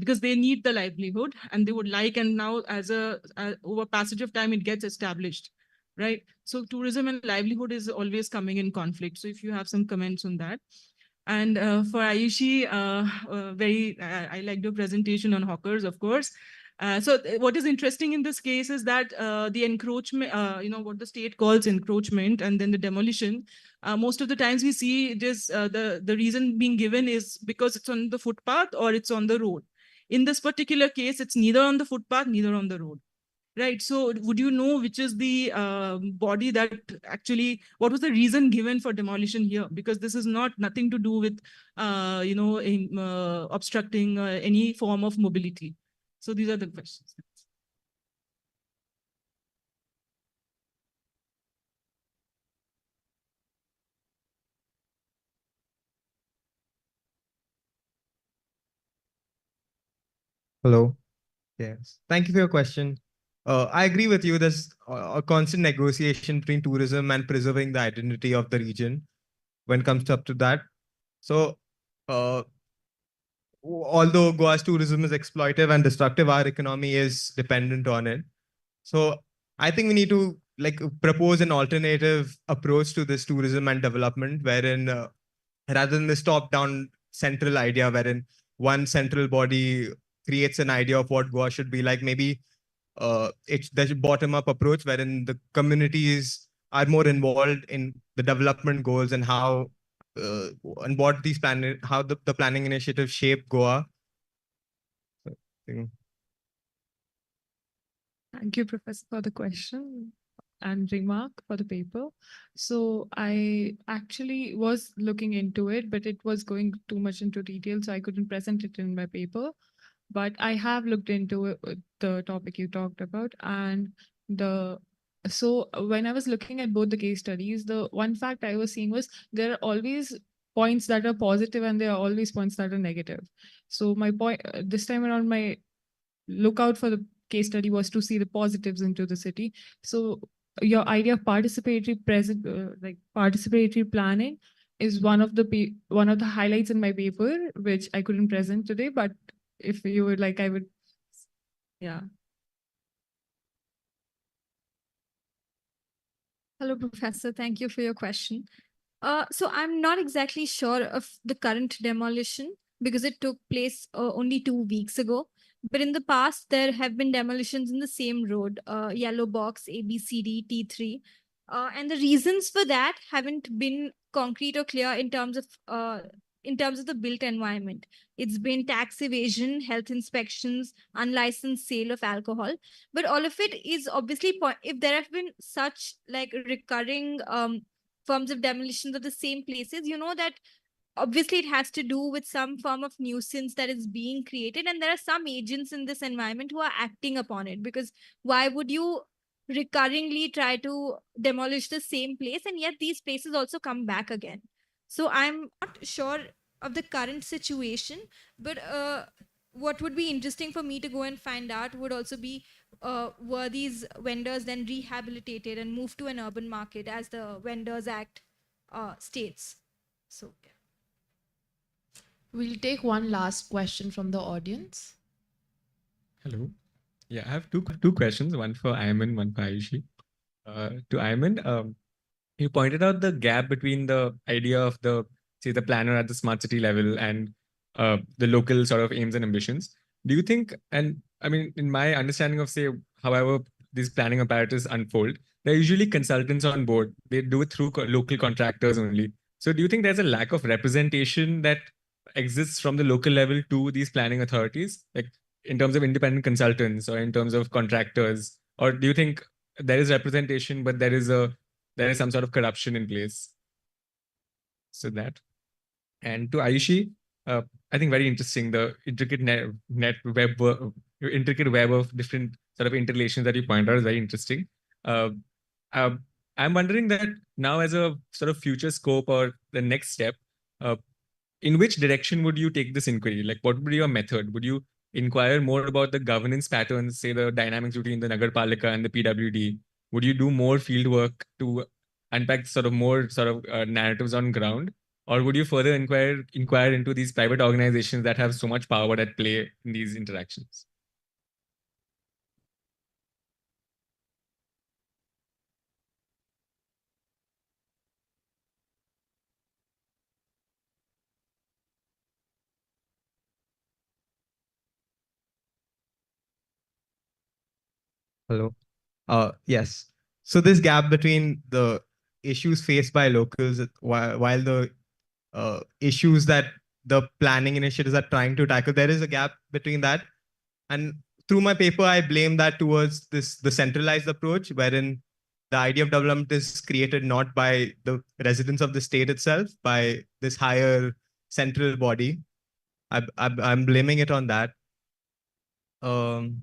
because they need the livelihood and they would like, and now as over passage of time, it gets established, right? So tourism and livelihood is always coming in conflict. So if you have some comments on that. And for Ayushi, I liked your presentation on hawkers, of course. What is interesting in this case is that the encroachment, what the state calls encroachment and then the demolition, most of the times we see it is the reason being given is because it's on the footpath or it's on the road. In this particular case, it's neither on the footpath, neither on the road. Right. So would you know which is the body that actually, what was the reason given for demolition here? Because this is nothing to do with, obstructing any form of mobility. So these are the questions. Hello. Yes. Thank you for your question. I agree with you. There's a constant negotiation between tourism and preserving the identity of the region when it comes up to that. So, although Goa's tourism is exploitive and destructive, our economy is dependent on it. So, I think we need to propose an alternative approach to this tourism and development, wherein rather than this top-down central idea, wherein one central body creates an idea of what Goa should be like, maybe it's the bottom-up approach wherein the communities are more involved in the development goals and how and what these how the planning initiatives shape Goa. So, Thank you, Professor, for the question and remark for the paper. So I actually was looking into it, but it was going too much into detail, so I couldn't present it in my paper. But I have looked into the topic you talked about, and so when I was looking at both the case studies, the one fact I was seeing was there are always points that are positive and there are always points that are negative. So my point this time around, my lookout for the case study was to see the positives into the city. So your idea of participatory participatory planning is one of the highlights in my paper, which I couldn't present today, but if you would like, I would. Yeah. Hello, Professor. Thank you for your question. So I'm not exactly sure of the current demolition because it took place only 2 weeks ago. But in the past, there have been demolitions in the same road, yellow box, ABCD, T3. And the reasons for that haven't been concrete or clear in terms of the built environment. It's been tax evasion, health inspections, unlicensed sale of alcohol. But all of it is obviously, if there have been such recurring forms of demolitions of the same places, you know that obviously it has to do with some form of nuisance that is being created, and there are some agents in this environment who are acting upon it, because why would you recurringly try to demolish the same place, and yet these places also come back again? So I'm not sure of the current situation, but what would be interesting for me to go and find out would also be were these vendors then rehabilitated and moved to an urban market as the Vendors Act states? So yeah. We'll take one last question from the audience. Hello. Yeah, I have two questions, one for Ayman, one for Ayushi. To Ayman, you pointed out the gap between the idea of the planner at the smart city level and the local sort of aims and ambitions. Do you think, and I mean, in my understanding of however these planning apparatus unfold, they're usually consultants on board. They do it through local contractors only. So do you think there's a lack of representation that exists from the local level to these planning authorities, like in terms of independent consultants or in terms of contractors? Or do you think there is representation, but there is some sort of corruption in place? So that. And to Ayushi, I think very interesting, the intricate intricate web of different sort of interrelations that you point out is very interesting. I'm wondering that now as a sort of future scope or the next step, in which direction would you take this inquiry? Like, what would be your method? Would you inquire more about the governance patterns, say the dynamics between the Nagarpalika and the PWD? Would you do more field work to unpack more narratives on ground? or would you further inquire into these private organizations that have so much power at play in these interactions? Hello. Yes. So this gap between the issues faced by locals while the issues that the planning initiatives are trying to tackle, there is a gap between that. And through my paper, I blame that towards the centralized approach, wherein the idea of development is created not by the residents of the state itself, by this higher central body. I'm blaming it on that. Um,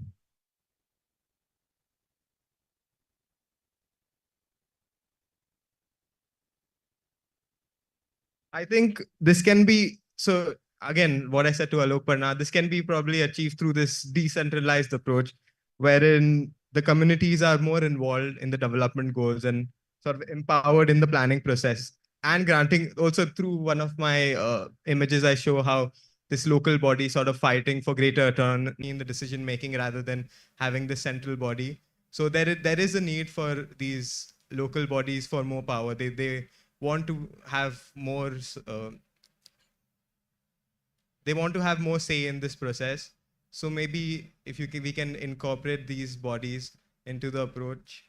I think this can be so again, what I said to Alok Parna, this can be probably achieved through this decentralized approach, wherein the communities are more involved in the development goals and sort of empowered in the planning process. And granting also through one of my images, I show how this local body sort of fighting for greater autonomy in the decision making rather than having the central body. So there is a need for these local bodies for more power. They want to have more they want to have more say in this process. So maybe if we can incorporate these bodies into the approach,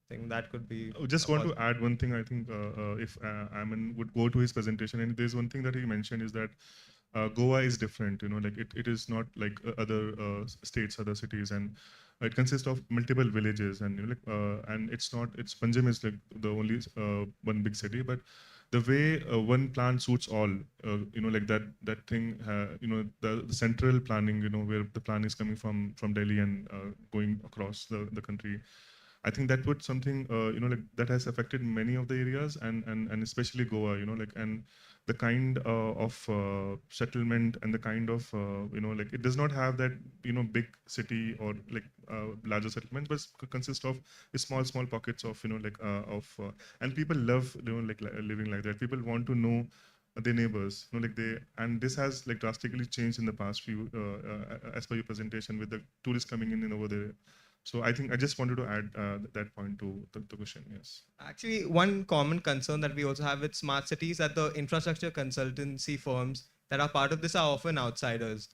I think that could be. I just want to add one thing. I think if Aman would go to his presentation, and there's one thing that he mentioned is that Goa is different. Like it is not like other states, other cities, and it consists of multiple villages, and and it's Panjim is like the only one big city, but the way one plan suits all, like that thing, the central planning, where the plan is coming from Delhi and going across the country. I think that would something, like that has affected many of the areas and especially Goa, like, and the kind of settlement and the kind of, like it does not have that, big city or like larger settlements, but consist of small pockets of, and people love, like living like that. People want to know their neighbors, and this has like drastically changed in the past few, as per your presentation with the tourists coming in over there. So I think I just wanted to add that point to the question. Yes. Actually, one common concern that we also have with smart cities that the infrastructure consultancy firms that are part of this are often outsiders.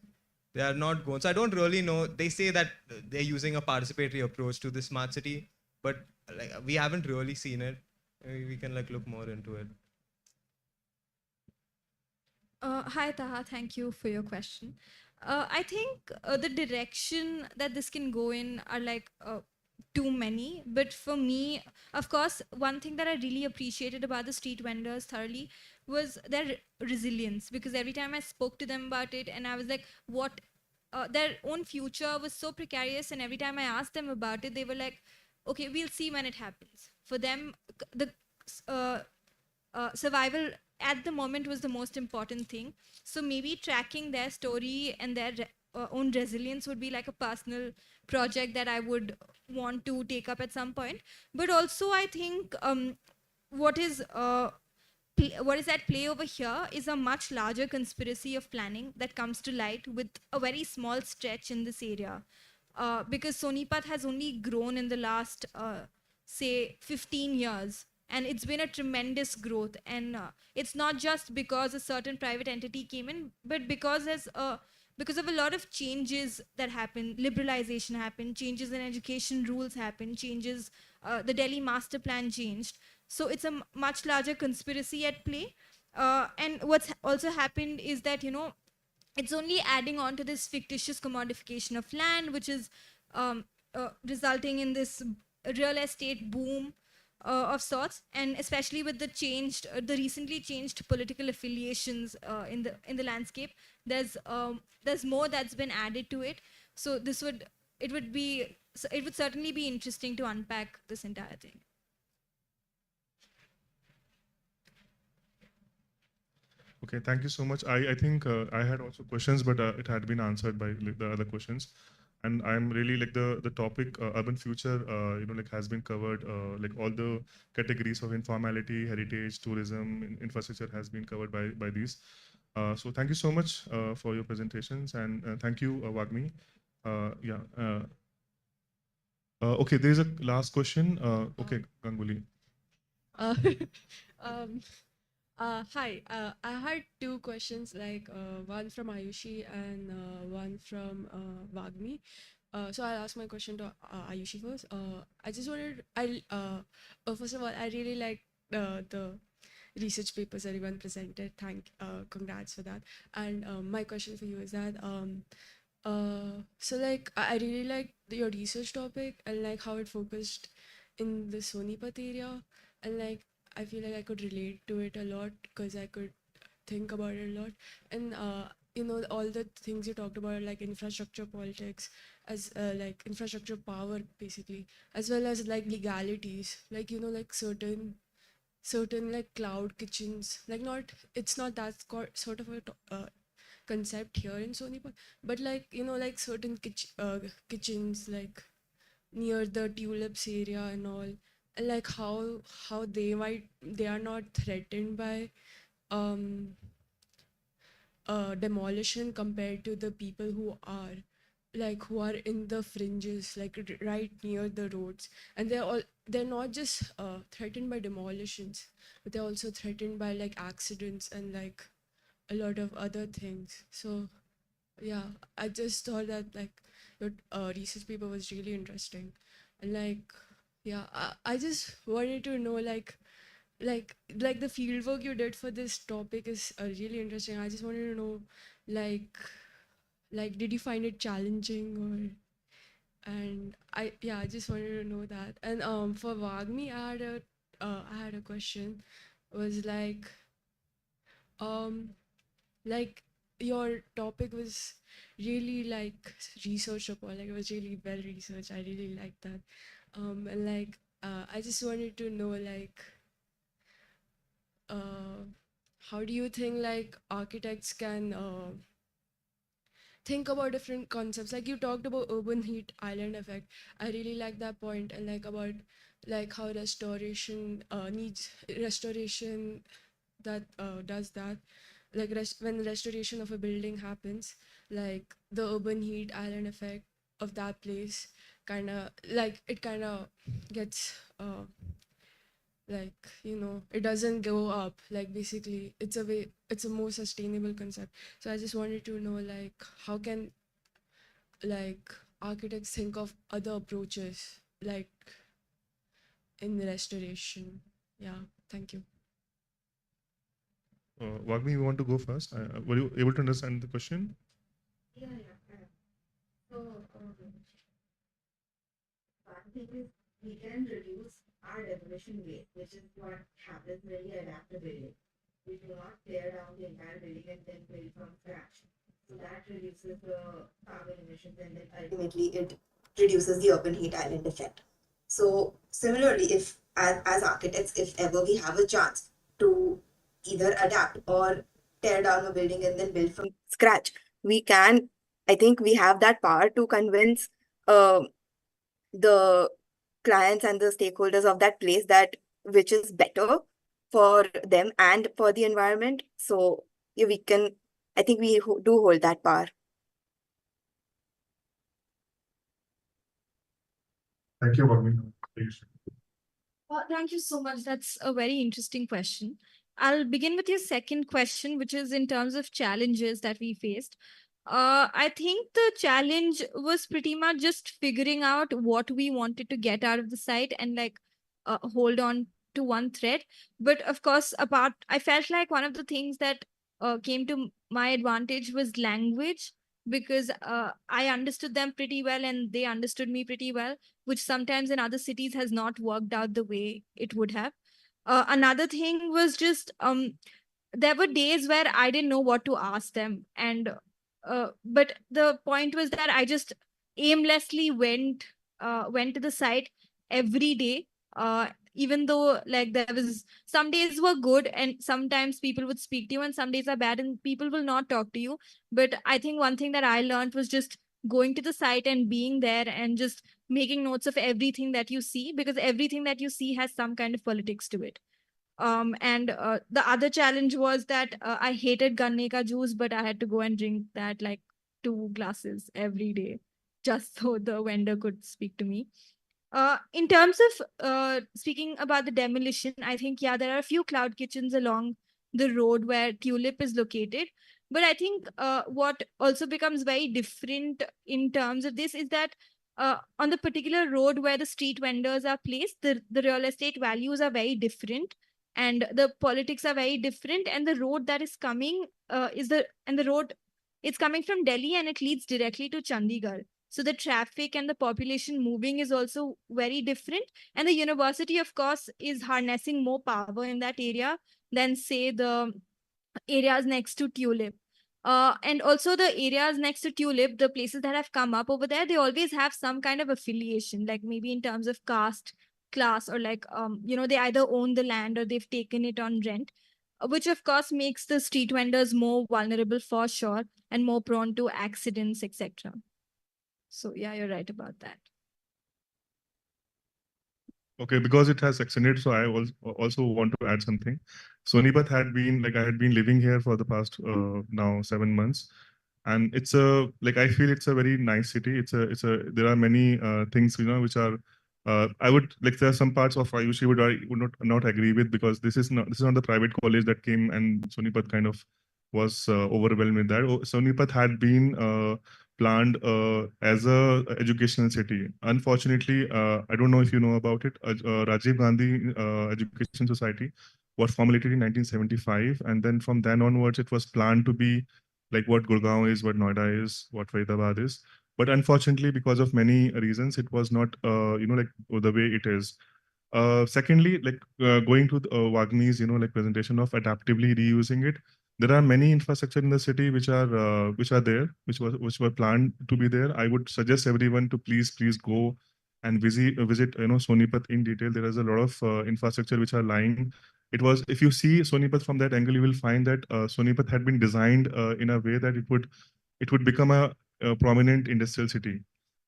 They are not going. So I don't really know. They say that they're using a participatory approach to the smart city, but like we haven't really seen it. Maybe we can like look more into it. Hi, Taha. Thank you for your question. I think the direction that this can go in are like too many. But for me, of course, one thing that I really appreciated about the street vendors thoroughly was their resilience, because every time I spoke to them about it and I was like, what their own future was so precarious. And every time I asked them about it, they were like, okay, we'll see when it happens. For them, the survival at the moment was the most important thing. So maybe tracking their story and their own resilience would be like a personal project that I would want to take up at some point. But also, I think what is at play over here is a much larger conspiracy of planning that comes to light with a very small stretch in this area. Because Sonipat has only grown in the last, say, 15 years. And it's been a tremendous growth. And it's not just because a certain private entity came in, but because of a lot of changes that happened, liberalization happened, changes in education rules happened, changes, the Delhi master plan changed. So it's a much larger conspiracy at play. And what's also happened is that, it's only adding on to this fictitious commodification of land, which is resulting in this real estate boom of sorts, and especially with the recently changed political affiliations in the landscape, there's more that's been added to it. So it would certainly be interesting to unpack this entire thing. Okay, thank you so much. I think I had also questions, but it had been answered by like, the other questions. and I'm really like the topic urban future, like has been covered, like all the categories of informality, heritage, tourism, infrastructure has been covered by these. So thank you so much for your presentations, and thank you, Wagmi. Yeah. Okay, there is a last question. Okay, Ganguly. Uh, um, Hi. I had two questions, like one from Ayushi and one from Vagmi. So I'll ask my question to Ayushi first. I just wanted, first of all, I really like the research papers everyone presented. Congrats for that. And my question for you is that, so like I really like your research topic and like how it focused in the Sonipat area, and like I feel like I could relate to it a lot because I could think about it a lot. And all the things you talked about, like infrastructure politics, as like infrastructure power basically, as well as like legalities, like like certain like cloud kitchens, like not, it's not that sort of a concept here in Sonipat, but like like certain kitchens like near the tulips area and all, and like how they are not threatened by um demolition compared to the people who are in the fringes, like right near the roads, and they're not just threatened by demolitions, but they're also threatened by like accidents and like a lot of other things. So yeah, I just thought that like your research paper was really interesting, and like yeah, I just wanted to know like the fieldwork you did for this topic is really interesting. I just wanted to know like did you find it challenging, and I just wanted to know that. And for Vagmi, I had a question, was um like your topic was really like research upon, like it was really well researched. I really like that. And like I just wanted to know uh how do you think like architects can think about different concepts? Like you talked about urban heat island effect. I really like that point, and like about like how restoration needs restoration that does that, like when restoration of a building happens, like the urban heat island effect of that place kind of like it kind of gets like it doesn't go up, like basically it's a more sustainable concept. So I just wanted to know like how can like architects think of other approaches like in the restoration. Yeah, thank you. Wagmi, you want to go first? Were you able to understand the question? Yeah. So, one thing is we can reduce our demolition waste, which is what happens when we adapt a building. We do not tear down the entire building and then build from scratch. So that reduces the carbon emissions, and then ultimately it reduces the urban heat island effect. So similarly, if as architects, if ever we have a chance to either adapt or tear down a building and then build from scratch, we can. I think we have that power to convince the clients and the stakeholders of that place that which is better for them and for the environment. So yeah, we can. I think we do hold that power. Thank you, Wagmi. Please. Thank you so much. That's a very interesting question. I'll begin with your second question, which is in terms of challenges that we faced. I think the challenge was pretty much just figuring out what we wanted to get out of the site and like hold on to one thread. But of course, I felt like one of the things that came to my advantage was language, because I understood them pretty well and they understood me pretty well, which sometimes in other cities has not worked out the way it would have. Another thing was just there were days where I didn't know what to ask them, and but the point was that I just aimlessly went to the site every day. Even though like there was some days were good and sometimes people would speak to you and some days are bad and people will not talk to you. But I think one thing that I learned was just going to the site and being there and just making notes of everything that you see, because everything that you see has some kind of politics to it. And the other challenge was that I hated ganne ka juice, but I had to go and drink that like 2 glasses every day just so the vendor could speak to me. In terms of speaking about the demolition, I think, yeah, there are a few cloud kitchens along the road where Tulip is located. But I think what also becomes very different in terms of this is that on the particular road where the street vendors are placed, the real estate values are very different and the politics are very different. And the road that is coming and the road, it's coming from Delhi and it leads directly to Chandigarh. So the traffic and the population moving is also very different. And the university, of course, is harnessing more power in that area than, say, the areas next to Tulip. And also the areas next to Tulip, the places that have come up over there, they always have some kind of affiliation, like maybe in terms of caste, class, or like, they either own the land or they've taken it on rent, which of course makes the street vendors more vulnerable for sure and more prone to accidents, etc. So yeah, you're right about that. Okay, because it has extended, so I also want to add something. Sonipat had been like I had been living here for the past now 7 months, and it's a like I feel it's a very nice city. It's a there are many things which are I would like there are some parts of Ayushi would not agree with, because this is not the private college that came and Sonipat kind of was overwhelmed with that. Sonipat had been planned as a educational city. Unfortunately, I don't know if you know about it. Rajiv Gandhi Education Society was formulated in 1975, and then from then onwards, it was planned to be like what Gurgaon is, what Noida is, what Faridabad is. But unfortunately, because of many reasons, it was not like the way it is. Secondly, like going to Wagni's, like presentation of adaptively reusing it. There are many infrastructure in the city which are there, which were planned to be there. I would suggest everyone to please go and visit Sonipat in detail. There is a lot of infrastructure which are lying. It was, if you see Sonipat from that angle, you will find that Sonipat had been designed in a way that it would become a prominent industrial city,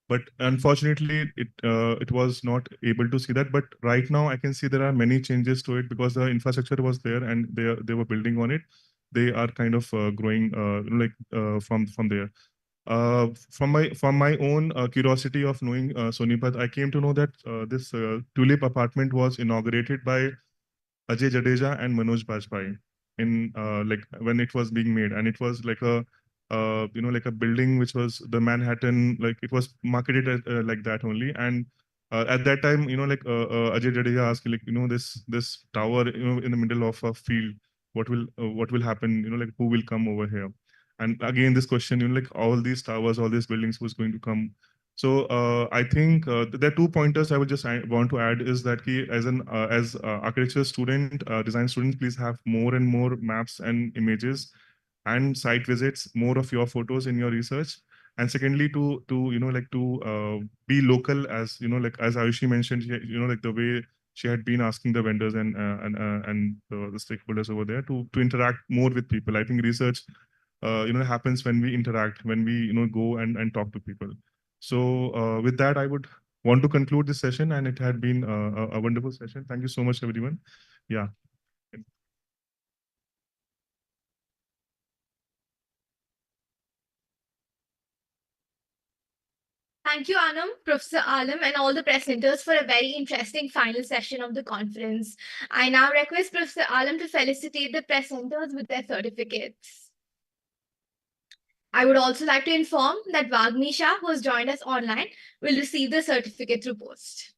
but unfortunately it was not able to see that. But right now I can see there are many changes to it, because the infrastructure was there and they were building on it. They are kind of growing from there. From my own curiosity of knowing Sonipat, I came to know that this Tulip apartment was inaugurated by Ajay Jadeja and Manoj Bajpayee in like when it was being made, and it was like a like a building which was the Manhattan, like it was marketed as, like that only. And at that time, Ajay Jadeja asked, like, this tower, in the middle of a field, what will happen? Like who will come over here? And again, this question, like all these towers, all these buildings was going to come. So I think there are 2 pointers I would just want to add is that as architecture student, design student, please have more and more maps and images and site visits, more of your photos in your research. And secondly, to be local, as like as Ayushi mentioned, like the way she had been asking the vendors and the stakeholders over there to interact more with people. I think research happens when we interact, when we go and talk to people. So with that, I would want to conclude this session, and it had been a wonderful session. Thank you so much, everyone. Yeah. Thank you, Anam, Professor Alam, and all the presenters for a very interesting final session of the conference. I now request Professor Alam to felicitate the presenters with their certificates. I would also like to inform that Vagni Shah, who has joined us online, will receive the certificate through post.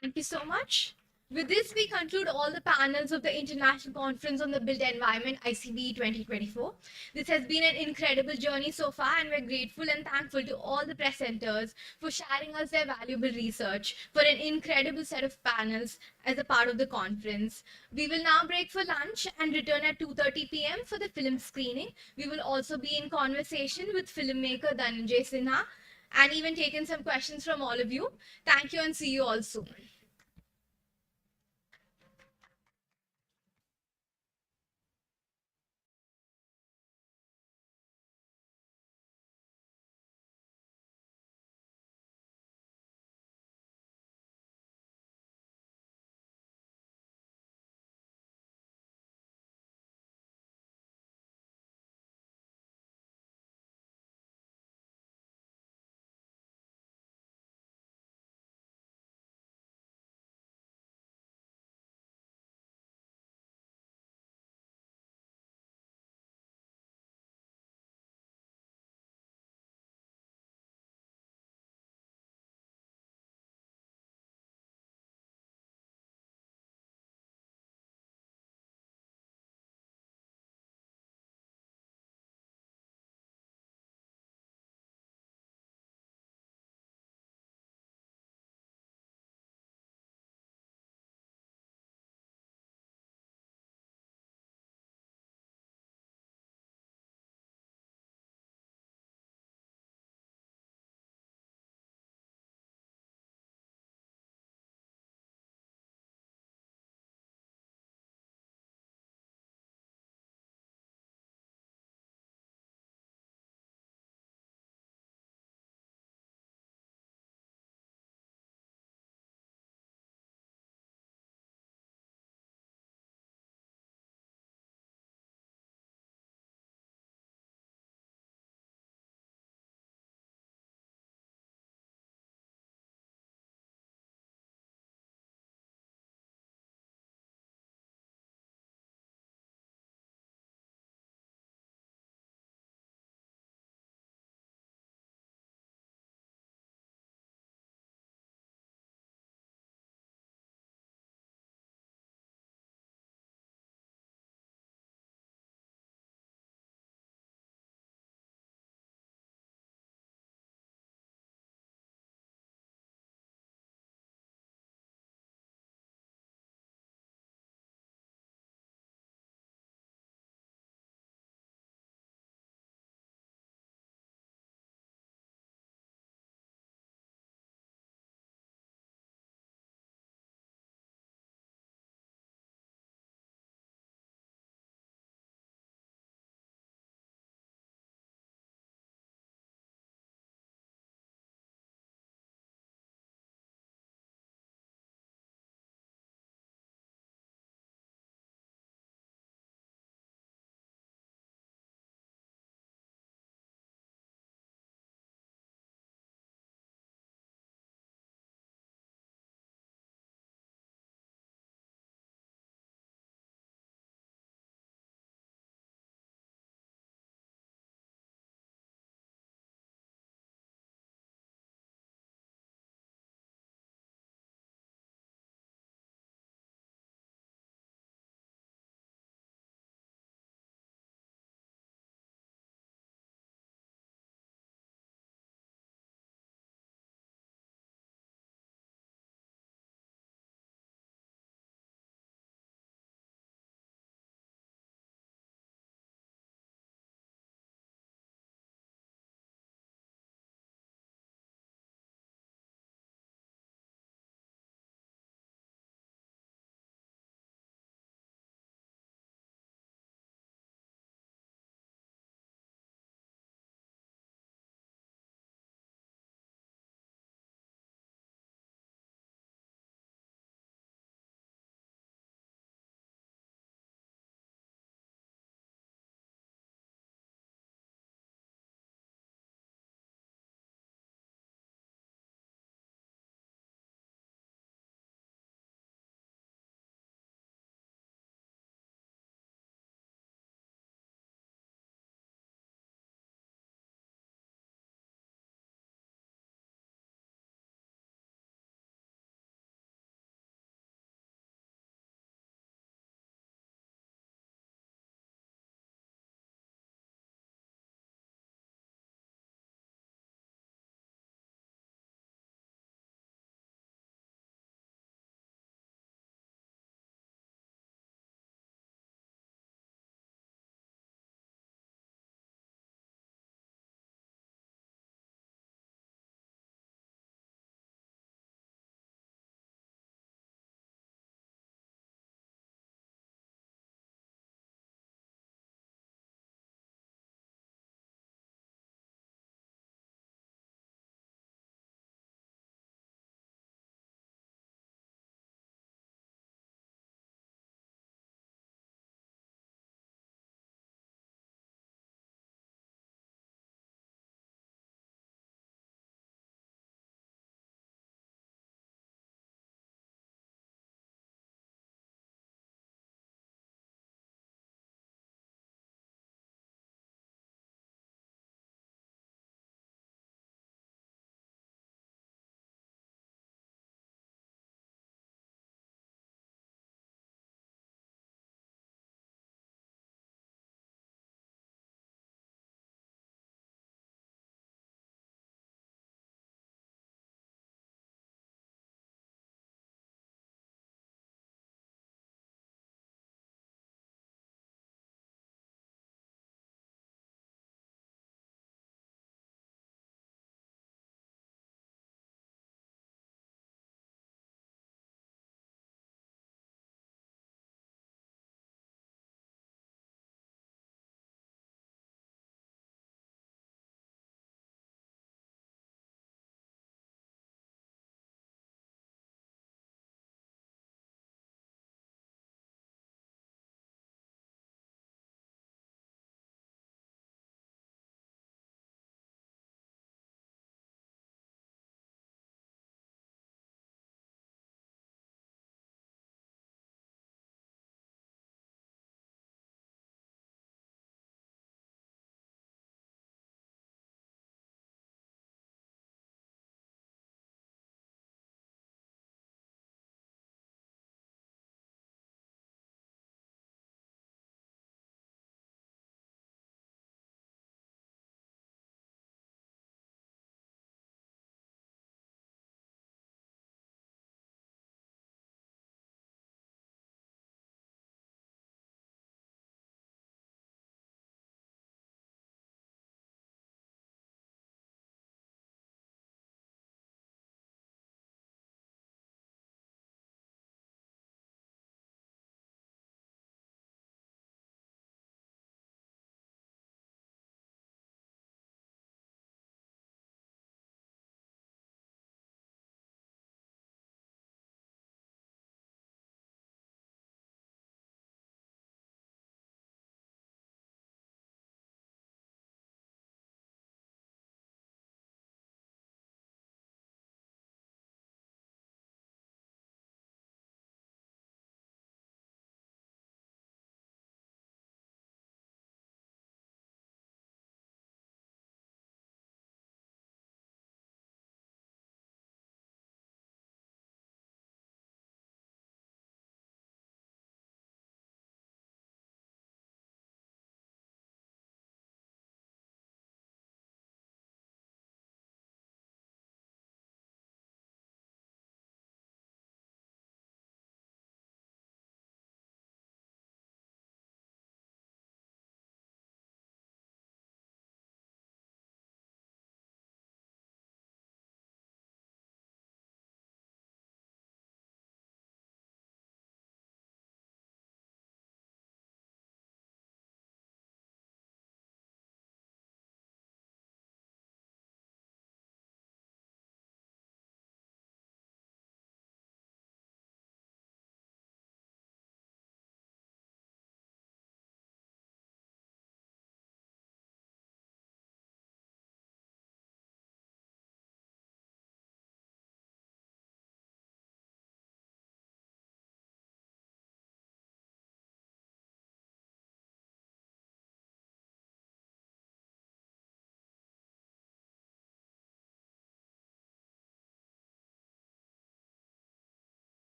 Thank you so much. With this, we conclude all the panels of the International Conference on the Built Environment ICB 2024. This has been an incredible journey so far, and we're grateful and thankful to all the presenters for sharing us their valuable research for an incredible set of panels as a part of the conference. We will now break for lunch and return at 2:30 p.m. for the film screening. We will also be in conversation with filmmaker Dhananjay Sinha and even taken some questions from all of you. Thank you and see you all soon.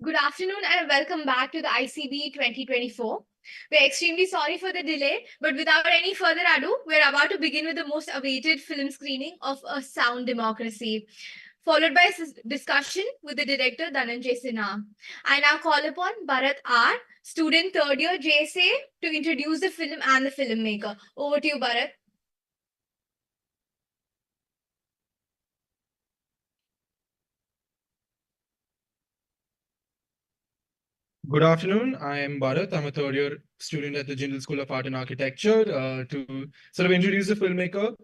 Good afternoon and welcome back to the ICB 2024. We're extremely sorry for the delay, but without any further ado, we're about to begin with the most awaited film screening of A Sound Democracy, followed by a discussion with the director Dhananjay Sinha. I now call upon Bharat R., student third year JSA, to introduce the film and the filmmaker. Over to you, Bharat. Good afternoon. I am Bharat. I'm a third year student at the Jindal School of Art and Architecture. To sort of introduce the filmmaker,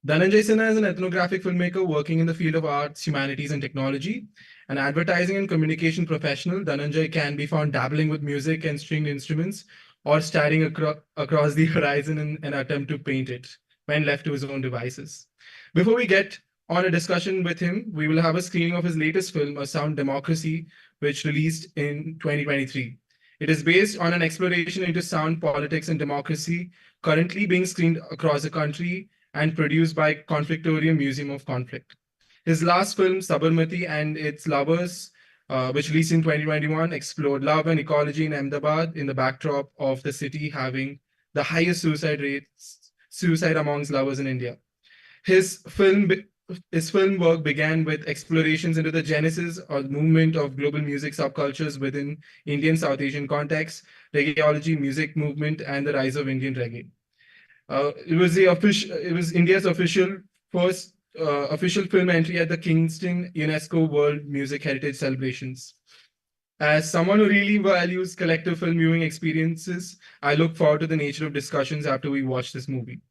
Dhananjay Sinha is an ethnographic filmmaker working in the field of arts, humanities, and technology. An advertising and communication professional, Dhananjay can be found dabbling with music and stringed instruments or staring across the horizon in an attempt to paint it when left to his own devices. Before we get on a discussion with him, we will have a screening of his latest film, A Sound Democracy, which released in 2023. It is based on an exploration into sound, politics, and democracy, currently being screened across the country and produced by Conflictorium Museum of Conflict. His last film, Sabarmati and Its Lovers, which released in 2021, explored love and ecology in Ahmedabad in the backdrop of the city having the highest suicide amongst lovers in India. His film his film work began with explorations into the genesis or movement of global music subcultures within Indian South Asian context, reggaeology, music movement, and the rise of Indian reggae. It was India's first official film entry at the Kingston UNESCO World Music Heritage Celebrations. As someone who really values collective film viewing experiences, I look forward to the nature of discussions after we watch this movie.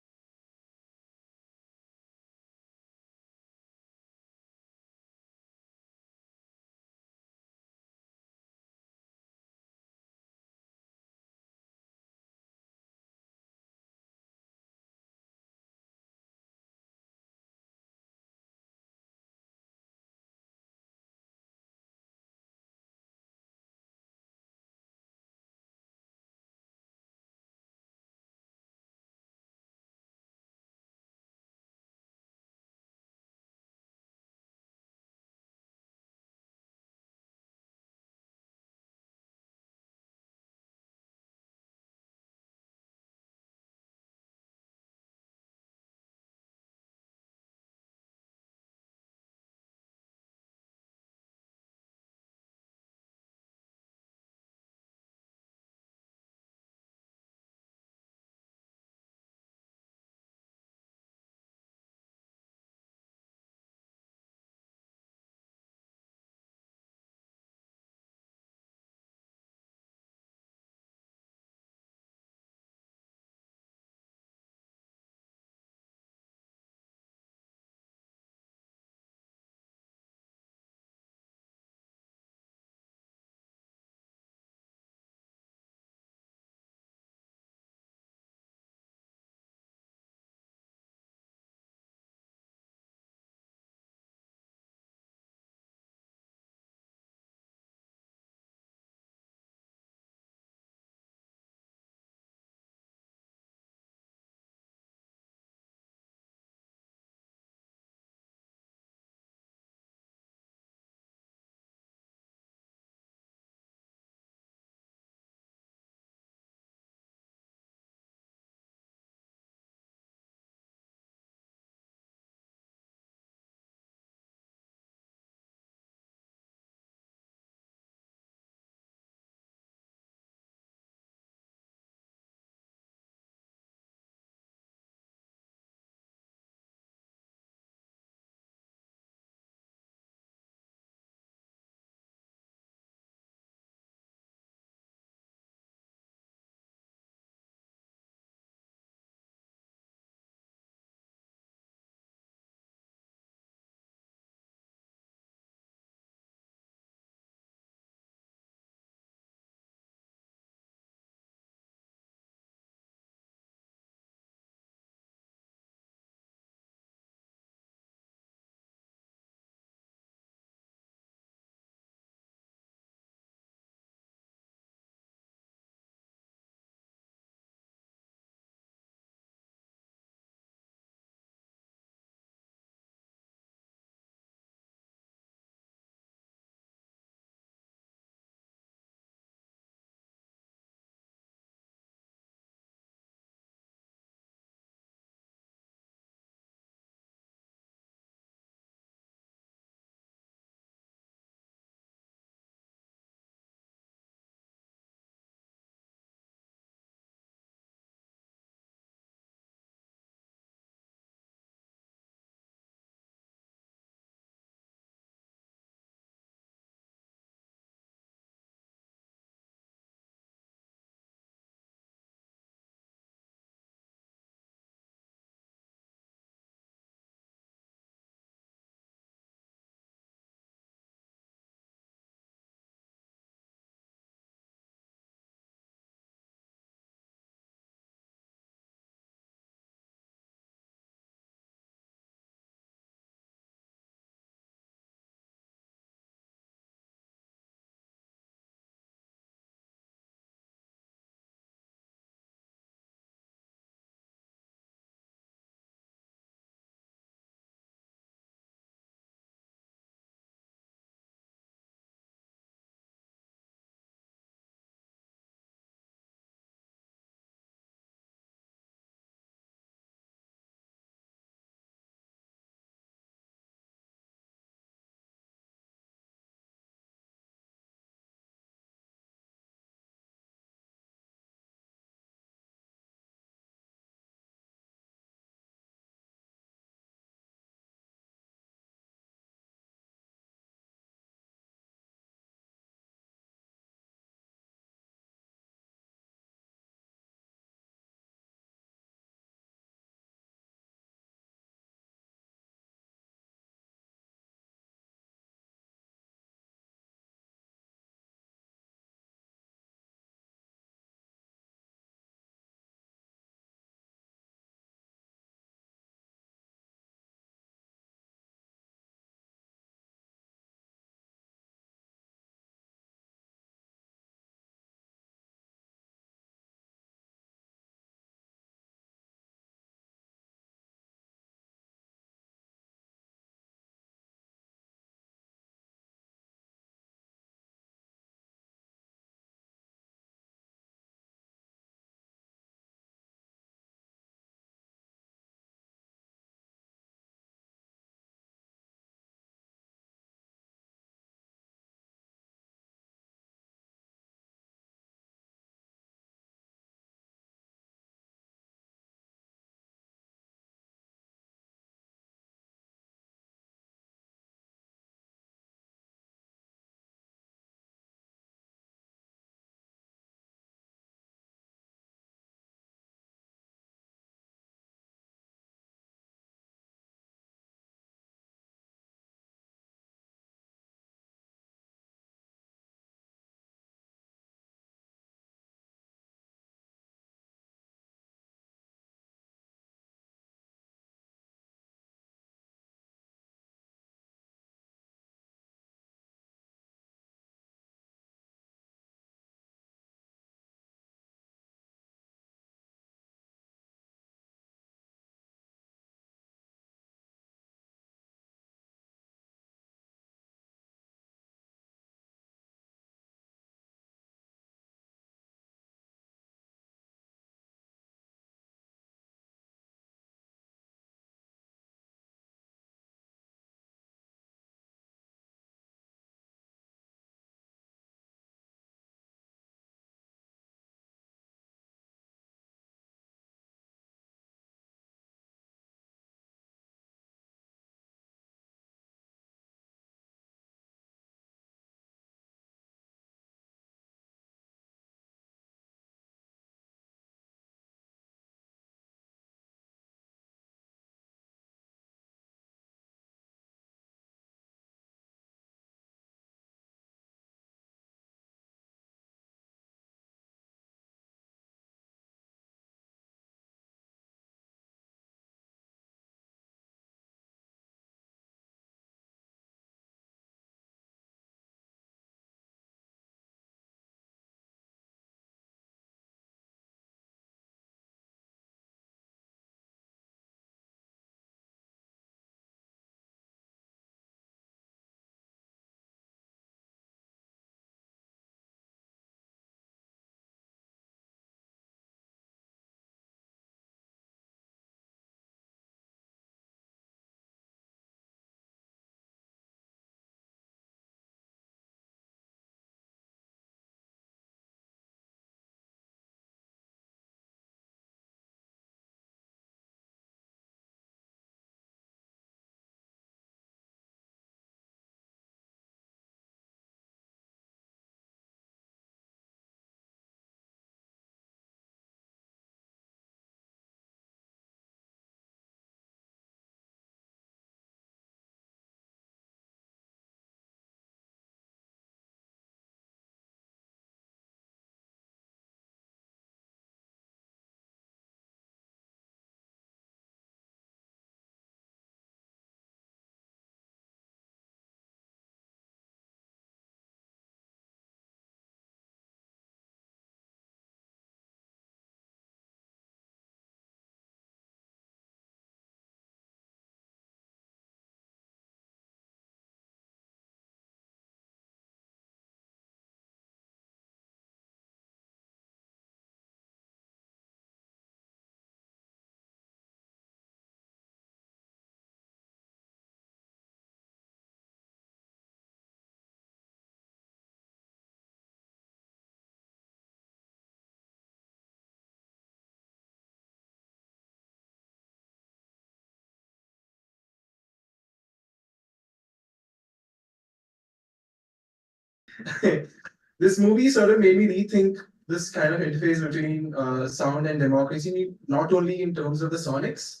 This movie sort of made me rethink this kind of interface between sound and democracy, not only in terms of the sonics,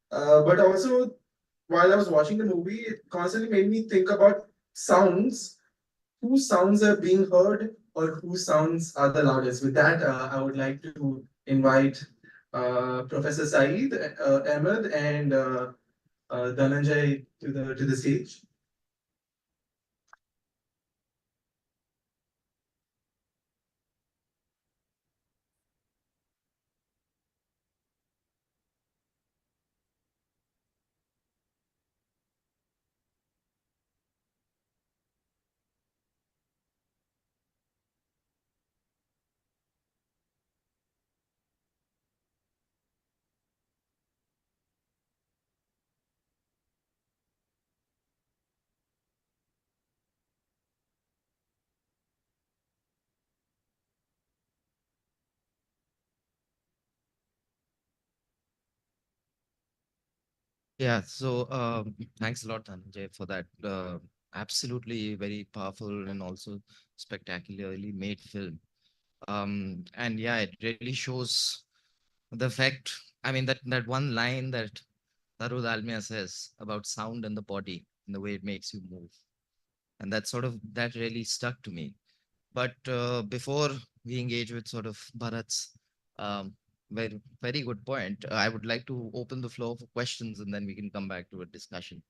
but also while I was watching the movie, it constantly made me think about sounds, whose sounds are being heard or whose sounds are the loudest. With that, I would like to invite Professor Saeed, Ahmed, and Dhananjay to the stage. Yeah, so thanks a lot, Dhananjay, for that absolutely very powerful and also spectacularly made film. And yeah, it really shows the fact. I mean, that one line that Daru Dalmia says about sound and the body and the way it makes you move, and that really stuck to me. But before we engage with sort of Bharat's very good point, I would like to open the floor for questions and then we can come back to a discussion.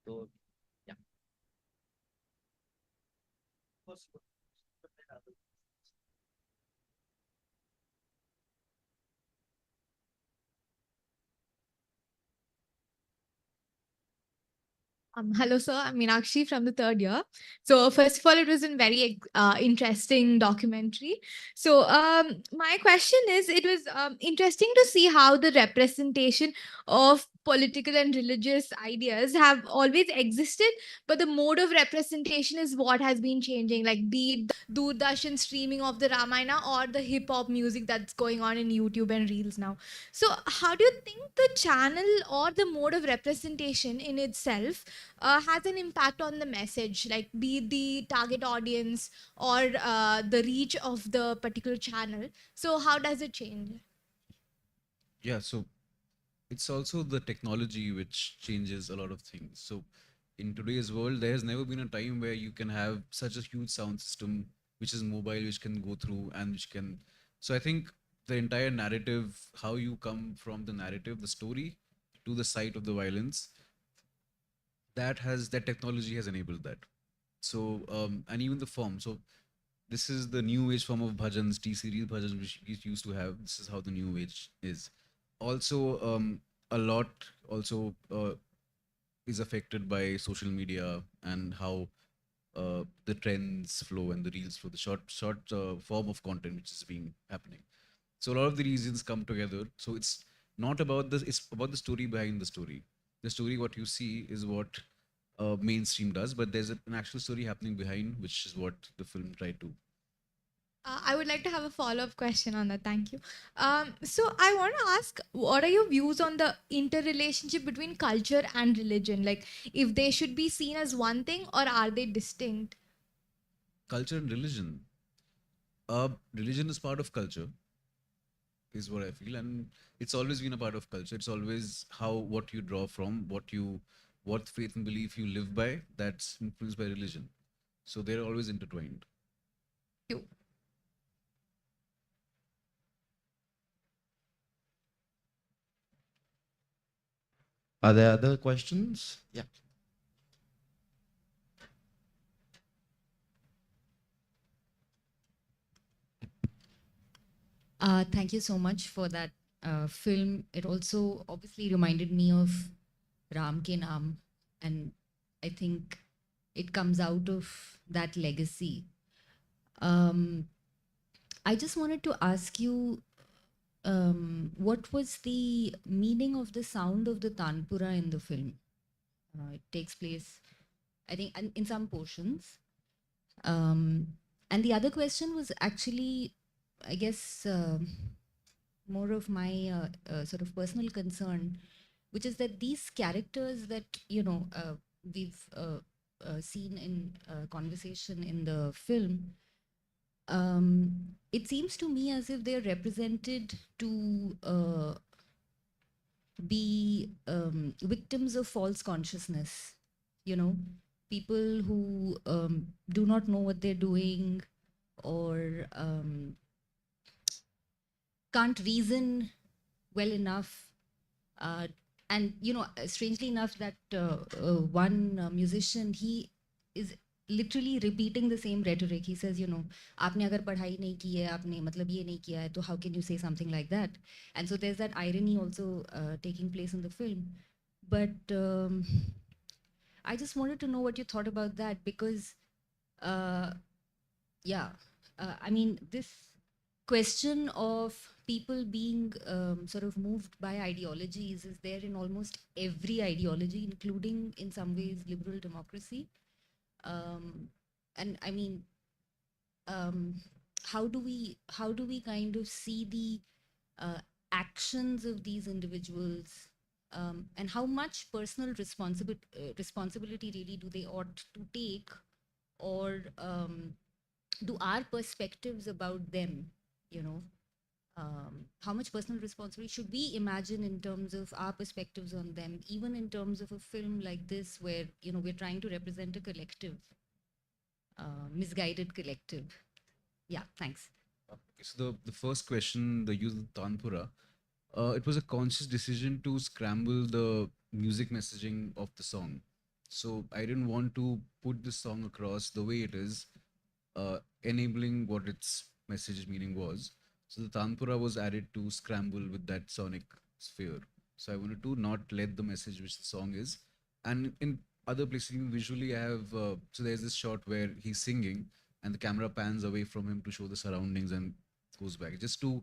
So, yeah. Hello, sir. I'm Meenakshi from the third year. So, first of all, it was a very interesting documentary. So, my question is it was interesting to see how the representation of political and religious ideas have always existed, but the mode of representation is what has been changing, like be it the Doordarshan streaming of the Ramayana or the hip hop music that's going on in YouTube and Reels now. So, how do you think the channel or the mode of representation in itself has an impact on the message, like be it the target audience or the reach of the particular channel? So, how does it change? Yeah, so it's also the technology which changes a lot of things. So in today's world, there has never been a time where you can have such a huge sound system which is mobile, which can go through and which can. So I think the entire narrative, how you come from the narrative, the story, to the site of the violence, that technology has enabled that. So and even the form. So this is the new age form of bhajans, T series bhajans, which we used to have. This is how the new age is. Also, a lot also is affected by social media and how the trends flow and the reels flow, the short form of content which is being happening. So a lot of the reasons come together. So it's not about this; it's about the story behind the story. The story, what you see, is what mainstream does, but there's an actual story happening behind, which is what the film tried to. I would like to have a follow-up question on that. Thank you. So I want to ask, what are your views on the interrelationship between culture and religion? Like, if they should be seen as one thing or are they distinct? Culture and religion. Religion is part of culture, is what I feel, and it's always been a part of culture. It's always how what you draw from, what faith and belief you live by. That's influenced by religion. So they're always intertwined. You. Are there other questions? Yeah. Thank you so much for that film. It also obviously reminded me of Ram Ke Naam, and I think it comes out of that legacy. I just wanted to ask you, what was the meaning of the sound of the Tanpura in the film? It takes place, I think, in some portions. And the other question was actually, I guess, more of my sort of personal concern, which is that these characters that we've seen in conversation in the film, it seems to me as if they're represented to be victims of false consciousness, you know, people who do not know what they're doing or can't reason well enough. And, you know, strangely enough, that one musician, he is literally repeating the same rhetoric. He says, you know, आपने अगर पढ़ाई नहीं की है, आपने मतलब ये नहीं किया है, तो how can you say something like that? And so there's that irony also taking place in the film. But I just wanted to know what you thought about that, because yeah, I mean, this question of people being sort of moved by ideologies is there in almost every ideology, including in some ways liberal democracy. And I mean, how do we kind of see the actions of these individuals, and how much personal responsibility really do they ought to take, or do our perspectives about them, you know, how much personal responsibility should we imagine in terms of our perspectives on them, even in terms of a film like this, where, you know, we're trying to represent a collective, misguided collective. Yeah, thanks. Okay, so the first question, the use of Tanpura, it was a conscious decision to scramble the music messaging of the song. So I didn't want to put the song across the way it is, enabling what its message meaning was. So the Tanpura was added to scramble with that sonic sphere. So I wanted to not let the message which the song is. And in other places, even visually, I have, so there's this shot where he's singing and the camera pans away from him to show the surroundings and goes back, just to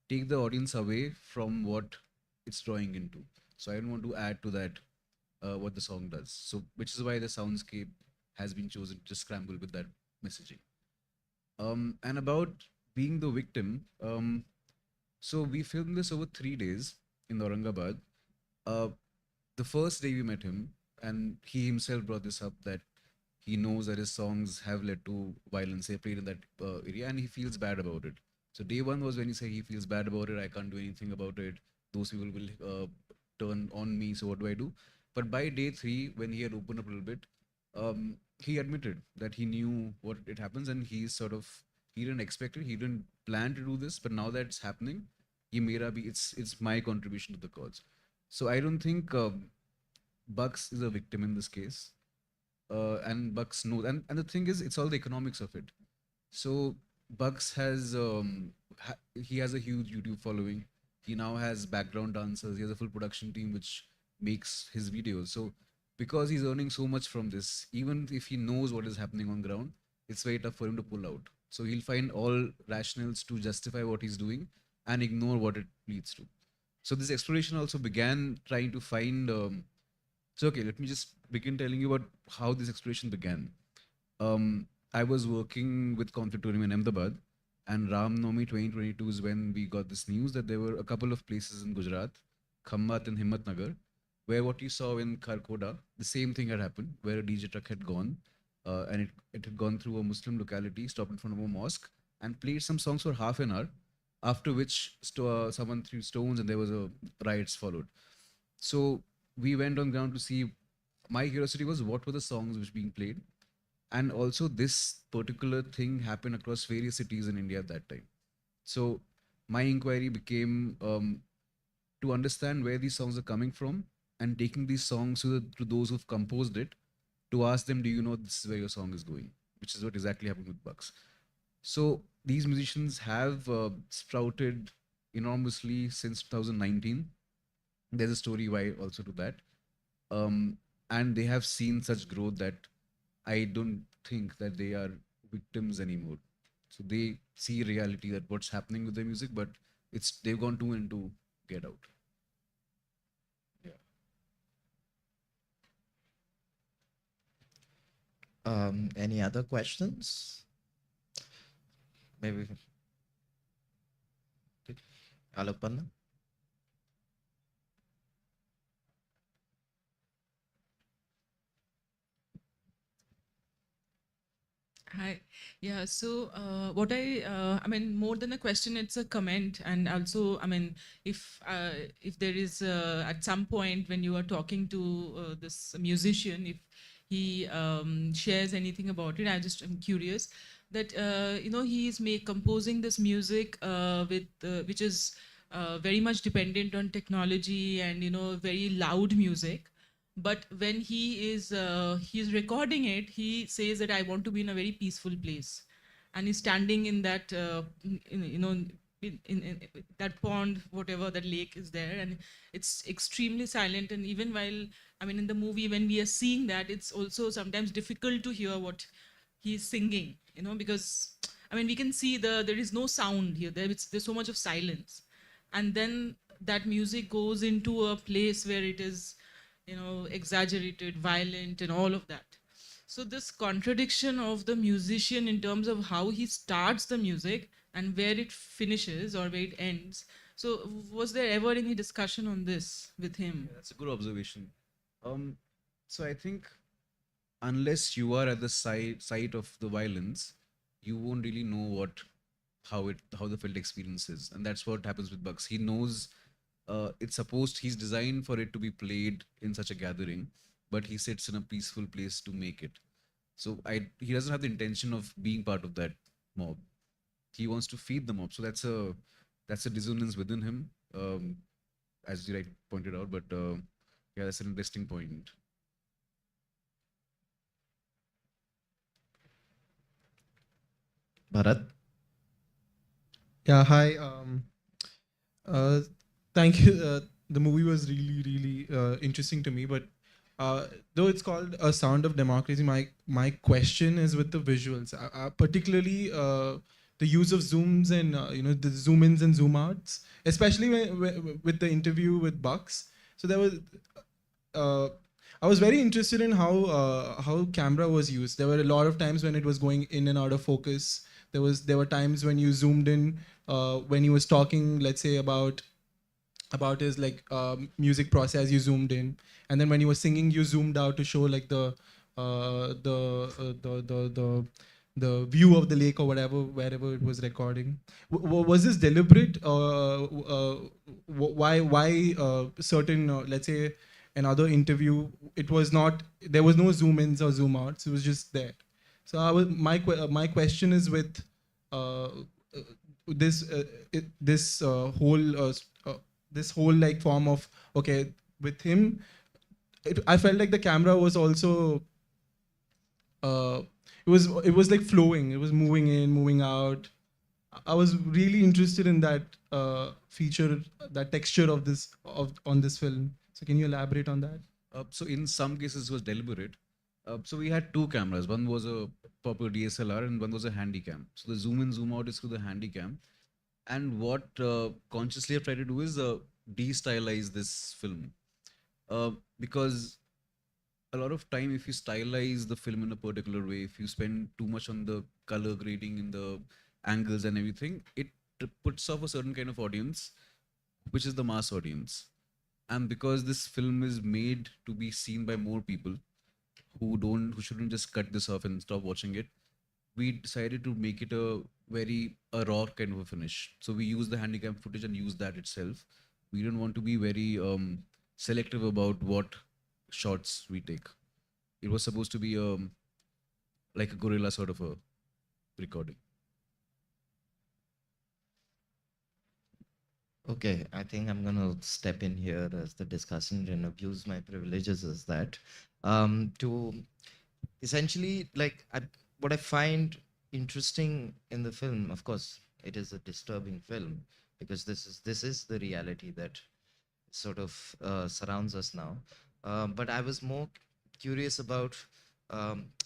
take the audience away from what it's drawing into. So I don't want to add to that what the song does. So, which is why the soundscape has been chosen to scramble with that messaging. And about being the victim, so we filmed this over 3 days in Aurangabad. The first day we met him, and he himself brought this up, that he knows that his songs have led to violence. They played in that area, and he feels bad about it. So day one was when he said he feels bad about it. I can't do anything about it. Those people will turn on me. So what do I do? But by day three, when he had opened up a little bit, he admitted that he knew what it happens, and he didn't expect it. He didn't plan to do this, but now that it's happening, it's my contribution to the cause. So I don't think Bucks is a victim in this case, and Bucks knows. And the thing is, it's all the economics of it. So Bucks has he has a huge YouTube following. He now has background dancers. He has a full production team which makes his videos. So because he's earning so much from this, even if he knows what is happening on ground, it's very tough for him to pull out. So he'll find all rationales to justify what he's doing and ignore what it leads to. So this exploration also began trying to find. So okay, let me just begin telling you about how this exploration began. I was working with Conflictorium in Ahmedabad, and Ram Navami 2022 is when we got this news that there were a couple of places in Gujarat, Khammat and Himmatnagar, where what you saw in Kharkoda, the same thing had happened, where a DJ truck had gone, and it had gone through a Muslim locality, stopped in front of a mosque, and played some songs for half an hour, after which someone threw stones and there was a riots followed. So we went on ground to see. My curiosity was what were the songs which were being played, and also this particular thing happened across various cities in India at that time. So my inquiry became to understand where these songs are coming from, and taking these songs to those who've composed it, to ask them, do you know this is where your song is going? Which is what exactly happened with Bucks. So these musicians have sprouted enormously since 2019. There's a story why also to that. And they have seen such growth that I don't think that they are victims anymore. So they see reality that what's happening with their music, but they've gone too into get out. Any other questions? Maybe. Alapanna? Hi. Yeah. So, I mean, more than a question, it's a comment, and also, I mean, if there is at some point when you are talking to this musician, if he shares anything about it, I just am curious that he is composing this music with which is very much dependent on technology and very loud music, but when he's recording it, he says that I want to be in a very peaceful place, and he's standing in that in that pond, whatever that lake is there, and it's extremely silent. And even while, I mean, in the movie, when we are seeing that, it's also sometimes difficult to hear what he's singing, because I mean, we can see there is no sound here, there's so much of silence, and then that music goes into a place where it is exaggerated, violent, and all of that. So this contradiction of the musician in terms of how he starts the music and where it finishes or where it ends. So was there ever any discussion on this with him? Yeah, that's a good observation. Um, so I think unless you are at the site of the violence, you won't really know how the felt experience is, and that's what happens with Bugs. He knows it's supposed he's designed for it to be played in such a gathering, but he sits in a peaceful place to make it. So he doesn't have the intention of being part of that mob. He wants to feed the mob. So that's a dissonance within him, as you pointed out. But yeah, that's an interesting point. Bharat? Yeah, hi. Uh, Thank you. The movie was really, really interesting to me. But though it's called A Sound of Democracy, my question is with the visuals, particularly the use of zooms and the zoom ins and zoom outs, especially with the interview with Bucks. So there was. I was very interested in how camera was used. There were a lot of times when it was going in and out of focus. There were times when you zoomed in when he was talking, let's say about his music process, you zoomed in, and then when he was singing, you zoomed out to show like the view of the lake or whatever, wherever it was recording. Was this deliberate? Why certain, let's say, another interview, it was not, there was no zoom ins or zoom outs, it was just there. So my question is with uh, this this whole like form of, okay, with him, I felt like the camera was also it was like flowing, it was moving in, moving out. I was really interested in that feature, that texture of on this film. So can you elaborate on that? So in some cases it was deliberate. So we had two cameras. One was a proper DSLR and one was a handy cam. So the zoom in, zoom out is through the handy cam. And what consciously I've tried to do is de-stylize this film. Because a lot of time, if you stylize the film in a particular way, if you spend too much on the color grading in the angles and everything, it puts off a certain kind of audience, which is the mass audience. And because this film is made to be seen by more people who shouldn't just cut this off and stop watching it, we decided to make it a raw kind of a finish. So we use the handycam footage and use that itself. We don't want to be very selective about what shots we take. It was supposed to be like a guerrilla sort of a recording. Okay, I think I'm going to step in here as the discussant and abuse my privileges as that. To essentially, what I find interesting in the film, of course, it is a disturbing film because this is the reality that sort of surrounds us now. But I was more curious about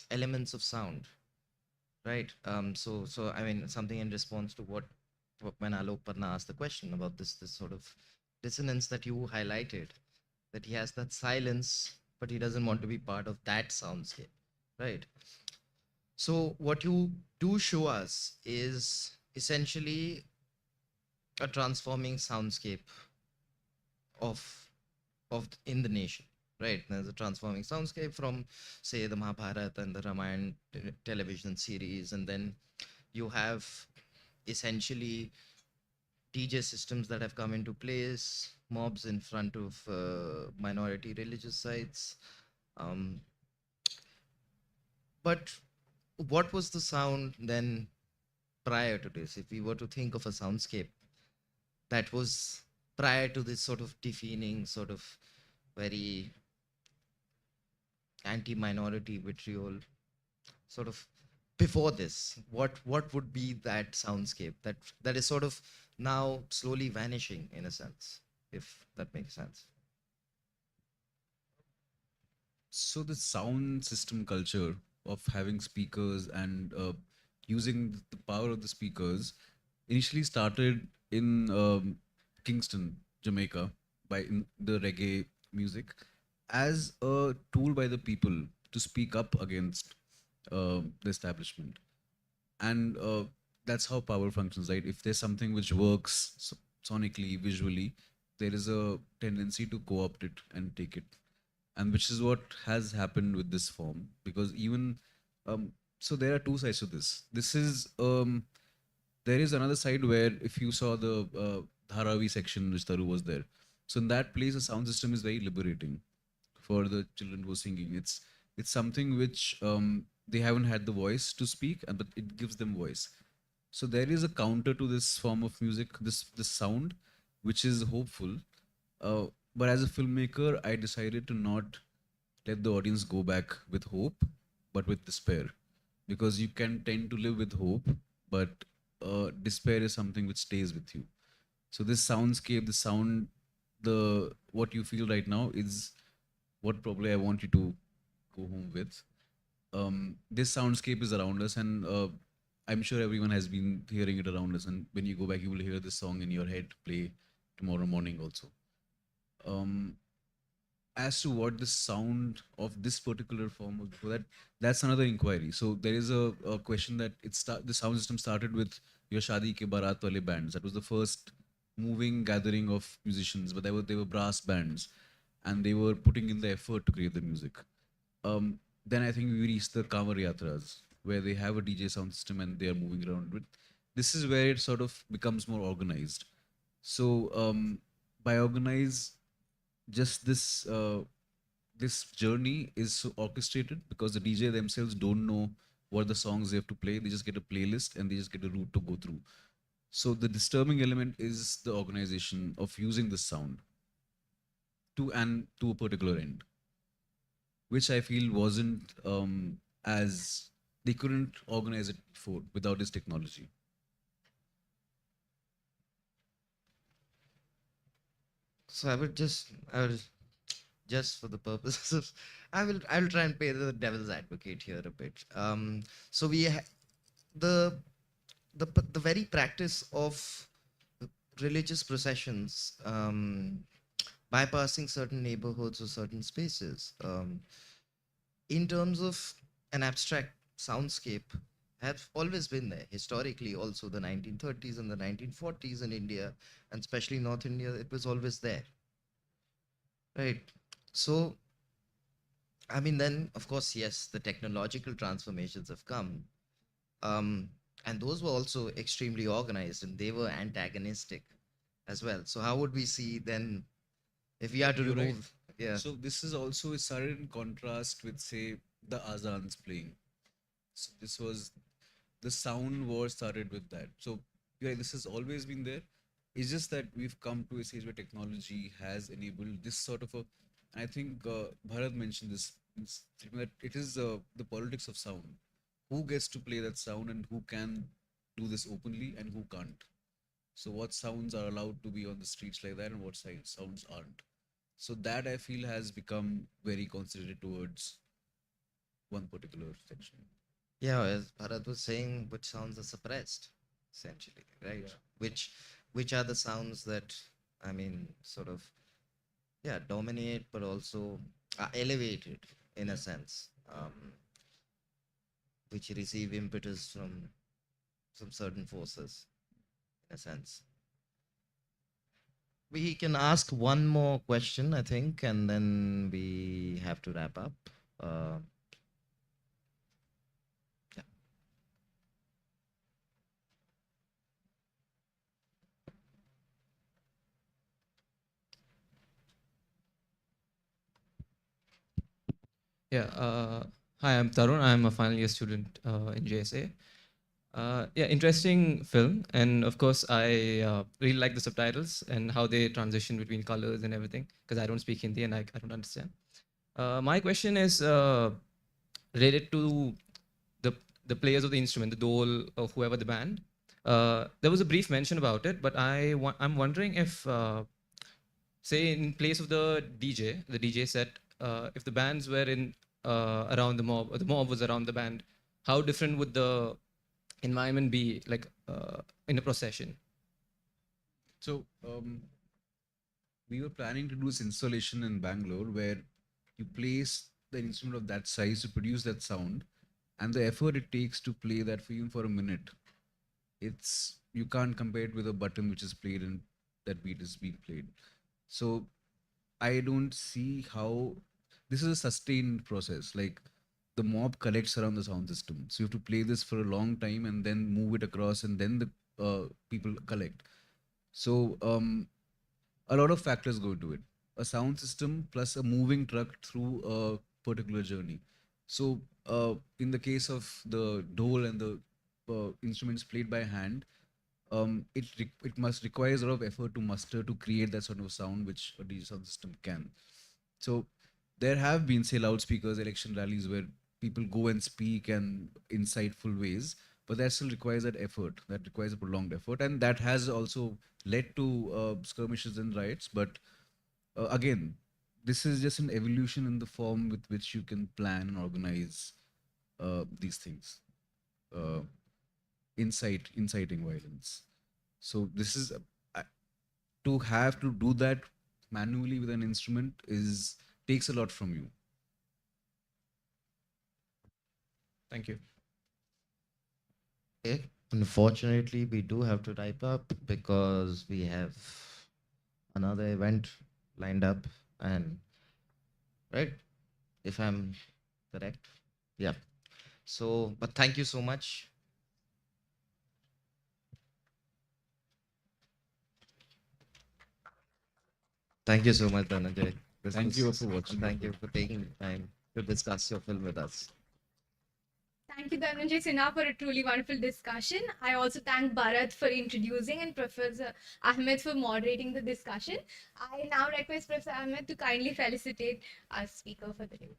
elements of sound, right? So I mean, something in response to what when Alok Parna asked the question about this sort of dissonance that you highlighted, that he has that silence, but he doesn't want to be part of that soundscape, right? So what you do show us is essentially a transforming soundscape of in the nation, right? There's a transforming soundscape from, say, the Mahabharata and the Ramayana television series, and then you have essentially DJ systems that have come into place, mobs in front of minority religious sites. Um, but what was the sound then prior to this? If we were to think of a soundscape that was prior to this sort of defining, sort of very anti-minority vitriol, sort of before this, what would be that soundscape that is sort of now slowly vanishing in a sense, if that makes sense? So the sound system culture of having speakers and using the power of the speakers initially started in Kingston, Jamaica, by the reggae music as a tool by the people to speak up against the establishment. And that's how power functions, right? If there's something which works sonically, visually, there is a tendency to co-opt it and take it, and which is what has happened with this form. Because even so there are two sides to this. There is another side where if you saw the Dharavi section which Taru was there, so in that place the sound system is very liberating for the children who are singing. It's something which they haven't had the voice to speak, but it gives them voice. So there is a counter to this form of music, this sound, which is hopeful. uh, but as a filmmaker, I decided to not let the audience go back with hope, but with despair, because you can tend to live with hope, but despair is something which stays with you. So this soundscape, the sound, the what you feel right now is what probably I want you to go home with. This soundscape is around us, and I'm sure everyone has been hearing it around us. And when you go back, you will hear this song in your head play tomorrow morning also. Um, as to what the sound of this particular form was before that, that's another inquiry. So there is a question that the sound system started with your Shadi Ke Barat wale bands. That was the first moving gathering of musicians, but they were brass bands, and they were putting in the effort to create the music. Then I think we reached the Kanwar Yatras, where they have a DJ sound system and they are moving around with. This is where it sort of becomes more organized. So by organize, just this journey is so orchestrated because the DJ themselves don't know what the songs they have to play. They just get a playlist and they just get a route to go through. So the disturbing element is the organization of using the sound to a particular end, which I feel wasn't as they couldn't organize it before without this technology. So just for the purposes of, I'll try and play the devil's advocate here a bit. So the the very practice of religious processions, bypassing certain neighborhoods or certain spaces, in terms of an abstract soundscape, have always been there historically. Also, the 1930s and the 1940s in India, and especially North India, it was always there, right? So I mean, then of course, yes, the technological transformations have come, um, and those were also extremely organized, and they were antagonistic as well. So how would we see then, if we are to You're right. remove? Yeah. So this is also it started in contrast with, say, the azans playing. So this was the sound war started with that. So yeah, this has always been there. It's just that we've come to a stage where technology has enabled this sort of a. I think Bharat mentioned this that it is the politics of sound. Who gets to play that sound and who can do this openly and who can't. So what sounds are allowed to be on the streets like that and what sounds aren't. So that I feel has become very concentrated towards one particular section. Yeah, as Bharat was saying, which sounds are suppressed, essentially, right? Yeah. Which are the sounds that, I mean, sort of, yeah, dominate, but also are elevated in a sense, which receive impetus from certain forces, in a sense. We can ask one more question, I think, and then we have to wrap up. Uh, Yeah. Hi, I'm Tarun. I'm a final year student in JSA. Yeah, interesting film, and of course, I really like the subtitles and how they transition between colors and everything. Because I don't speak Hindi and I don't understand. My question is related to the the players of the instrument, the dole or whoever the band. There was a brief mention about it, but I'm wondering if, say, in place of the DJ set, if the bands were in around the mob, or the mob was around the band, how different would the environment be like in a procession? So we were planning to do this installation in Bangalore where you place the instrument of that size to produce that sound, and the effort it takes to play that for even for a minute, it's you can't compare it with a button which is played and that beat is being played. So I don't see how this is a sustained process. Like the mob collects around the sound system, so you have to play this for a long time and then move it across, and then the people collect. So a lot of factors go into it. A sound system plus a moving truck through a particular journey. So in the case of the dole and the instruments played by hand, it must requires a lot of effort to muster to create that sort of sound which a digital sound system can. So there have been, say, loudspeakers, election rallies where people go and speak and insightful ways, but that still requires that effort. That requires a prolonged effort, and that has also led to skirmishes and riots. But again, this is just an evolution in the form with which you can plan and organize these things. Uh, inciting violence. So this is to have to do that manually with an instrument is takes a lot from you. Thank you. Okay. Unfortunately, we do have to wrap up because we have another event lined up, and right, if I'm correct, yeah. So, but thank you so much. Thank you so much, Dhananjay. Thank you for watching. Thank you for taking time to discuss your film with us. Thank you, Dhananjay Sinha, for a truly wonderful discussion. I also thank Bharat for introducing and Professor Ahmed for moderating the discussion. I now request Professor Ahmed to kindly felicitate our speaker for the day.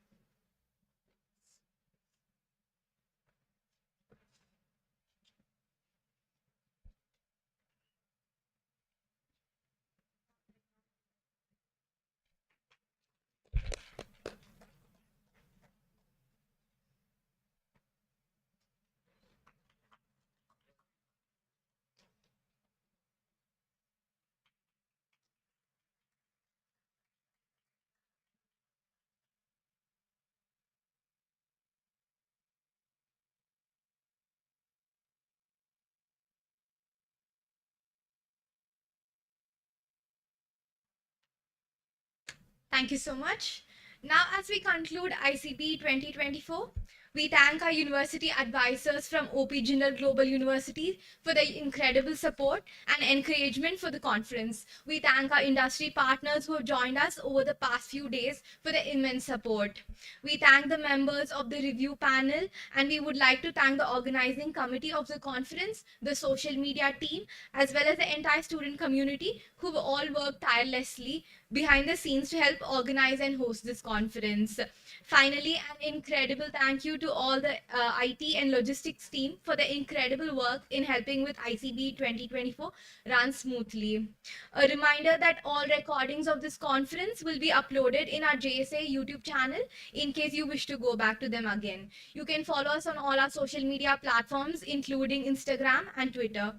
Thank you so much. Now, as we conclude ICB 2024, we thank our university advisors from OP Jindal Global University for their incredible support and encouragement for the conference. We thank our industry partners who have joined us over the past few days for their immense support. We thank the members of the review panel, and we would like to thank the organizing committee of the conference, the social media team, as well as the entire student community who have all worked tirelessly behind the scenes to help organize and host this conference. Finally, an incredible thank you to all the IT and logistics team for the incredible work in helping with ICB 2024 run smoothly. A reminder that all recordings of this conference will be uploaded in our JSA YouTube channel in case you wish to go back to them again. You can follow us on all our social media platforms, including Instagram and Twitter.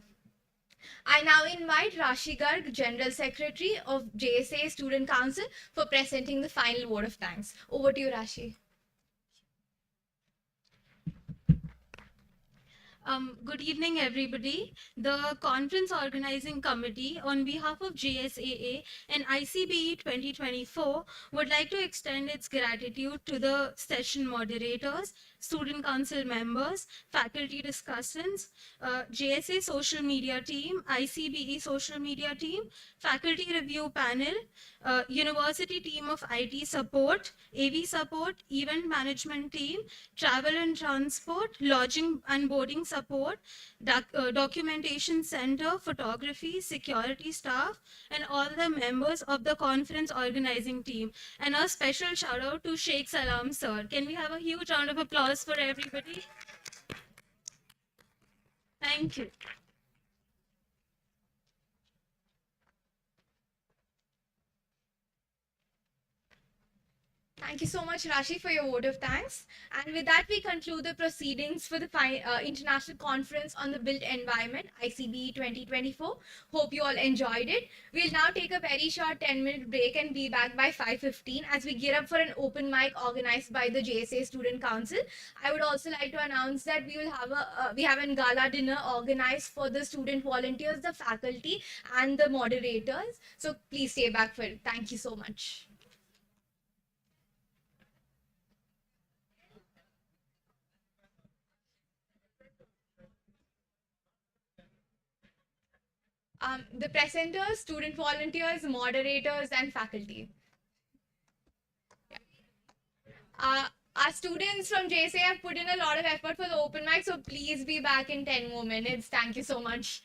I now invite Rashi Garg, General Secretary of JSA Student Council, for presenting the final word of thanks. Over to you, Rashi. Good evening, everybody. The Conference Organizing Committee, on behalf of JSAA and ICBE 2024, would like to extend its gratitude to the session moderators, student council members, faculty discussants, JSA social media team, ICBE social media team, faculty review panel, university team of IT support, AV support, event management team, travel and transport, lodging and boarding support, documentation center, photography, security staff, and all the members of the conference organizing team. And a special shout out to Sheikh Salam sir. Can we have a huge round of applause for everybody? Thank you. Thank you so much, Rashi, for your vote of thanks. And with that, we conclude the proceedings for the International Conference on the Built Environment, ICBE 2024. Hope you all enjoyed it. We'll now take a very short 10-minute break and be back by 5:15 as we gear up for an open mic organized by the JSA Student Council. I would also like to announce that we will have a gala dinner organized for the student volunteers, the faculty, and the moderators. So please stay back for it. Thank you so much. The presenters, student volunteers, moderators, and faculty. Yeah. Our students from JSA have put in a lot of effort for the open mic, so please be back in 10 more minutes. Thank you so much.